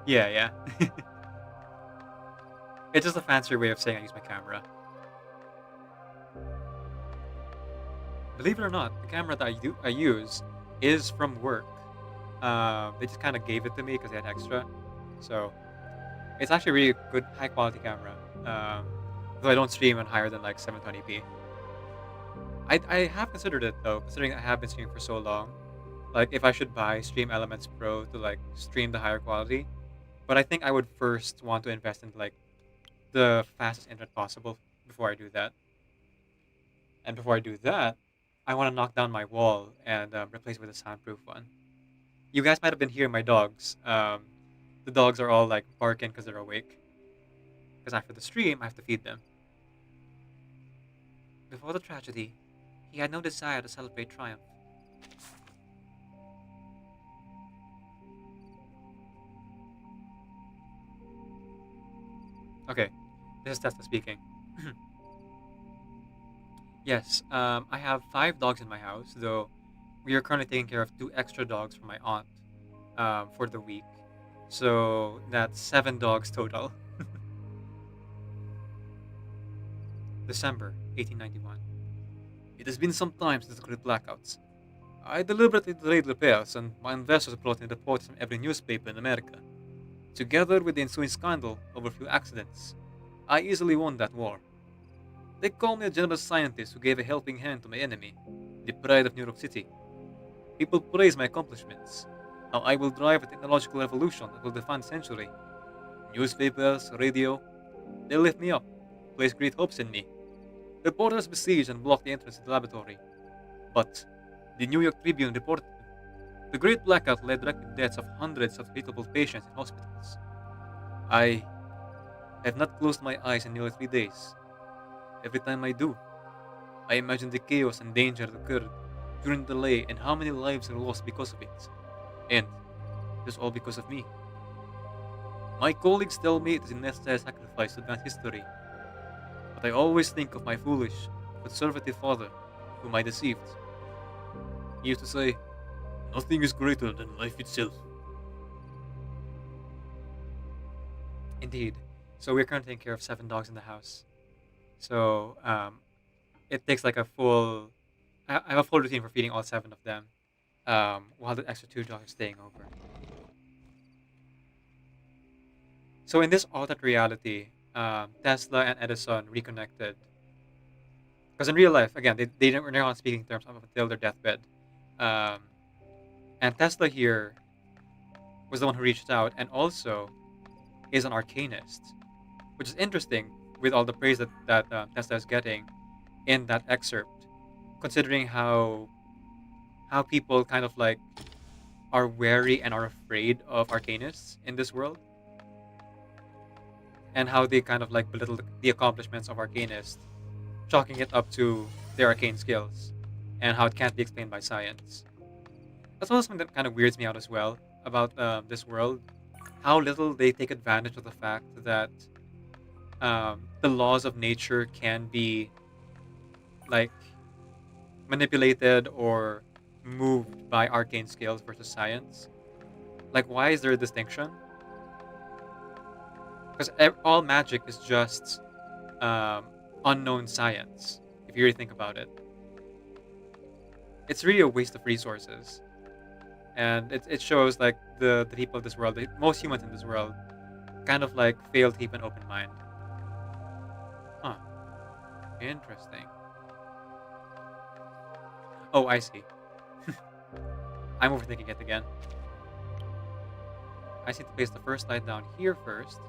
Yeah. It's just a fancier way of saying I use my camera. Believe it or not, the camera that I use is from work. They just kind of gave it to me because they had extra. So it's actually a really good, high quality camera. Though I don't stream on higher than, like, 720p. I have considered it, though, considering I have been streaming for so long. Like, if I should buy Stream Elements Pro to, like, stream the higher quality. But I think I would first want to invest in, like, the fastest internet possible before I do that. And before I do that, I want to knock down my wall and replace it with a soundproof one. You guys might have been hearing my dogs. The dogs are all, like, barking because they're awake. Because after the stream, I have to feed them. Before the tragedy, he had no desire to celebrate triumph. Okay, this is Tesla speaking. Yes, I have 5 dogs in my house, though we are currently taking care of 2 extra dogs for my aunt for the week. So that's 7 dogs total. December 1891. It has been some time since the great blackouts. I deliberately delayed repairs, and my investors brought in reports from every newspaper in America. Together with the ensuing scandal over fuel accidents, I easily won that war. They call me a generous scientist who gave a helping hand to my enemy, the pride of New York City. People praise my accomplishments, how I will drive a technological revolution that will define the century. Newspapers, radio, they lift me up, place great hopes in me. Reporters besiege and block the entrance to the laboratory. But the New York Tribune reported the Great Blackout led directly to the deaths of hundreds of critical patients in hospitals. I have not closed my eyes in nearly 3 days. Every time I do, I imagine the chaos and danger that occurred during the delay and how many lives were lost because of it. And it is all because of me. My colleagues tell me it is a necessary sacrifice to advance history. But I always think of my foolish, conservative father, whom I deceived. He used to say, "Nothing is greater than life itself." Indeed. So we're currently taking care of 7 dogs in the house. So it takes like a full. I have a full routine for feeding all 7 of them, while the extra 2 dogs are staying over. So in this alternate reality, Tesla and Edison reconnected. Because in real life, again, they're not on speaking terms up until their deathbed. Um, and Tesla here was the one who reached out, and also is an arcanist, which is interesting with all the praise that Tesla is getting in that excerpt, considering how people kind of like are wary and are afraid of arcanists in this world, and how they kind of like belittle the accomplishments of arcanists, chalking it up to their arcane skills, and how it can't be explained by science. That's also something that kind of weirds me out as well about this world, how little they take advantage of the fact that the laws of nature can be like manipulated or moved by arcane skills versus science. Like, why is there a distinction? Because all magic is just um, unknown science. If you really think about it, it's really a waste of resources, and it shows like the people of this world, most humans in this world, kind of like fail to keep an open mind. Huh. Interesting. Oh, I see. I'm overthinking it again. I need to place the first light down here first.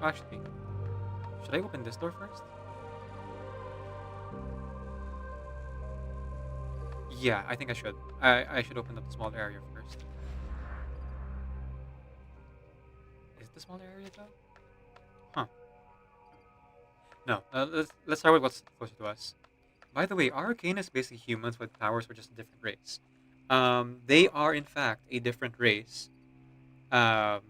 Actually, should I open this door first? Yeah, I think I should. I should open up the small area first. Is it the smaller area though? Huh. No. Let's start with what's closer to us. By the way, are Arcanists basically humans with powers or just a different race? They are in fact a different race. Um,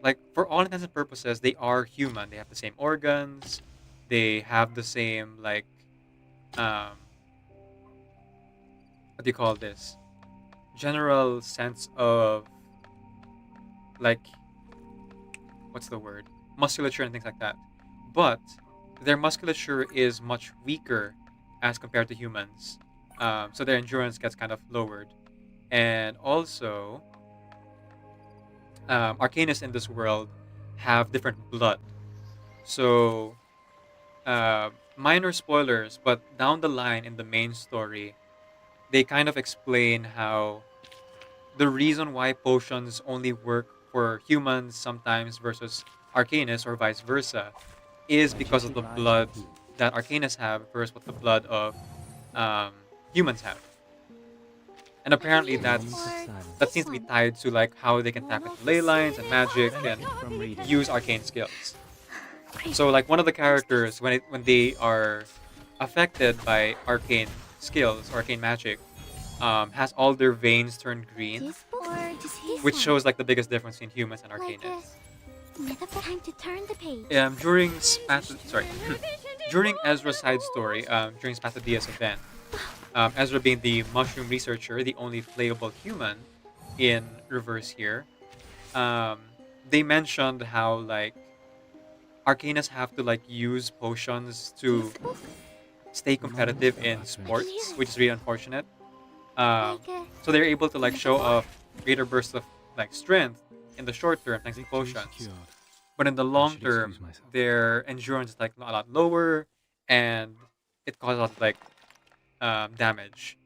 like for all intents and purposes, they are human. They have the same organs. They have the same like um, what do you call this? General sense of like what's the word? Musculature and things like that. But their musculature is much weaker as compared to humans. So their endurance gets kind of lowered. And also, Arcanists in this world have different blood. So, minor spoilers, but down the line in the main story, they kind of explain how the reason why potions only work for humans sometimes versus Arcanists or vice versa is because of the blood that Arcanists have versus what the blood of um, humans have. And apparently that seems to be tied to like how they can tap into ley lines and magic and use arcane skills. So like one of the characters when they are affected by arcane skills or arcane magic, has all their veins turn green, which shows like the biggest difference between humans and arcanists. Time to turn the page. During Ezra's side story, during Spatadia's event, Ezra being the mushroom researcher, the only playable human in reverse here, they mentioned how like Arcanists have to like use potions to stay competitive in sports, which is really unfortunate. So they're able to like show off greater bursts of like strength in the short term thanks to potions, but in the long term, their endurance is like a lot lower, and it causes a lot of like damage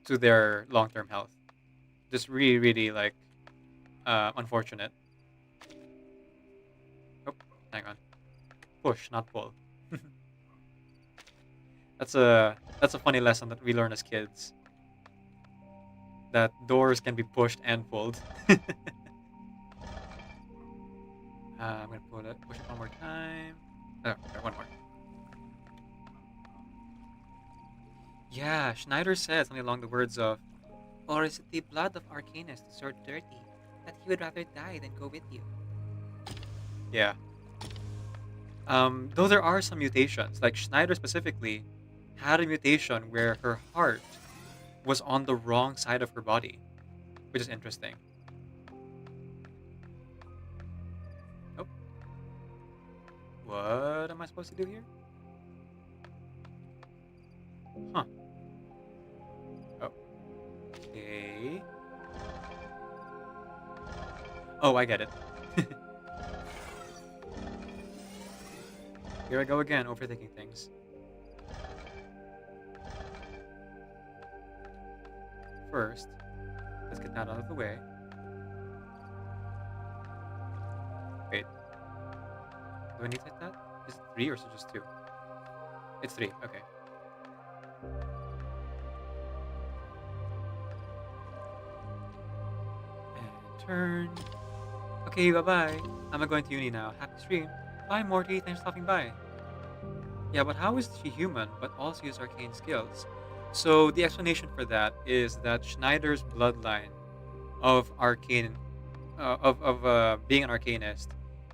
to their long term health. Just really, really like unfortunate. Oh, hang on. Push, not pull. That's a funny lesson that we learn as kids. That doors can be pushed and pulled. I'm gonna push it one more time. Oh, okay, one more. Yeah, Schneider said something along the words of, "Or is it the blood of Arcanist so dirty that he would rather die than go with you?" Yeah. Though there are some mutations, like Schneider specifically had a mutation where her heart was on the wrong side of her body. which is interesting. Oh. What am I supposed to do here? Huh. Oh. Okay. Oh, I get it. Here I go again, overthinking things. First, let's get that out of the way. Wait. Do I need to hit that? Is it 3 or is it just 2? It's 3, okay. And turn. Okay, bye-bye. I'm going to uni now. Happy stream. Bye, Morty. Thanks for stopping by. Yeah, but how is she human, but also uses arcane skills? So the explanation for that is that Schneider's bloodline of arcane, being an arcanist,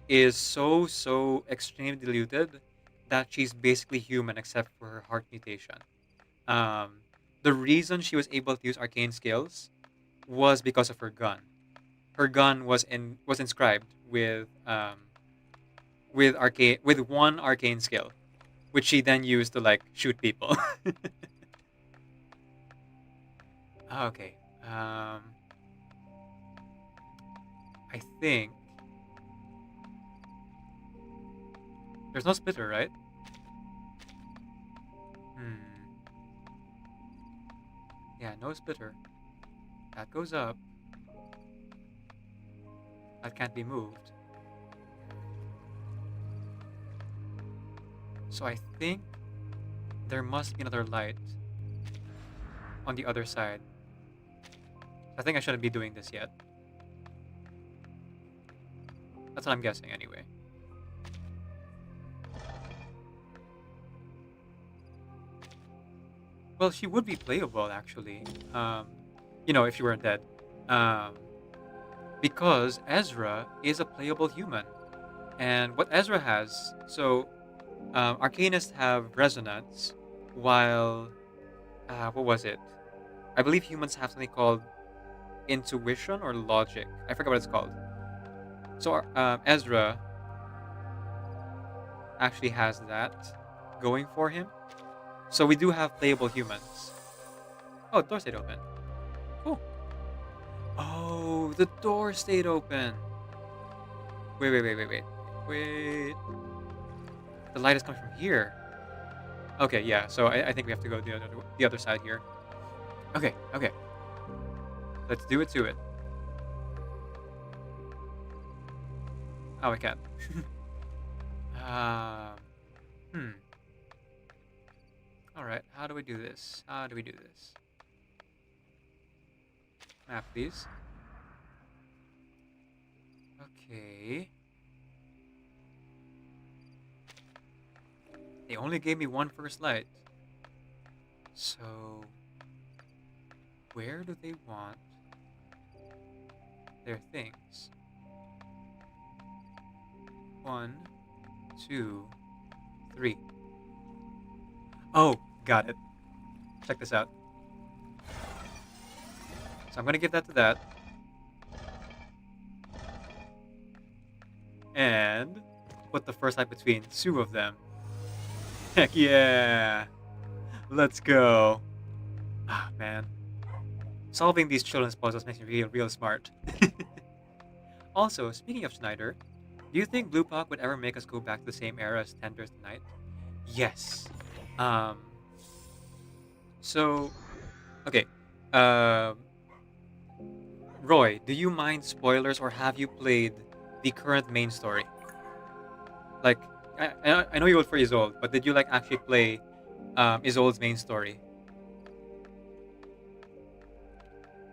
is so extremely diluted that she's basically human except for her heart mutation. The reason she was able to use arcane skills was because of her gun. Her gun was inscribed with one arcane skill, which she then used to like shoot people. Okay. I think there's no splitter, right? Yeah, no splitter. That goes up. That can't be moved. So I think there must be another light on the other side. I think I shouldn't be doing this yet. That's what I'm guessing anyway. Well, she would be playable actually. You know, if she weren't dead. Because Ezra is a playable human. And what Ezra has, so Arcanists have resonance, while what was it? I believe humans have something called intuition or logic. I forget what it's called. So Ezra actually has that going for him. So we do have playable humans. Oh, the door stayed open. Cool. Oh, the door stayed open. Wait. The light is coming from here. Okay, yeah. So I think we have to go the other side here. Okay. Let's do it to it. Oh, I can't. Alright, how do we do this? Map, please. Okay. They only gave me one first light. So, where do they want their things? 1, 2, 3. Oh, got it. Check this out. So I'm gonna give that to that. And put the first light between 2 of them. Heck yeah! Let's go. Ah, man. Solving these children's puzzles makes me real smart. Also, speaking of Schneider, do you think Blue Puck would ever make us go back to the same era as Tender's Night? Yes. So, okay. Roy, do you mind spoilers or have you played the current main story? Like, I know you vote for Isolde, but did you like actually play Isolde's main story?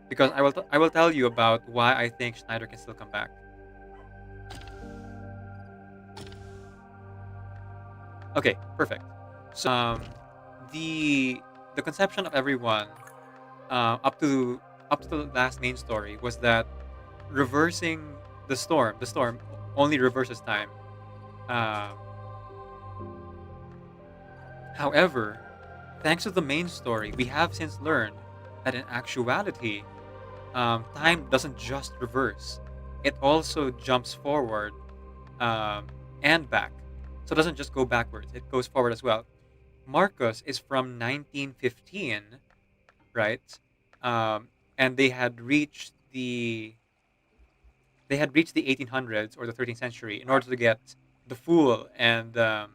Because I will tell you about why I think Schneider can still come back. Okay, perfect. So the conception of everyone up to the last main story was that reversing the storm only reverses time. However, thanks to the main story, we have since learned that in actuality, time doesn't just reverse; it also jumps forward and back. So it doesn't just go backwards; it goes forward as well. Marcus is from 1915, right? Um, and they had reached the 1800s or the 13th century in order to get the Fool and um,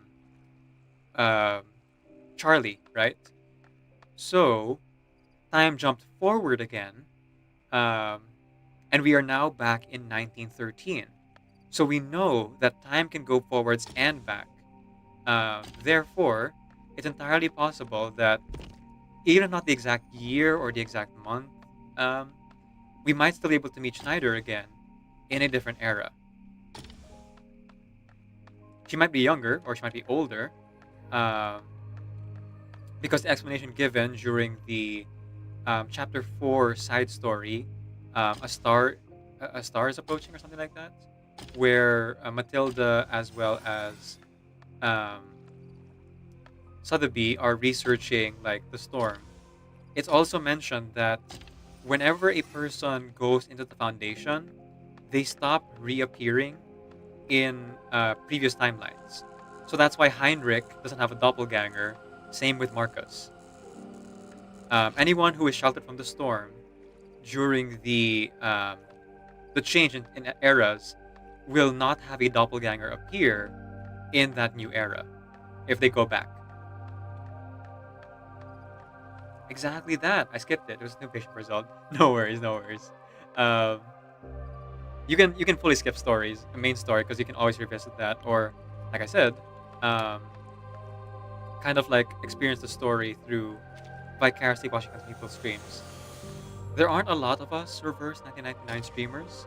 Charlie, right? So time jumped forward again, um, and we are now back in 1913. So we know that time can go forwards and back. Therefore, it's entirely possible that even if not the exact year or the exact month, um, we might still be able to meet Schneider again in a different era. She might be younger or she might be older, um, because the explanation given during the chapter 4 side story, a star, a star is approaching or something like that, where Matilda as well as um, Sotheby are researching like the storm. It's also mentioned that whenever a person goes into the Foundation, they stop reappearing in previous timelines. So that's why Heinrich doesn't have a doppelganger. Same with Marcus. Anyone who is sheltered from the storm during the change in eras will not have a doppelganger appear in that new era if they go back. Exactly that. I skipped it. It was a new patient result. No worries, no worries. Um, you can fully skip stories, the main story, because you can always revisit that, or like I said, um, kind of like experience the story through vicariously watching other people's streams. There aren't a lot of us reverse 1999 streamers,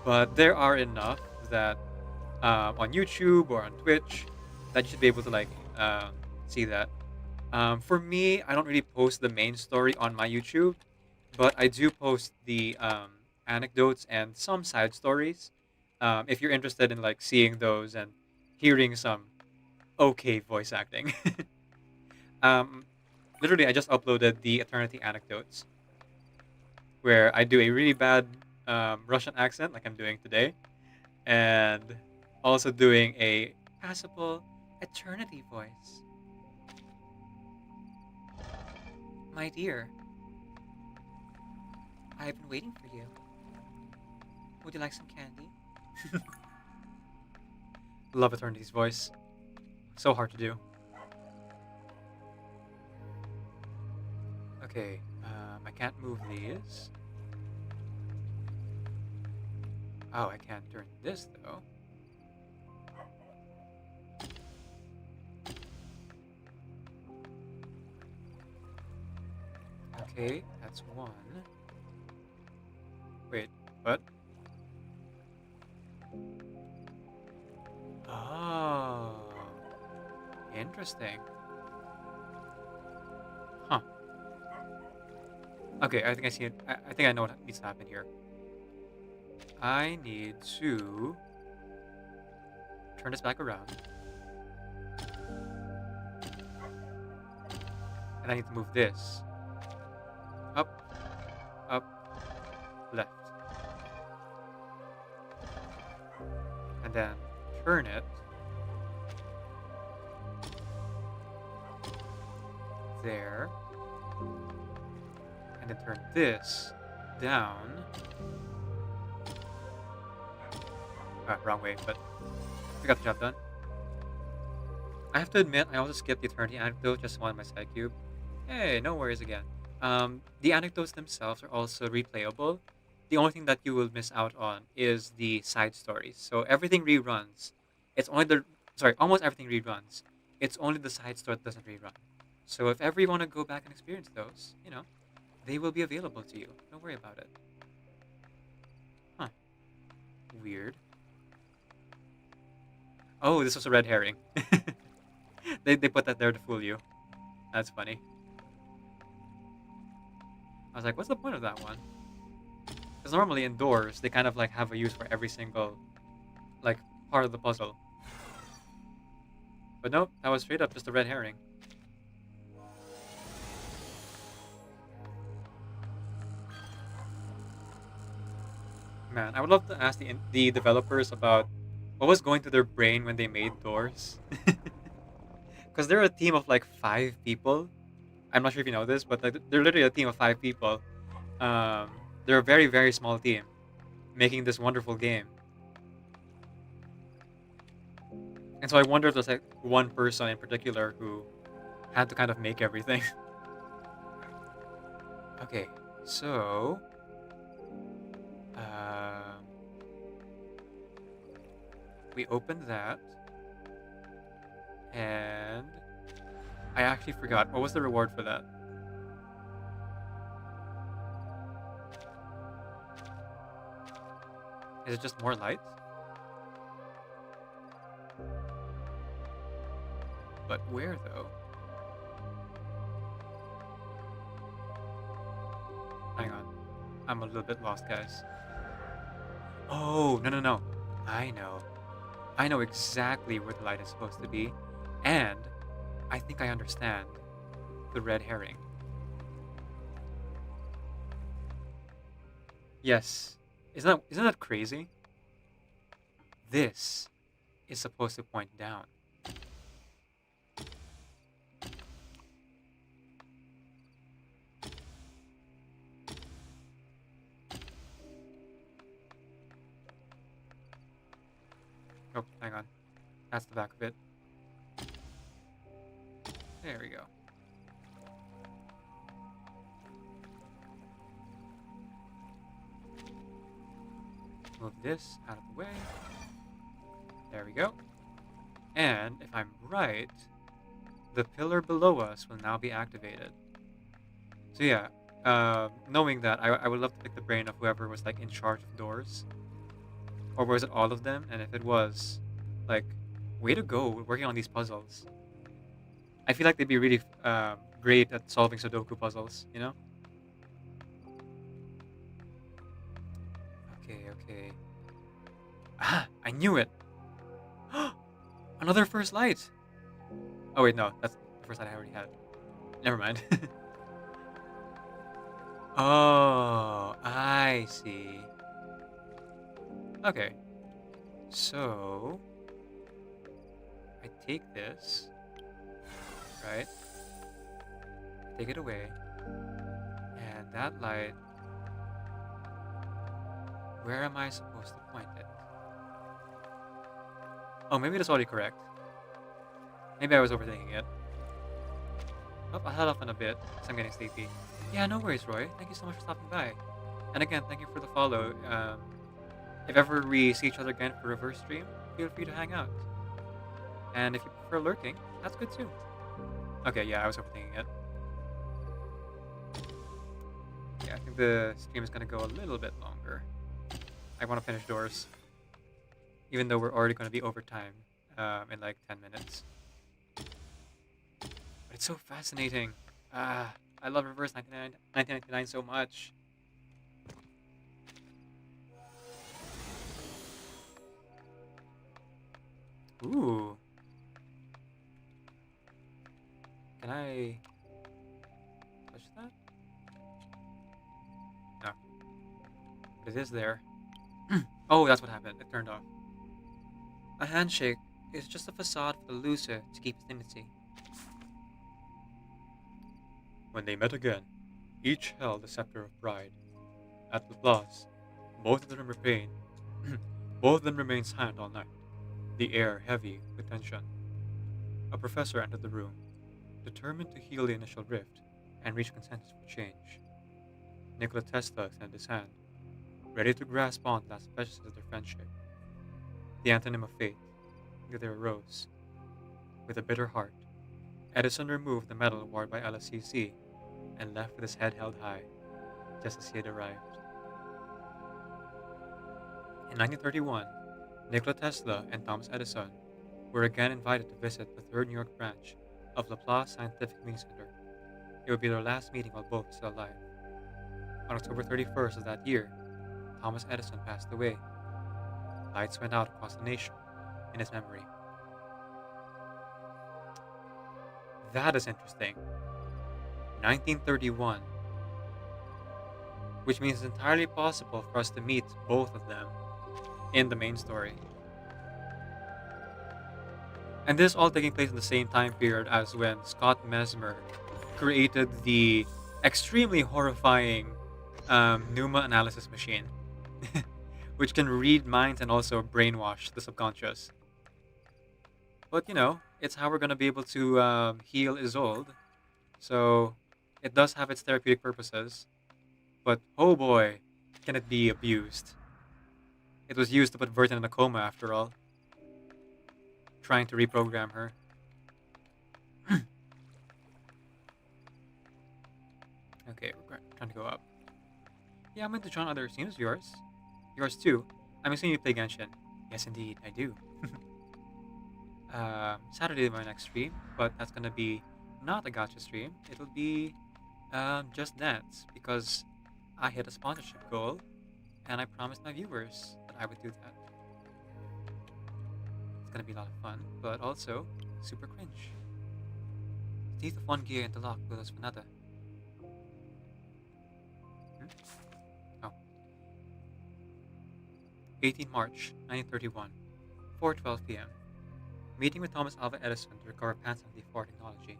but there are enough that on YouTube or on Twitch that you should be able to like see that. For me, I don't really post the main story on my YouTube, but I do post the anecdotes and some side stories. If you're interested in like seeing those and hearing some okay voice acting, um, literally, I just uploaded the Eternity anecdotes, where I do a really bad Russian accent, like I'm doing today, and also doing a passable Eternity voice. My dear, I've been waiting for you. Would you like some candy? Love Eternity's voice. So hard to do. Okay, I can't move these. Oh, I can't turn this though. Okay, that's one. Wait, what? Oh, interesting. Huh. Okay, I think I see it. I think I know what needs to happen here. I need to turn this back around. And I need to move this up, up, left. And then turn it there. And then turn this down. Wrong way, but we got the job done. I have to admit, I also skipped the Eternity anecdote, just one on my side cube. Hey, no worries again. The anecdotes themselves are also replayable. The only thing that you will miss out on is the side stories. So everything reruns. It's only almost everything reruns. It's only the side story that doesn't rerun. So if ever you want to go back and experience those, they will be available to you. Don't worry about it. Huh. Weird. Oh, this was a red herring. They put that there to fool you. That's funny. I was like, what's the point of that one? Because normally indoors, they kind of like have a use for every single like part of the puzzle. But nope, that was straight up just a red herring. Man, I would love to ask the developers about what was going through their brain when they made doors. Because they're a team of like 5 people. I'm not sure if you know this, but like, they're literally a team of 5 people. They're a very, very small team making this wonderful game. And so I wonder if there's like one person in particular who had to kind of make everything. Okay, so um, we opened that, and I actually forgot what was the reward for that. Is it just more light? But where though? Hang on. I'm a little bit lost, guys. Oh, no, no, no. I know. I know exactly where the light is supposed to be. And I think I understand the red herring. Yes. Isn't that crazy? This is supposed to point down. Oh, hang on. That's the back of it. There we go. Move this out of the way. There we go. And if I'm right, the pillar below us will now be activated. So yeah, knowing that, I would love to pick the brain of whoever was like in charge of doors. Or was it all of them? And if it was, like, way to go working on these puzzles. I feel like they'd be really great at solving Sudoku puzzles, you know? Okay, okay. Ah, I knew it! Another first light! Oh wait, no, that's the first light I already had. Never mind. Oh, I see. Okay. So, I take this, right? Take it away. And that light, where am I supposed to point it? Oh, maybe that's already correct. Maybe I was overthinking it. Oh, I'll head off in a bit, because I'm getting sleepy. Yeah, no worries, Roy. Thank you so much for stopping by. And again, thank you for the follow. If ever we see each other again for reverse stream, feel free to hang out. And if you prefer lurking, that's good too. Okay, yeah, I was overthinking it. Yeah, I think the stream is going to go a little bit longer. I want to finish doors. Even though we're already going to be over time in like 10 minutes. But it's so fascinating. I love Reverse 1999 so much. Ooh. Can I touch that? No. But it is there. Oh, that's what happened. It turned off. A handshake is just a facade for the loser to keep his dignity. When they met again, each held a scepter of pride. At Laplace, both of them remained silent all night, the air heavy with tension. A professor entered the room, determined to heal the initial rift and reach consensus for change. Nikola Tesla extended his hand, ready to grasp on the last vestiges of their friendship. The antonym of fate, neither arose. With a bitter heart, Edison removed the medal worn by LSCC and left with his head held high, just as he had arrived. In 1931, Nikola Tesla and Thomas Edison were again invited to visit the third New York branch of Laplace Scientific Meeting Center. It would be their last meeting while both were still alive. On October 31st of that year, Thomas Edison passed away. Lights went out across the nation in his memory. That is interesting. 1931. which means it's entirely possible for us to meet both of them in the main story. And this all taking place in the same time period as when Scott Mesmer created the extremely horrifying Numa analysis machine, which can read minds and also brainwash the subconscious. But you know, it's how we're gonna be able to heal Isolde. So it does have its therapeutic purposes, but oh boy, can it be abused. It was used to put Vertin in a coma after all, trying to reprogram her. Okay, we're trying to go up. Yeah, I'm into trying other streams. Yours? Yours too. I'm assuming you play Genshin. Yes, indeed, I do. Saturday my next stream, but that's gonna be not a gacha stream. It'll be Just Dance, because I hit a sponsorship goal, and I promised my viewers that I would do that. It's gonna be a lot of fun, but also super cringe. The teeth of one gear interlock with us another. 18 March 1931, 4:12 p.m. Meeting with Thomas Alva Edison to recover patents of the Ford technology.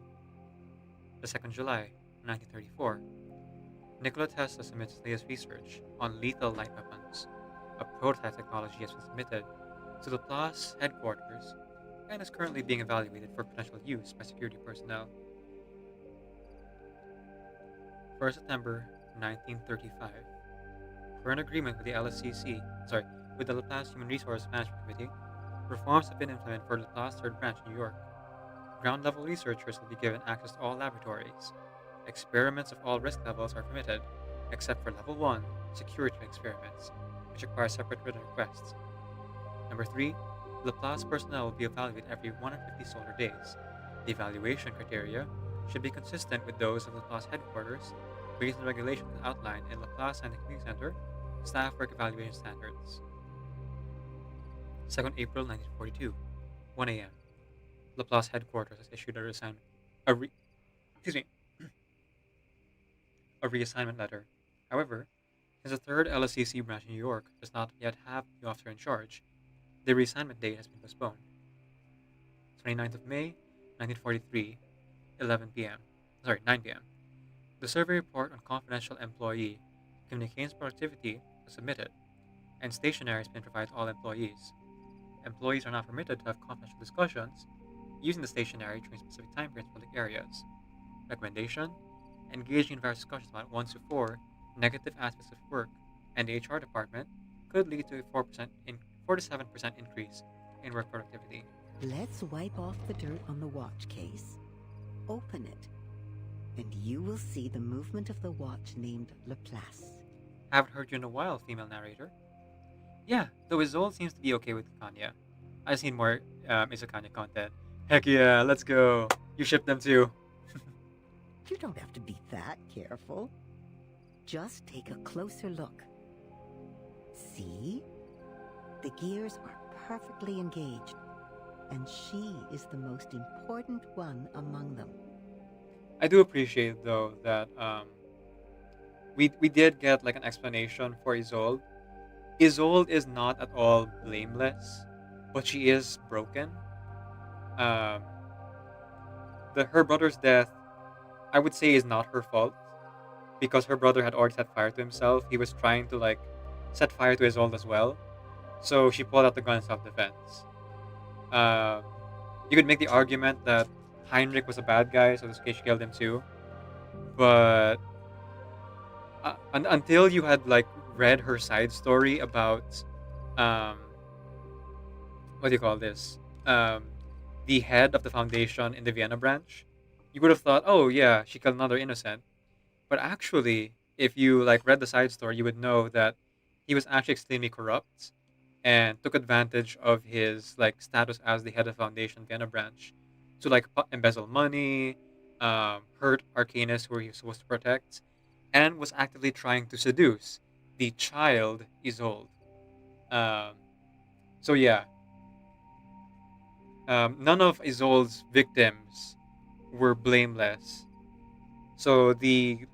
The 2nd July 1934, Nikola Tesla submits his latest research on lethal light weapons. A prototype technology has been submitted to the Laplace headquarters and is currently being evaluated for potential use by security personnel. 1st September 1935. For an agreement with the with the Laplace Human Resource Management Committee, reforms have been implemented for the Laplace Third Branch in New York. Ground-level researchers will be given access to all laboratories. Experiments of all risk levels are permitted, except for Level 1, security experiments, which require separate written requests. Number 3, Laplace personnel will be evaluated every 150 solar days. The evaluation criteria should be consistent with those of the Laplace headquarters, based on the regulations outlined in Laplace Scientific Center Staff Work Evaluation Standards. 2nd April 1942, 1 a.m. Laplace headquarters has issued a reassignment letter. However, since the 3rd LSCC branch in New York does not yet have the officer in charge, the reassignment date has been postponed. 29th of May, 1943, 9 p.m. The survey report on confidential employee communications productivity was submitted, and stationery has been provided to all employees. Employees are not permitted to have confidential discussions using the stationery during specific time periods in public areas. Recommendation: engaging in various discussions about 1 to 4 negative aspects of work and the HR department could lead to a 4 to 7% increase in work productivity. Let's wipe off the dirt on the watch case. Open it, and you will see the movement of the watch named Laplace. Haven't heard you in a while, female narrator. Yeah, though Isolde seems to be okay with Kanya. I just need more Izakanya content. Heck yeah, let's go. You ship them too. You don't have to be that careful. Just take a closer look. See? The gears are perfectly engaged, and she is the most important one among them. I do appreciate though that we did get like an explanation for Isolde. Isolde is not at all blameless, but she is broken. Her brother's death, I would say, is not her fault, because her brother had already set fire to himself. He was trying to like set fire to Isolde as well, so she pulled out the gun in self-defense. You could make the argument that Heinrich was a bad guy, so this case she killed him too. But until you had like read her side story about what do you call this? The head of the foundation in the Vienna branch, you would have thought, oh yeah, she killed another innocent. But actually, if you like read the side story, you would know that he was actually extremely corrupt and took advantage of his like status as the head of the foundation Vienna branch to like embezzle money, hurt Arcanus, who he was supposed to protect, and was actively trying to seduce the child Isolde. So yeah, none of Isolde's victims were blameless. So the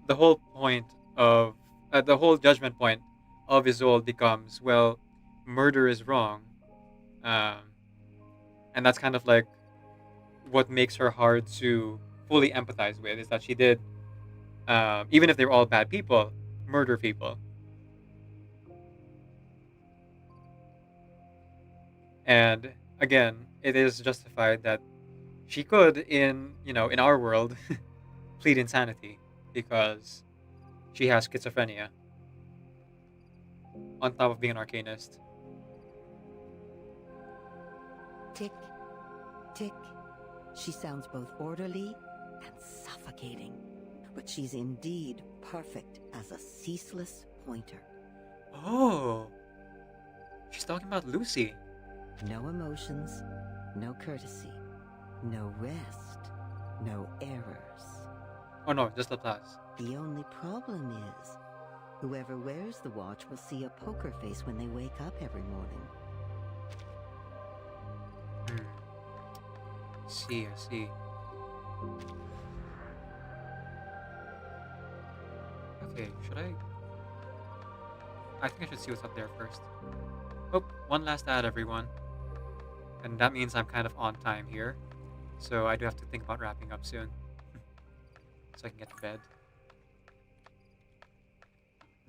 whole point of the whole judgment point of Isolde becomes, well, murder is wrong, um, and that's kind of like what makes her hard to fully empathize with, is that she did, even if they were all bad people, murder people. And again, it is justified that she could, in our world, plead insanity because she has schizophrenia on top of being an arcanist. Tick, tick. She sounds both orderly and suffocating, but she's indeed perfect as a ceaseless pointer. Oh, she's talking about Lucy. No emotions, no courtesy, no rest, no errors. Oh no, just Laplace. The only problem is, whoever wears the watch will see a poker face when they wake up every morning. I see. Okay, should I? I think I should see what's up there first. Oh, one last ad, everyone. And that means I'm kind of on time here. So I do have to think about wrapping up soon. So I can get to bed.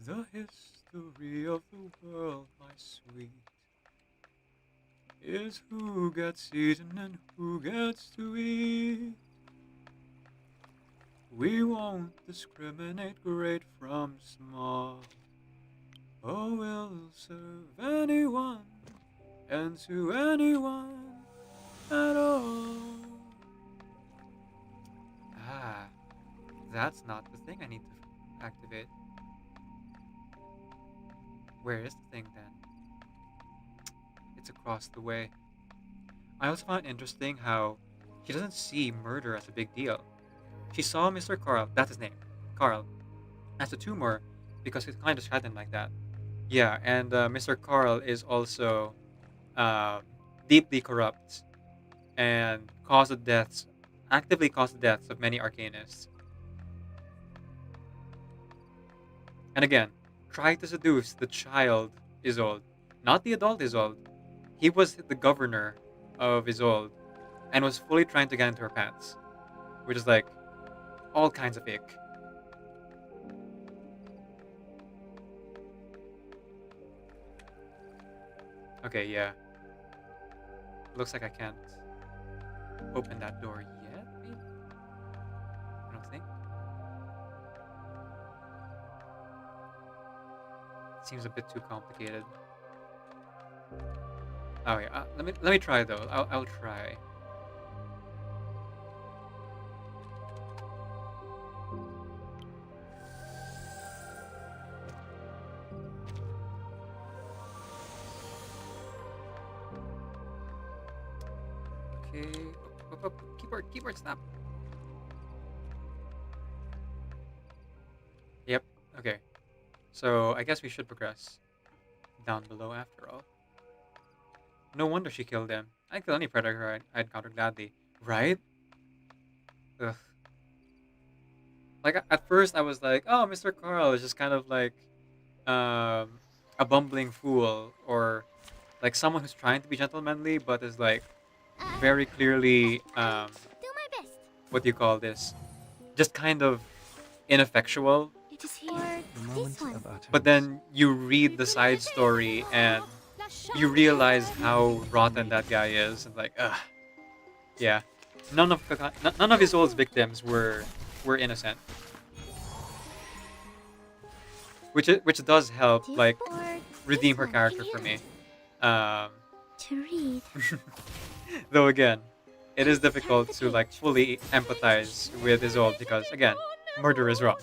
The history of the world, my sweet, is who gets eaten and who gets to eat. We won't discriminate great from small. Oh, we'll serve anyone and to anyone at all. Ah, that's not the thing I need to activate. Where is the thing then? It's across the way. I also found it interesting how she doesn't see murder as a big deal. She saw Mr. Carl, that's his name, Carl, as a tumor because he's kind of threatened like that. Yeah, and Mr. Carl is also deeply corrupt and actively caused the deaths of many arcanists. And again, try to seduce the child Isolde, not the adult Isolde. He was the governor of Isolde and was fully trying to get into her pants, which is like all kinds of ick. Okay, yeah. Looks like I can't open that door yet, maybe? I don't think. Seems a bit too complicated. Oh yeah, let me try though. I'll try. Okay. Up. Keyboard, stop. Yep. Okay. So I guess we should progress down below after all. No wonder she killed him. I'd kill any predator I'd encounter gladly, right? Ugh. Like at first I was like, oh, Mr. Carl is just kind of like a bumbling fool, or like someone who's trying to be gentlemanly but is like very clearly Do my best. what do you call this? Just kind of ineffectual. It is here. This one. But then you read the side story and you realize how rotten that guy is, and like, ugh, yeah. None of his old victims were innocent, which does help like redeem her character for me. To read. Though again, it is difficult to like fully empathize with Isolde because again, murder is wrong.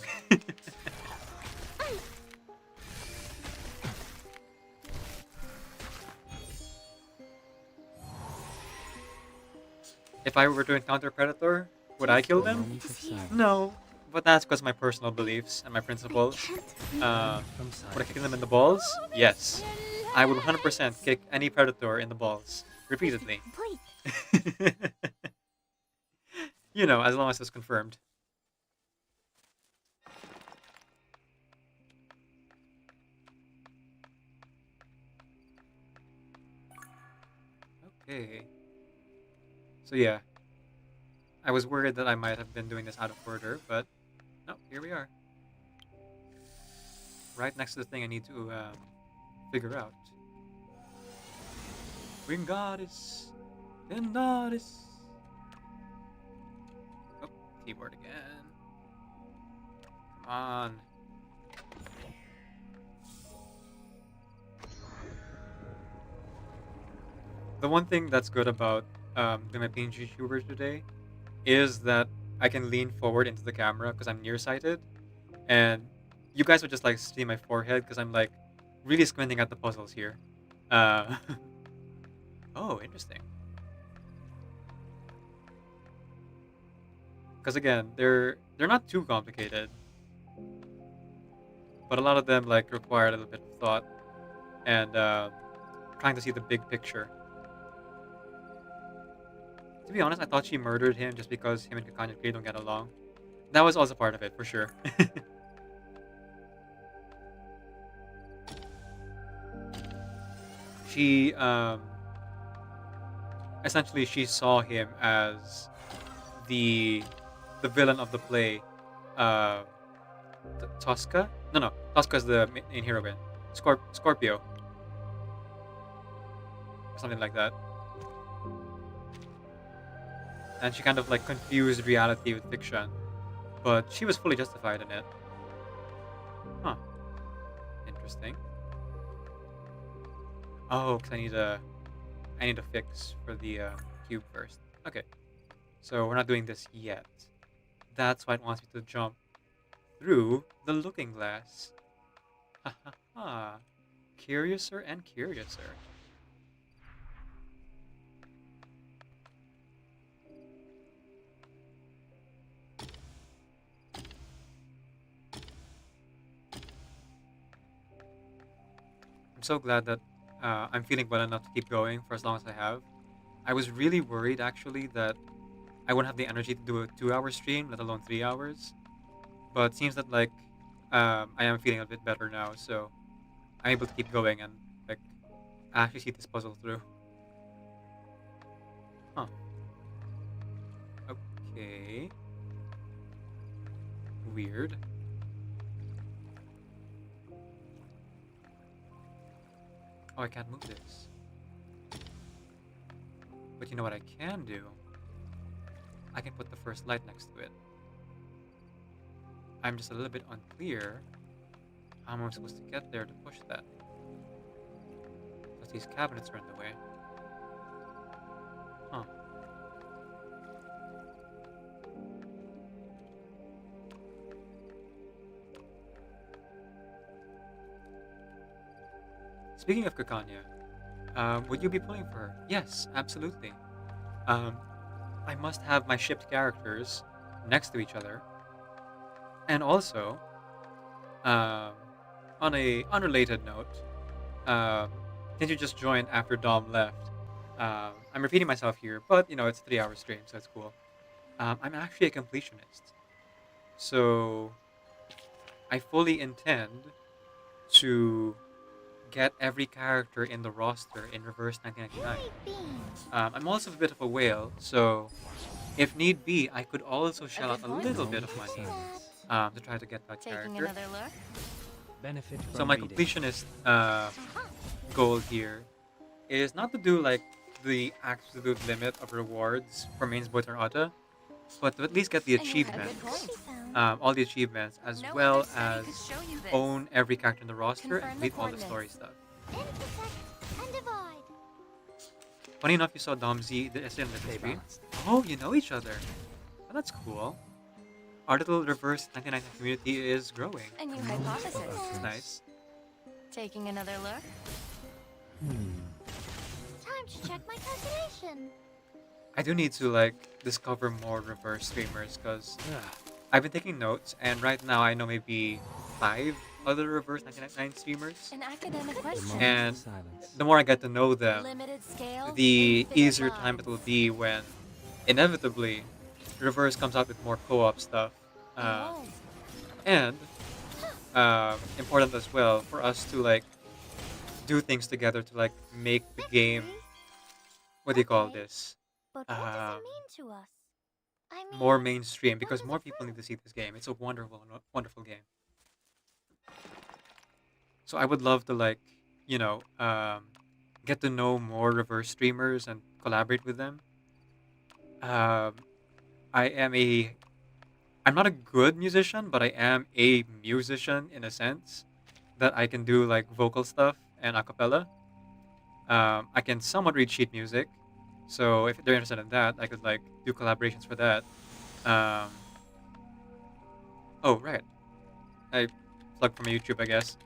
If I were to encounter a predator, would I kill them? No, but that's because my personal beliefs and my principles. Would I kick them in the balls? Yes. I would 100% kick any predator in the balls. Repeatedly. You know, as long as it's confirmed. Okay. So yeah. I was worried that I might have been doing this out of order, but no, here we are. Right next to the thing I need to figure out. Wingaris! Wingaris! Oh, keyboard again. Come on. The one thing that's good about doing my PNGTUBER today is that I can lean forward into the camera because I'm nearsighted, and you guys would just like see my forehead because I'm like really squinting at the puzzles here. Oh, interesting. Because again, they're not too complicated, but a lot of them like require a little bit of thought and trying to see the big picture. To be honest, I thought she murdered him just because him and Kakanya don't get along. That was also part of it, for sure. She, essentially, she saw him as the villain of the play, uh, Tosca? No, Tosca's the main heroine. Scorpio. Something like that. And she kind of like confused reality with fiction, but she was fully justified in it. Huh. Interesting. Oh, because I need a fix for the cube first. Okay. So we're not doing this yet. That's why it wants me to jump through the looking glass. Ha ha ha. Curiouser and curiouser. I'm so glad that I'm feeling well enough to keep going for as long as I have. I was really worried actually that I wouldn't have the energy to do a 2-hour stream, let alone 3 hours. But it seems that like I am feeling a bit better now, so I'm able to keep going and like actually see this puzzle through. Huh. Okay. Weird. Oh, I can't move this. But you know what I can do? I can put the first light next to it. I'm just a little bit unclear how am I supposed to get there to push that. Because these cabinets are in the way. Huh. Speaking of Kakanya, would you be pulling for her? Yes, absolutely. I must have my shipped characters next to each other. And also, on a unrelated note, since you just joined after Dom left, I'm repeating myself here, but you know, it's a 3-hour stream, so it's cool. I'm actually a completionist. So, I fully intend to get every character in the roster in reverse 1999. I'm also a bit of a whale, so if need be, I could also shell out a little bit of money to try to get that Taking character. another look? Benefit So from my reading. completionist goal here is not to do like the absolute limit of rewards for mains boy Auto, but to at least get the And you had a good achievements, point. all the achievements, as No well other study as could show you this. own every character in the roster Confirm and the complete all the story coordinates. stuff. Intersect and divide. Funny enough, you saw Domzy the SN in the Stay history. balanced. Oh, you know each other. Oh, that's cool. Our little reverse 1999 community is growing. A new hypothesis. It's nice. Taking another look? Time to check my calculation. I do need to like discover more reverse streamers because I've been taking notes, and right now I know maybe 5 other reverse 1999 streamers. An academic question. And Silence. the more I get to know them, Limited scale. the infinite easier lines. time it will be when inevitably reverse comes out with more co-op stuff. Oh, And important as well for us to like do things together to like make the game what do you call Okay, this? But what does Um, it mean to us? I mean, More mainstream, what because does more it people need prove? to see this game. It's a wonderful, wonderful game. So I would love to you know, get to know more reverse streamers and collaborate with them. Um, I am a I'm not a good musician, but I am a musician in a sense that I can do like vocal stuff and a cappella. I can somewhat read sheet music, so if they're interested in that, I could like do collaborations for that. Um, oh right, I plug from YouTube, I guess.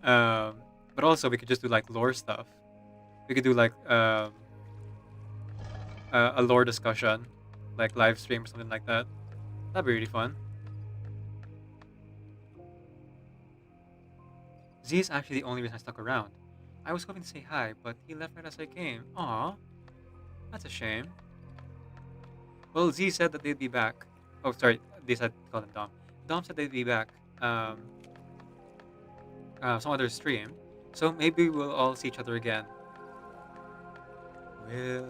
But also we could just do like lore stuff. We could do like a lore discussion, like live stream or something like that. That'd be really fun. Z is actually the only reason I stuck around. I was hoping to say hi, but he left right as I came. Aw, that's a shame. Well, Z said that they'd be back. Oh, sorry, they said call him Dom. Dom said they'd be back. Some other stream. So maybe we'll all see each other again. We'll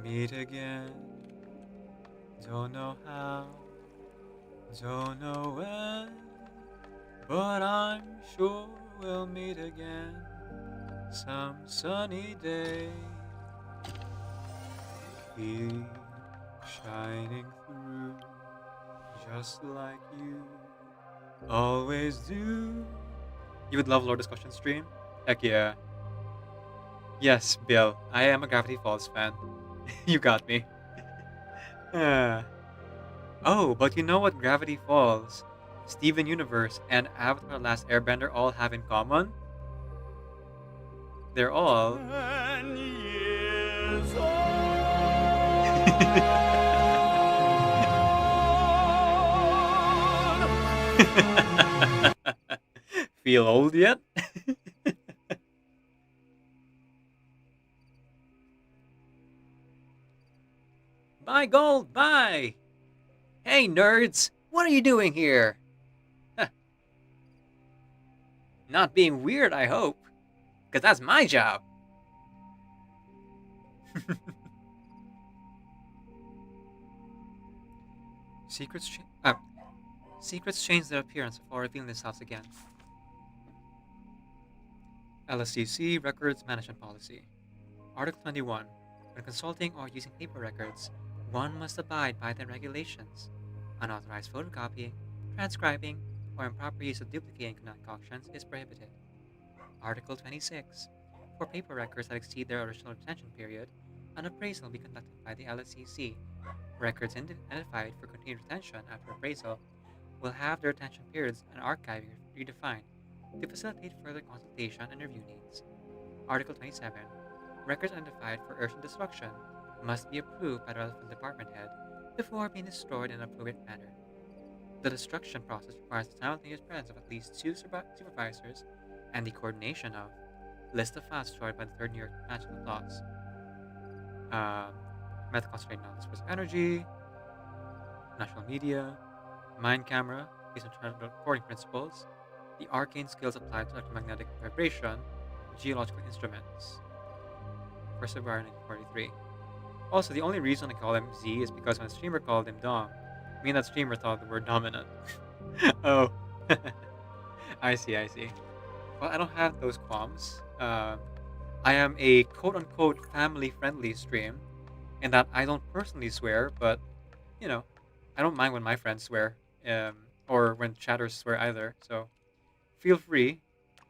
meet again. Don't know how, don't know when, but I'm sure we'll meet again some sunny day. Keep shining through, just like you always do. You would love Lord Discussion stream? Heck yeah. Yes, Bill, I am a Gravity Falls fan. You got me. Ah. Oh, but you know what Gravity Falls, Steven Universe, and Avatar The Last Airbender all have in common? They're all... 10 years Feel old yet? Buy gold, buy! Hey, nerds! What are you doing here? Not being weird, I hope. Because that's my job. Secrets, secrets change their appearance before revealing themselves again. LSCC Records Management Policy. Article 21. When consulting or using paper records, one must abide by the regulations. Unauthorized photocopying, transcribing, or improper use of duplicating concoctions is prohibited. Article 26. For paper records that exceed their original retention period, an appraisal will be conducted by the LSCC. Records identified for continued retention after appraisal will have their retention periods and archiving redefined to facilitate further consultation and review needs. Article 27. Records identified for urgent destruction must be approved by the relevant department head before being destroyed in an appropriate manner. The destruction process requires the simultaneous presence of at least two supervisors and the coordination of list of files destroyed by the third New York Management Laws. Method concentrating on dispersed energy, national media, mind camera, based on traditional recording principles, the arcane skills applied to electromagnetic vibration, geological instruments. 1st of February 1943. Also, the only reason I call him Z is because when a streamer called him Dom, me and that streamer thought the word dominant. Oh. I see, I see. Well, I don't have those qualms. I am a quote-unquote family-friendly stream, in that I don't personally swear, but, you know, I don't mind when my friends swear, or when chatters swear either, so feel free.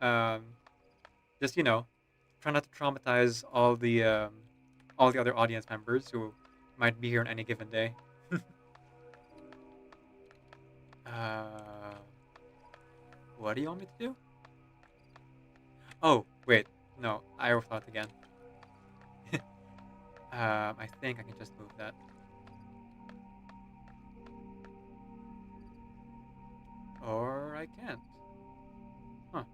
Um, just, try not to traumatize all the other audience members who might be here on any given day. uh, what do you want me to do? Oh, wait. No, I overthought again. I think I can just move that. Or I can't. Huh.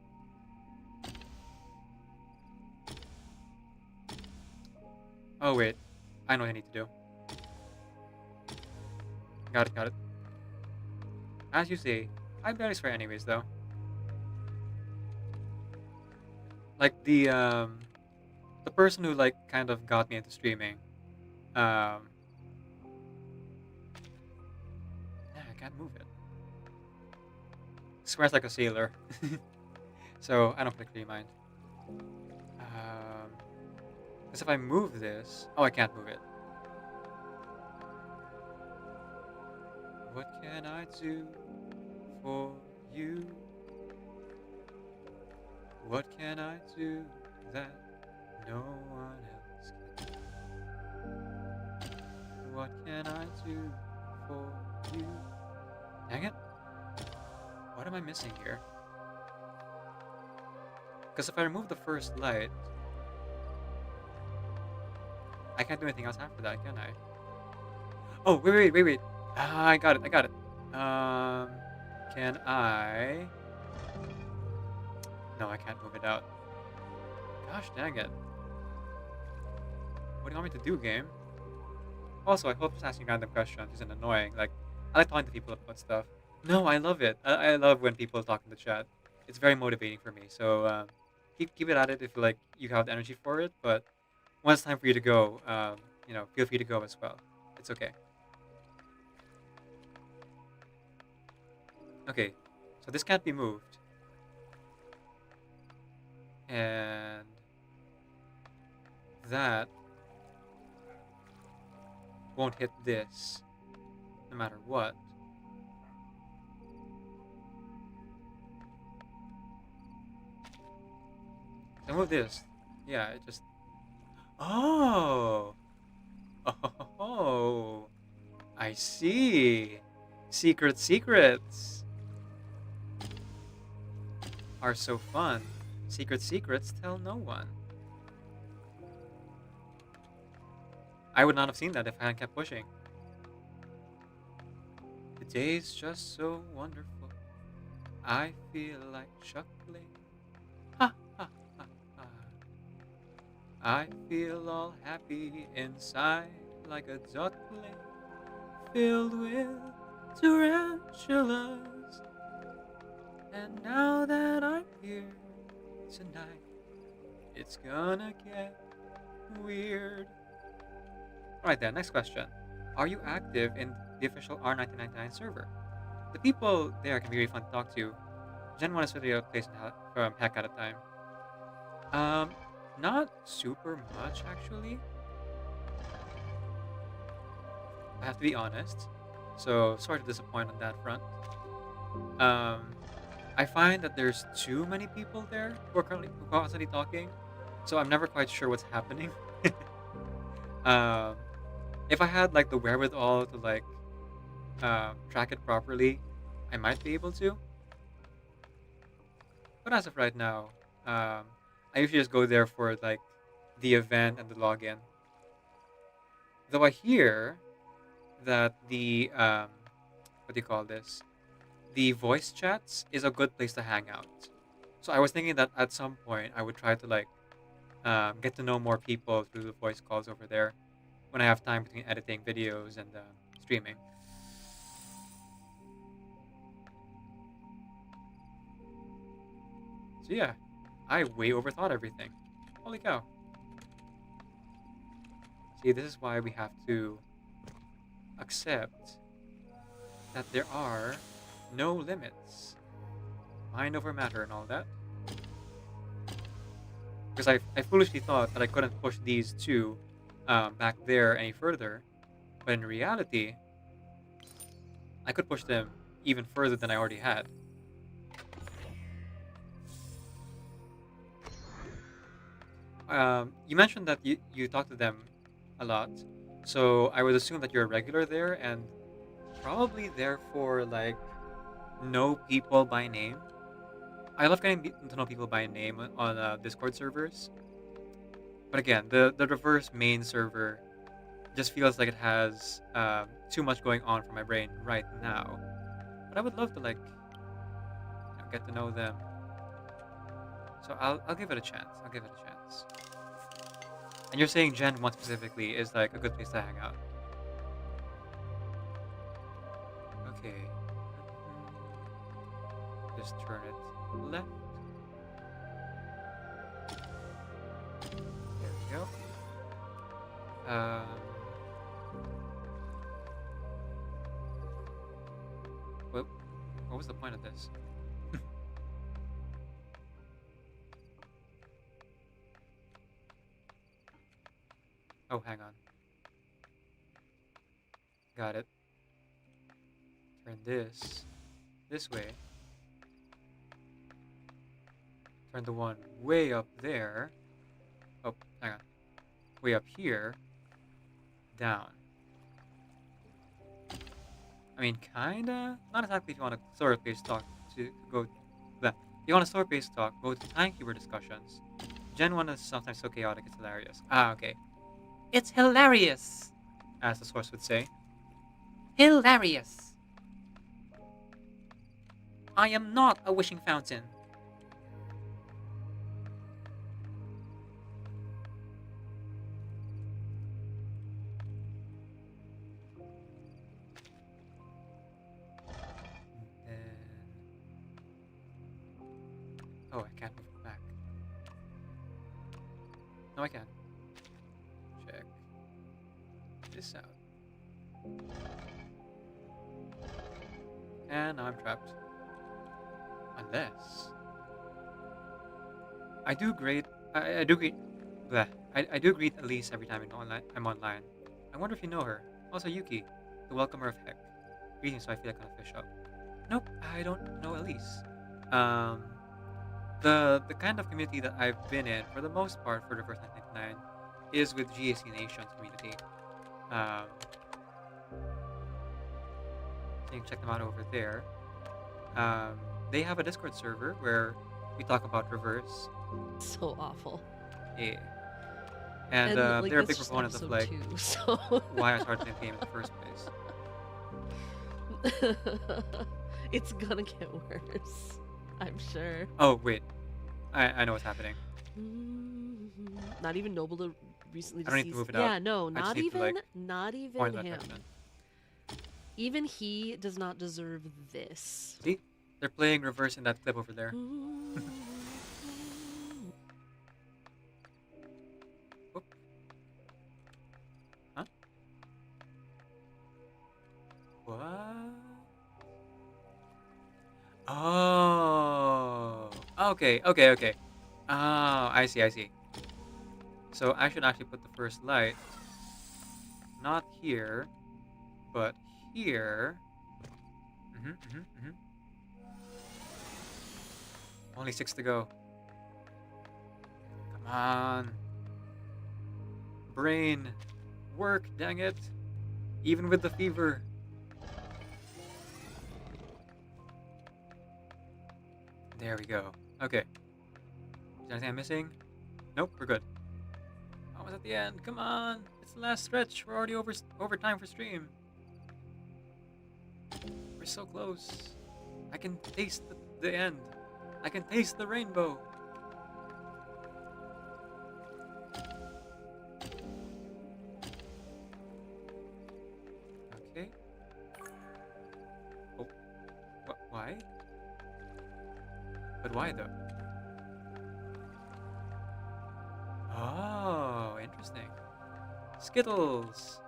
Oh, wait. I know what I need to do. Got it, got it. As you say, I barely swear anyways, though. Like, the the person who like kind of got me into streaming. Yeah, I can't move it. Swears like a sailor. So I don't particularly mind. Because if I move this, oh, I can't move it. What can I do for you? What can I do that no one else can do? What can I do for you? Dang it. What am I missing here? Because if I remove the first light, I can't do anything else after that, can I? Oh, wait. Ah, I got it. Can I... No, I can't move it out. Gosh dang it. What do you want me to do, game? Also, I hope just asking random questions isn't annoying. Like, I like talking to people about stuff. No, I love it. I love when people talk in the chat. It's very motivating for me. So, keep it at it if like you have the energy for it. But when it's time for you to go, feel free to go as well. It's okay. Okay, so this can't be moved. And that won't hit this, no matter what. I move this. Yeah, it just... Oh! Oh! I see! Secrets are so fun. Secrets tell no one. I would not have seen that if I hadn't kept pushing. The day's just so wonderful. I feel like chuckling. Ha ha ha ha. I feel all happy inside like a duckling filled with tarantulas. And now that I'm here tonight, it's gonna get weird. Alright then, next question. Are you active in the official R1999 server? The people there can be really fun to talk to. Gen 1 is really a place from heck at a time. Not super much actually. I have to be honest. So sorry to disappoint on that front. I find that there's too many people there who are constantly talking, so I'm never quite sure what's happening. If I had like the wherewithal to like track it properly, I might be able to. But as of right now, I usually just go there for like the event and the login. Though I hear that the what do you call this? The voice chats is a good place to hang out. So I was thinking that at some point I would try to like get to know more people through the voice calls over there when I have time between editing videos and streaming. So yeah, I way overthought everything. Holy cow. See, this is why we have to accept that there are no limits. Mind over matter and all that. Because I foolishly thought that I couldn't push these two back there any further. But in reality, I could push them even further than I already had. You mentioned that you talk to them a lot. So I would assume that you're a regular there and probably therefore like know people by name. I love getting to know people by name on Discord servers. But again, the reverse main server just feels like it has too much going on for my brain right now. But I would love to like get to know them. So I'll give it a chance. I'll give it a chance. And you're saying Gen 1 specifically is like a good place to hang out. Okay. Just turn it left. go. Um, what was the point of this? Oh, hang on. Got it. Turn this way. Turn the one way up there. Oh, hang on. Way up here. Down. I mean, kinda. Not exactly if you want a slower-paced talk to go. If you want a slower-paced talk, go to timekeeper discussions. Gen 1 is sometimes so chaotic, it's hilarious. Ah, okay. It's hilarious, as the source would say. Hilarious. I am not a wishing fountain. Oh, I can't move back. No, I can. Check this out. And now I'm trapped. Unless I do greet. I do greet. Bleh. I do greet Elise every time I'm online. I wonder if you know her. Also Yuki, the welcomer of Heck. Greetings, so I feel like on a fish up. Nope, I don't know Elise. The kind of community that I've been in for the most part for Reverse 999 is with GAC Nation's community. So you can check them out over there. They have a Discord server where we talk about Reverse. So awful. Yeah. And like, they're a that's big just proponent of episode like 2, so why I started playing the game in the first place. it's gonna get worse, I'm sure. Oh wait, I know what's happening. Not even Noble to recently I don't need deceased. to move it yeah, out. no, I just not need to, even, like, not point even that him. direction. Even he does not deserve this. See, they're playing Reverse in that clip over there. Whoop. Huh? What? Oh. Okay. Oh, I see. So I should actually put the first light not here, but here. Only 6 to go. Come on. Brain. Work, dang it. Even with the fever. There we go. Okay. Is there anything I'm missing? Nope, we're good. Almost at the end. Come on. It's the last stretch. We're already over time for stream. We're so close. I can taste the end. I can taste the rainbow. Okay. Oh. Why? But why though? Oh, interesting. Skittles.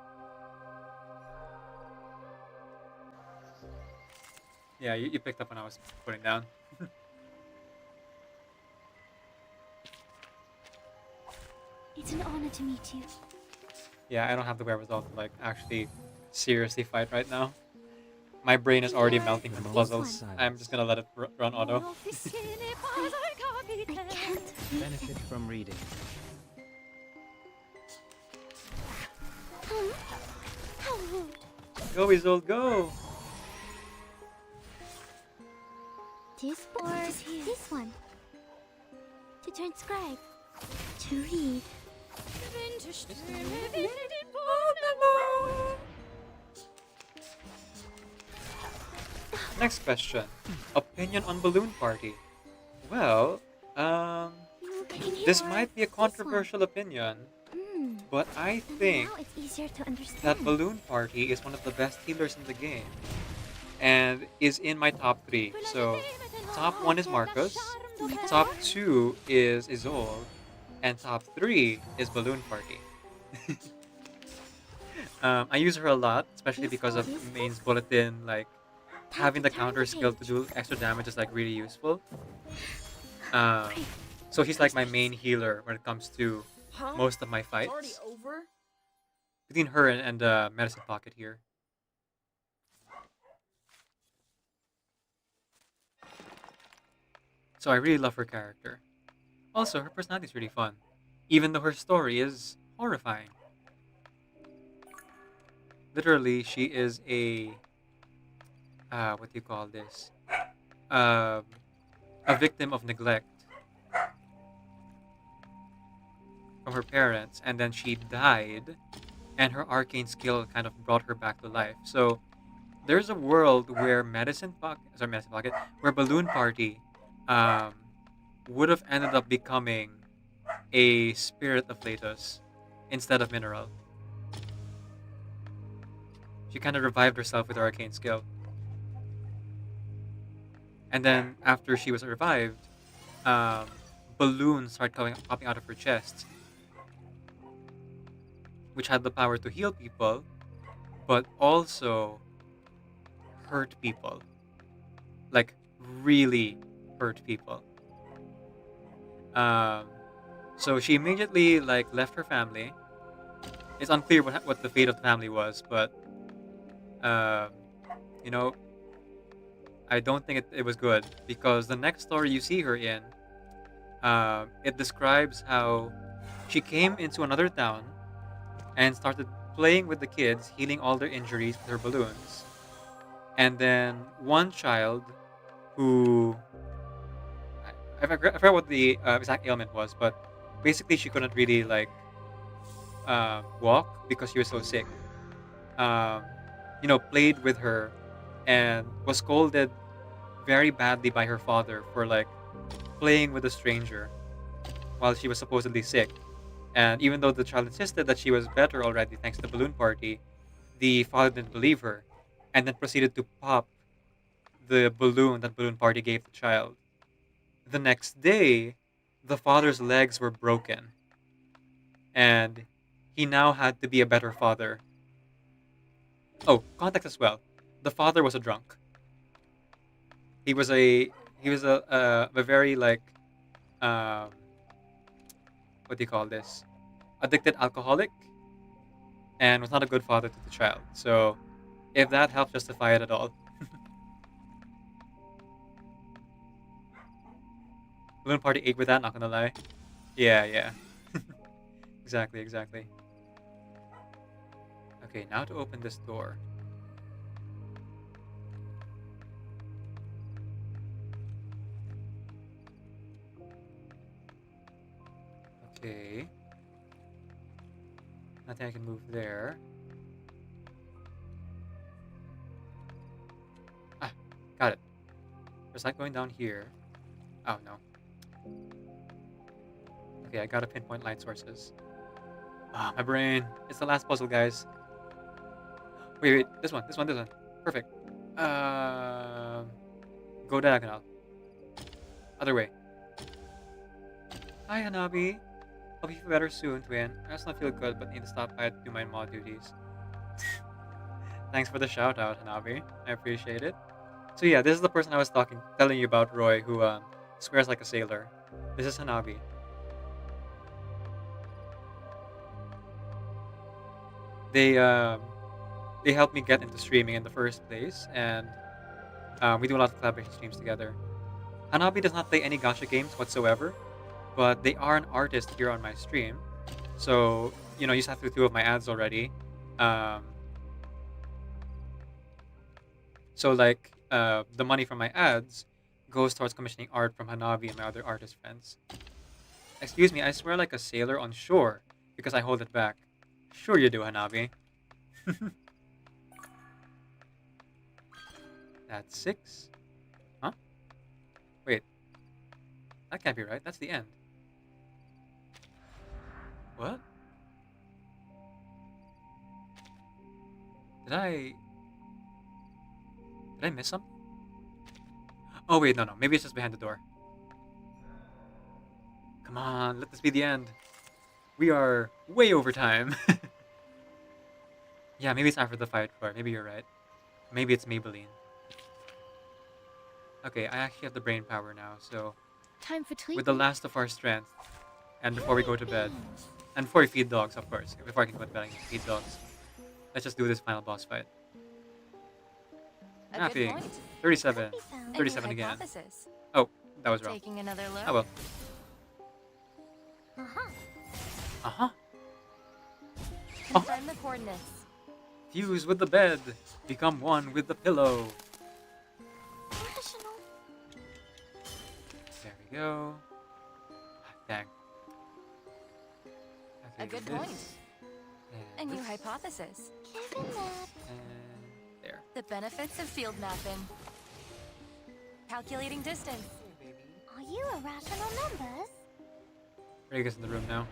Yeah, you picked up when I was putting down. It's an honor to meet you. Yeah, I don't have the wherewithal to like actually seriously fight right now. My brain is already melting from the puzzles. I'm just gonna let it run auto. I can't. Benefit from reading. How rude. Go, Isolde, go! This or this one. To transcribe. To read. Next question. Opinion on Balloon Party. Well, this might be a controversial opinion, but I think Now it's easier to understand. that Balloon Party is one of the best healers in the game, and is in my top 3. So, top 1 is Marcus, top 2 is Isolde, And top 3 is Balloon Party. I use her a lot, especially because of Main's Bulletin. Like, having the counter skill to do extra damage is like really useful. Um, so she's like my main healer when it comes to most of my fights. Over? Between her and Medicine Pocket here. So I really love her character. Also, her personality is really fun, even though her story is horrifying. Literally, she is a what do you call this? Um, a victim of neglect from her parents, and then she died, and her arcane skill kind of brought her back to life. So there's a world where Medicine Pocket, where Balloon Party, um, would have ended up becoming a spirit of Latus instead of Mineral. She kind of revived herself with her arcane skill. And then after she was revived, um, balloons started popping out of her chest, which had the power to heal people, but also hurt people. Like, really hurt people. Um, so she immediately like left her family. It's unclear what the fate of the family was, but um, you know, I don't think it was good because the next story you see her in, it describes how she came into another town and started playing with the kids, healing all their injuries with her balloons. And then one child who I forgot what the exact ailment was, but basically she couldn't really like walk because she was so sick. Um, played with her and was scolded very badly by her father for like playing with a stranger while she was supposedly sick. And even though the child insisted that she was better already thanks to the balloon party, the father didn't believe her and then proceeded to pop the balloon that balloon party gave the child. The next day, the father's legs were broken and he now had to be a better father. Oh, context as well. The father was a drunk. He was a very like um what do you call this? Addicted alcoholic and was not a good father to the child. So if that helps justify it at all. Balloon Party 8 with that, not gonna lie. Yeah, yeah. Exactly. Okay, now to open this door. Okay. Nothing I can move there. Ah, got it. There's light going down here. Oh, no. Okay, I gotta pinpoint light sources. Ah, my brain. It's the last puzzle, guys. Wait. This one. Perfect. Go diagonal. Other way. Hi, Hanabi. Hope you feel better soon, twin. I also don't feel good, but need to stop by to do my mod duties. Thanks for the shout out, Hanabi. I appreciate it. So yeah, this is the person I was telling you about, Roy, who swears like a sailor. This is Hanabi. They helped me get into streaming in the first place, and we do a lot of collaboration streams together. Hanabi does not play any gacha games whatsoever, but they are an artist here on my stream. So, you sat through 2 of my ads already. So, like, the money from my ads goes towards commissioning art from Hanabi and my other artist friends. Excuse me, I swear like a sailor on shore because I hold it back. Sure you do, Hanabi. That's 6. Huh? Wait. That can't be right. That's the end. What? Did I miss something? Oh wait, no. Maybe it's just behind the door. Come on, let this be the end. We are way over time. Yeah, maybe it's time for the fight floor. Maybe you're right. Maybe it's Maybelline. Okay, I actually have the brain power now, so Time for with the tweaking. last of our strength, and before we go to bed, and before we feed dogs, of course. Before I can go to bed, I can feed dogs. Let's just do this final boss fight. A good Mapping. point. 37. Could be found. A new 37 again. hypothesis. Oh, that was wrong. Taking another look. Oh well. Uh-huh. Uh-huh. Confirm the coordinates. Fuse with the bed. Become one with the pillow. Rational. There we go. Dang. A Okay, good this, point. A and new this, hypothesis. Given that. and there. The benefits of field mapping. Calculating distance. Are you irrational numbers? Raygun's in the room now.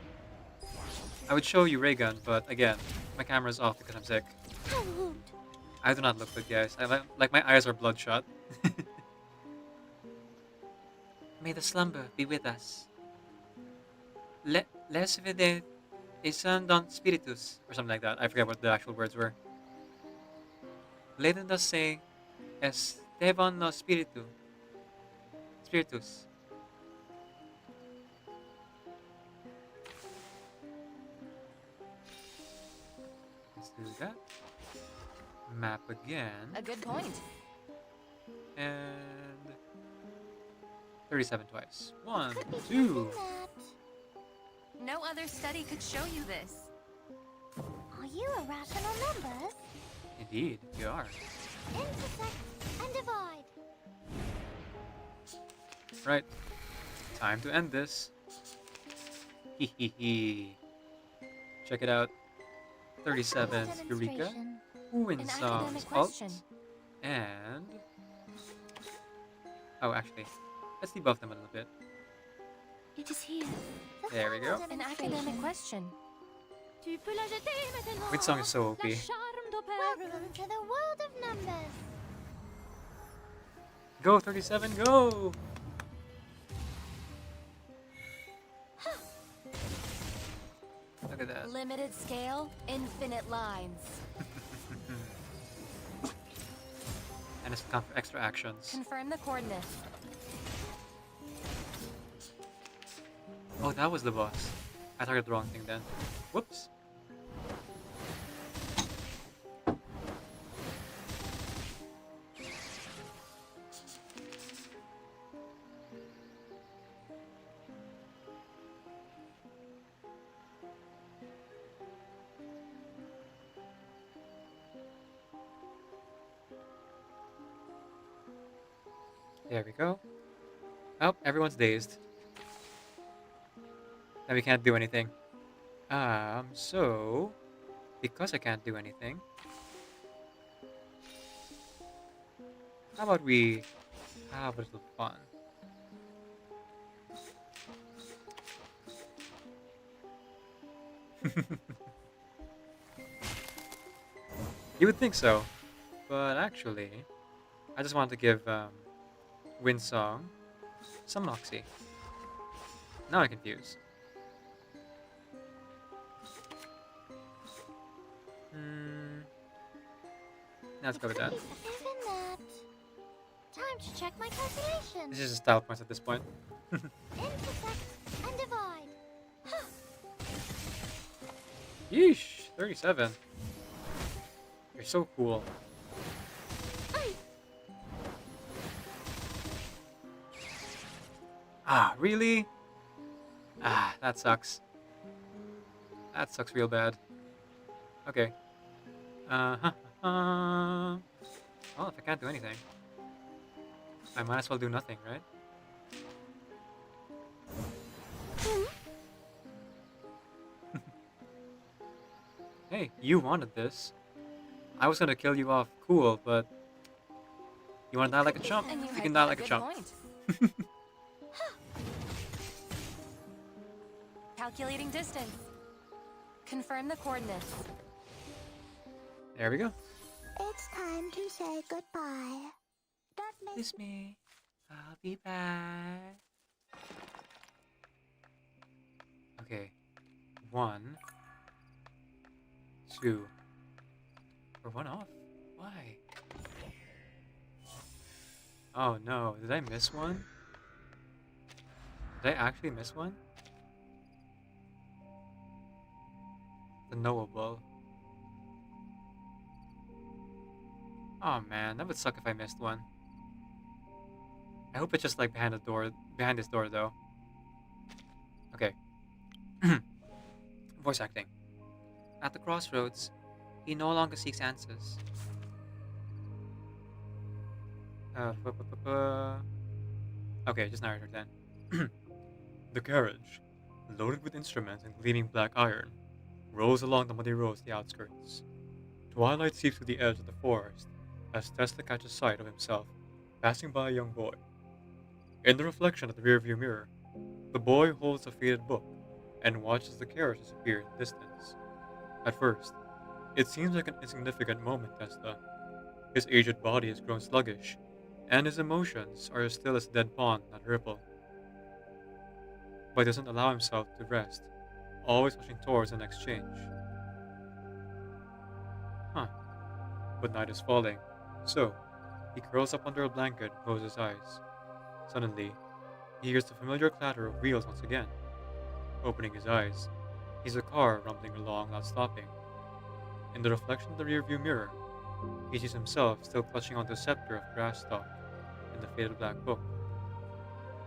I would show you Raygun, but again, my camera's off because I'm sick. How rude. I do not look good, guys. Like my eyes are bloodshot. May the slumber be with us. Les vede descendant spiritus, or something like that. I forget what the actual words were. Laden se Esteban no spiritu. Spiritus. Let's do that. Map again. A good point. And 37 twice. One, Could be two. given that. No other study could show you this. Are you irrational numbers? Indeed, you are. Intersect and divide. Right. Time to end this. Hee hee hee. Check it out. 37 Eureka. Demonstration. Win An songs academic alt. question. And oh, actually, let's debuff them a little bit. It is here. The There we final go. An demonstration. academic question. Tu peux la jeter maintenant. Which song is so OP? La charme d'opéra. Welcome to the world of numbers. Go 37, go! Look at that. Limited scale, infinite lines. And it's count for extra actions. Confirm the coordinates. Oh, that was the boss. I targeted the wrong thing then. Whoops. There we go. Oh, everyone's dazed. And we can't do anything. So... Because I can't do anything... How about we have a little fun? You would think so. But actually... I just wanted to give, Windsong some moxie. Now I'm confused. Now let's go with that. Given that. Time to check my calculations. This is just style points at this point. Intersect and divide. Yeesh, 37. You're so cool. Ah, really? Ah, that sucks. That sucks real bad. Okay. Well, if I can't do anything, I might as well do nothing, right? Hey, you wanted this. I was gonna kill you off cool, but you wanna die like a chump? And You can die like a good chump. point. Calculating distance. Confirm the coordinates. There we go. It's time to say goodbye. Don't miss Kiss me. I'll be back. Okay. 1, 2. We're 1 off? Why? Oh no, did I miss one? Did I actually miss one? The knowable. Oh man, that would suck if I missed one. I hope it's just like behind this door though. Okay. Voice acting. At the crossroads, he no longer seeks answers. Okay, just narrator then. The carriage, loaded with instruments and gleaming black iron, rolls along the muddy roads of the outskirts. Twilight seeps through the edge of the forest as Tesla catches sight of himself passing by a young boy. In the reflection of the rearview mirror, the boy holds a faded book and watches the carriage disappear in the distance. At first, it seems like an insignificant moment to Tesla. His aged body has grown sluggish, and his emotions are as still as a dead pond that ripple. But he doesn't allow himself to rest, always pushing towards the next change. Huh. But night is falling, so he curls up under a blanket and closes his eyes. Suddenly, he hears the familiar clatter of wheels once again. Opening his eyes, he sees a car rumbling along without stopping. In the reflection of the rearview mirror, he sees himself still clutching onto a scepter of grass stalk and the faded black book.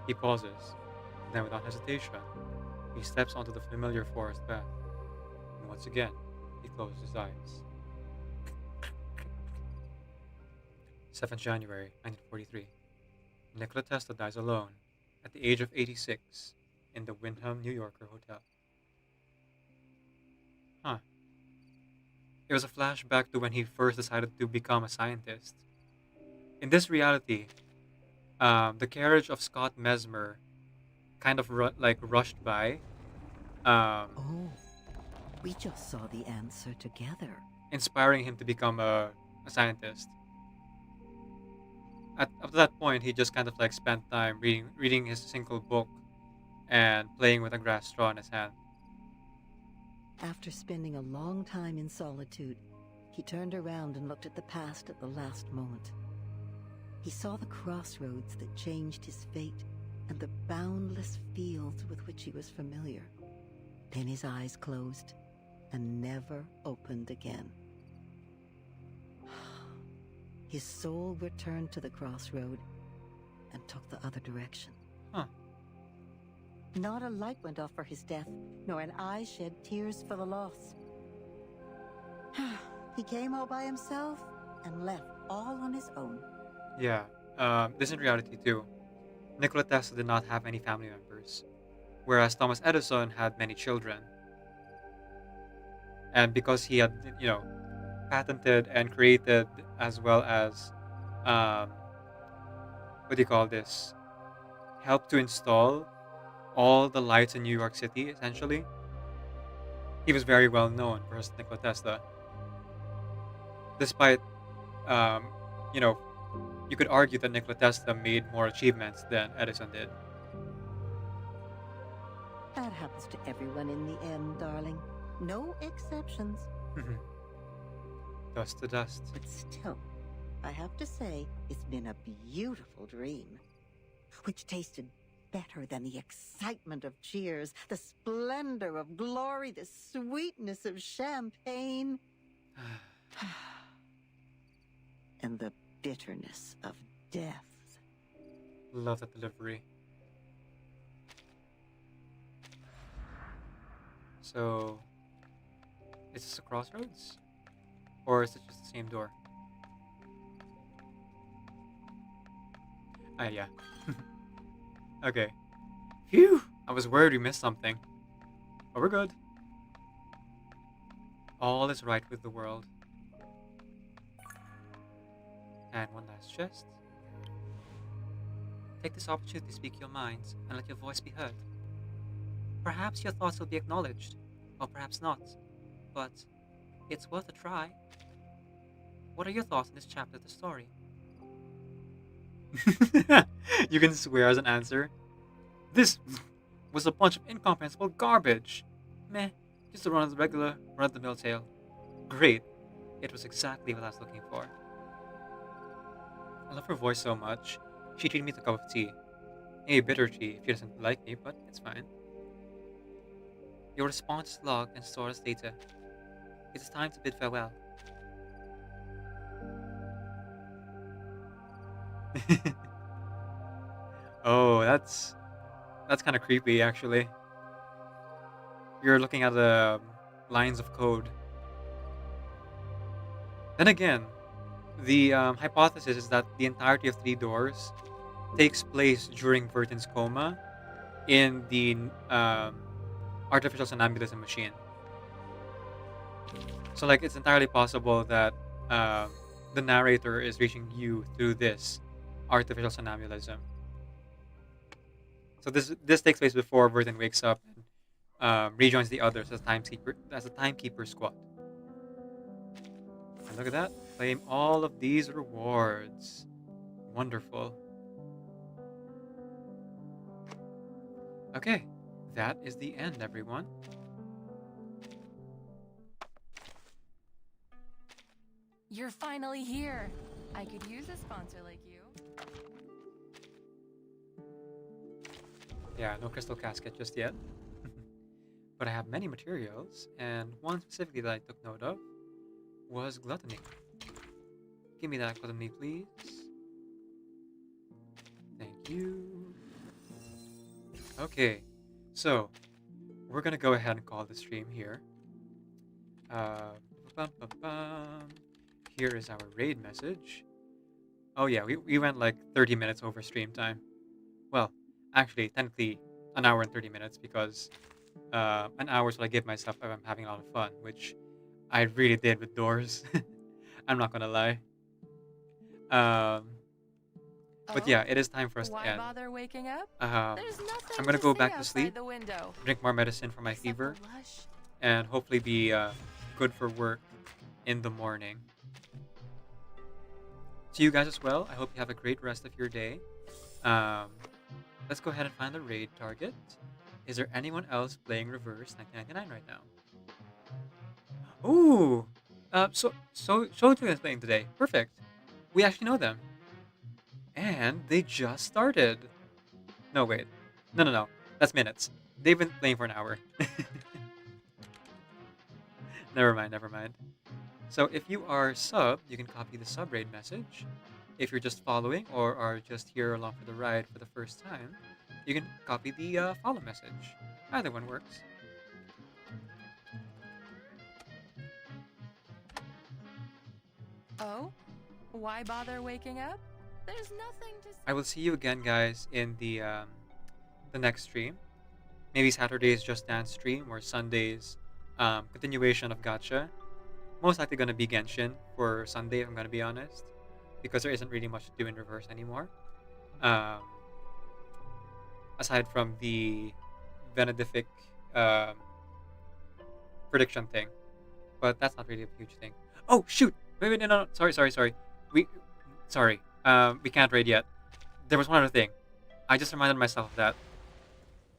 He pauses, and then without hesitation, he steps onto the familiar forest path. And once again, he closes his eyes. 7th January, 1943. Nikola Tesla dies alone at the age of 86 in the Wyndham, New Yorker hotel. Huh. It was a flashback to when he first decided to become a scientist. In this reality, the carriage of Scott Mesmer kind of rushed by, Oh, we just saw the answer together. inspiring him to become a scientist. Up to that point, he just kind of like spent time reading his single book and playing with a grass straw in his hand. After spending a long time in solitude, he turned around and looked at the past at the last moment. He saw the crossroads that changed his fate and the boundless fields with which he was familiar. Then his eyes closed and never opened again. His soul returned to the crossroad and took the other direction. Huh. Not a light went off for his death, nor an eye shed tears for the loss. He came all by himself and left all on his own. Yeah, this in reality too. Nikola Tesla did not have any family members, whereas Thomas Edison had many children. And because he had, patented and created, as well as, what do you call this? Helped to install all the lights in New York City, essentially. He was very well known for his Nikola Tesla. Despite, you could argue that Nikola Tesla made more achievements than Edison did. That happens to everyone in the end, darling. No exceptions. Dust to dust. But still, I have to say, it's been a beautiful dream, which tasted better than the excitement of cheers, the splendor of glory, the sweetness of champagne, and the bitterness of death. Love that delivery. So, is this a crossroads? Or is it just the same door? Ah, yeah. Okay. Phew! I was worried we missed something. But we're good. All is right with the world. And one last chest. Take this opportunity to speak your minds and let your voice be heard. Perhaps your thoughts will be acknowledged, or perhaps not. But it's worth a try. What are your thoughts on this chapter of the story? You can swear as an answer. This was a bunch of incomprehensible garbage. Meh, just a regular, run-of-the-mill tale. Great, it was exactly what I was looking for. I love her voice so much. She treated me to a cup of tea. Maybe bitter tea if she doesn't like me, but it's fine. Your response is logged and stored as data. It is time to bid farewell. Oh, that's kind of creepy, actually. You're looking at the lines of code. Then again, the hypothesis is that the entirety of Three Doors takes place during Verton's coma in the artificial somnambulism machine. So, like, it's entirely possible that the narrator is reaching you through this artificial somnambulism. So this takes place before Verton wakes up and rejoins the others as a timekeeper squad. And look at that! Claim all of these rewards. Wonderful. Okay, that is the end, everyone. You're finally here. I could use a sponsor like you. Yeah, no crystal casket just yet. But I have many materials, and one specifically that I took note of was gluttony. Give me that gluttony, please. Thank you. Okay, so we're gonna go ahead and call the stream here. Bum, bum, bum. Here is our raid message. Oh yeah, we went like 30 minutes over stream time. Well, actually, technically an hour and 30 minutes because an hour is what I give myself if I'm having a lot of fun, which I really did with Doors. I'm not gonna lie. But yeah, it is time for us to Why end. bother waking up? There's nothing I'm gonna to go see back to outside sleep, the window. drink more medicine for my Except fever, the lush. and hopefully be good for work in the morning. To you guys as well, I hope you have a great rest of your day. Let's go ahead and find the raid target. Is there anyone else playing Reverse 1999 right now? Ooh! So Shoto is playing today. Perfect. We actually know them. And they just started. No, wait. No. That's minutes. They've been playing for an hour. Never mind. So if you are sub, you can copy the sub raid message. If you're just following or are just here along for the ride for the first time, you can copy the follow message. Either one works. Oh? Why bother waking up? There's nothing to see. I will see you again, guys, in the next stream. Maybe Saturday's Just Dance stream or Sunday's continuation of Gacha. Most likely gonna be Genshin for Sunday, if I'm gonna be honest, because there isn't really much to do in Reverse anymore. Aside from the Venedific prediction thing, but that's not really a huge thing. Oh shoot! Wait, no. Sorry. We can't raid yet. There was one other thing. I just reminded myself of that.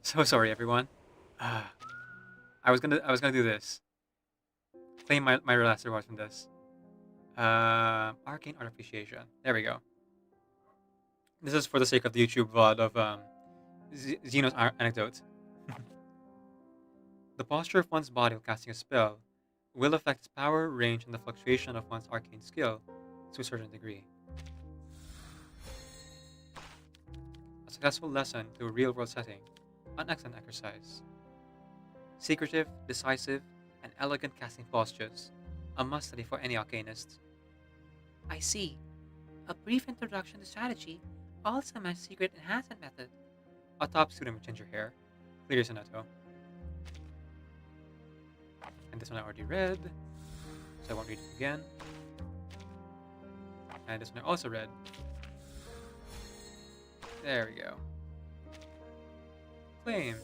So sorry, everyone. I was gonna do this. Claim my last reward from this. Arcane Art Appreciation. There we go. This is for the sake of the YouTube VOD of Xeno's anecdote. The posture of one's body while casting a spell will affect its power, range, and the fluctuation of one's arcane skill to a certain degree. A successful lesson to a real-world setting, an excellent exercise. Secretive, decisive, and elegant casting postures, a must-study for any arcanist. I see. A brief introduction to strategy, also my secret enhancement method. A top student with ginger hair, clear Soneto. And this one I already read, so I won't read it again. And this one I also read. There we go. Claim.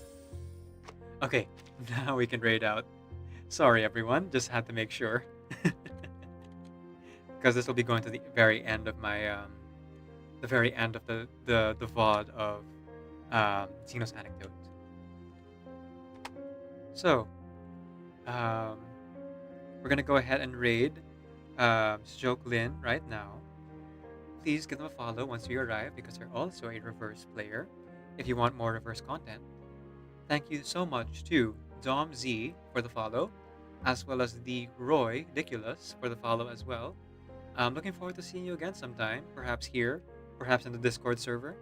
Okay, now we can raid out. Sorry everyone, just had to make sure. Because this will be going to the very end of my the very end of the VOD of Xeno's anecdote. So, um, we're gonna go ahead and raid Joke Lin right now. Please give them a follow once you arrive because they're also a reverse player if you want more reverse content. Thank you so much to Dom Z for the follow, as well as the Roy Diculus for the follow as well. I'm looking forward to seeing you again sometime, perhaps here, perhaps in the Discord server,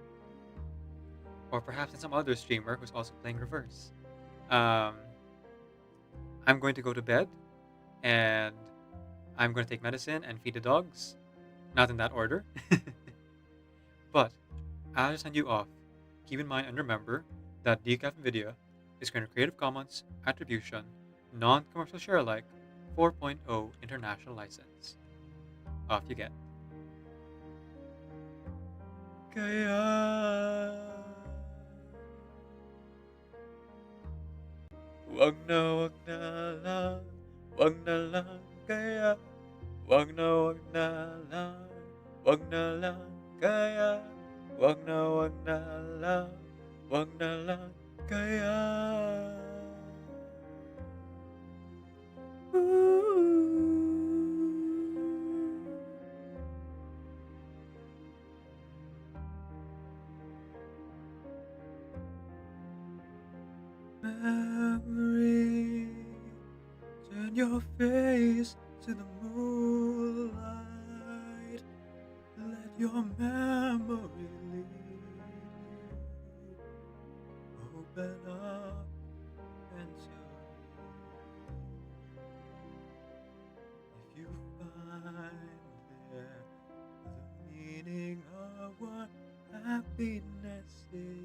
or perhaps in some other streamer who's also playing reverse. Um, I'm going to go to bed, and I'm going to take medicine and feed the dogs. Not in that order. But I'll just send you off. Keep in mind and remember that Decaf Video is going to Creative Commons Attribution, Non-Commercial Share Alike 4.0 International License. Off you get. Kaya wag na lang, wag na lang kaya, wag na lang, wag na lang kaya, wag na lang, wag na lang kaya. Memory, turn your face to the moonlight. Let your memory lead you. Open up and turn. If you find there the meaning of what happiness is,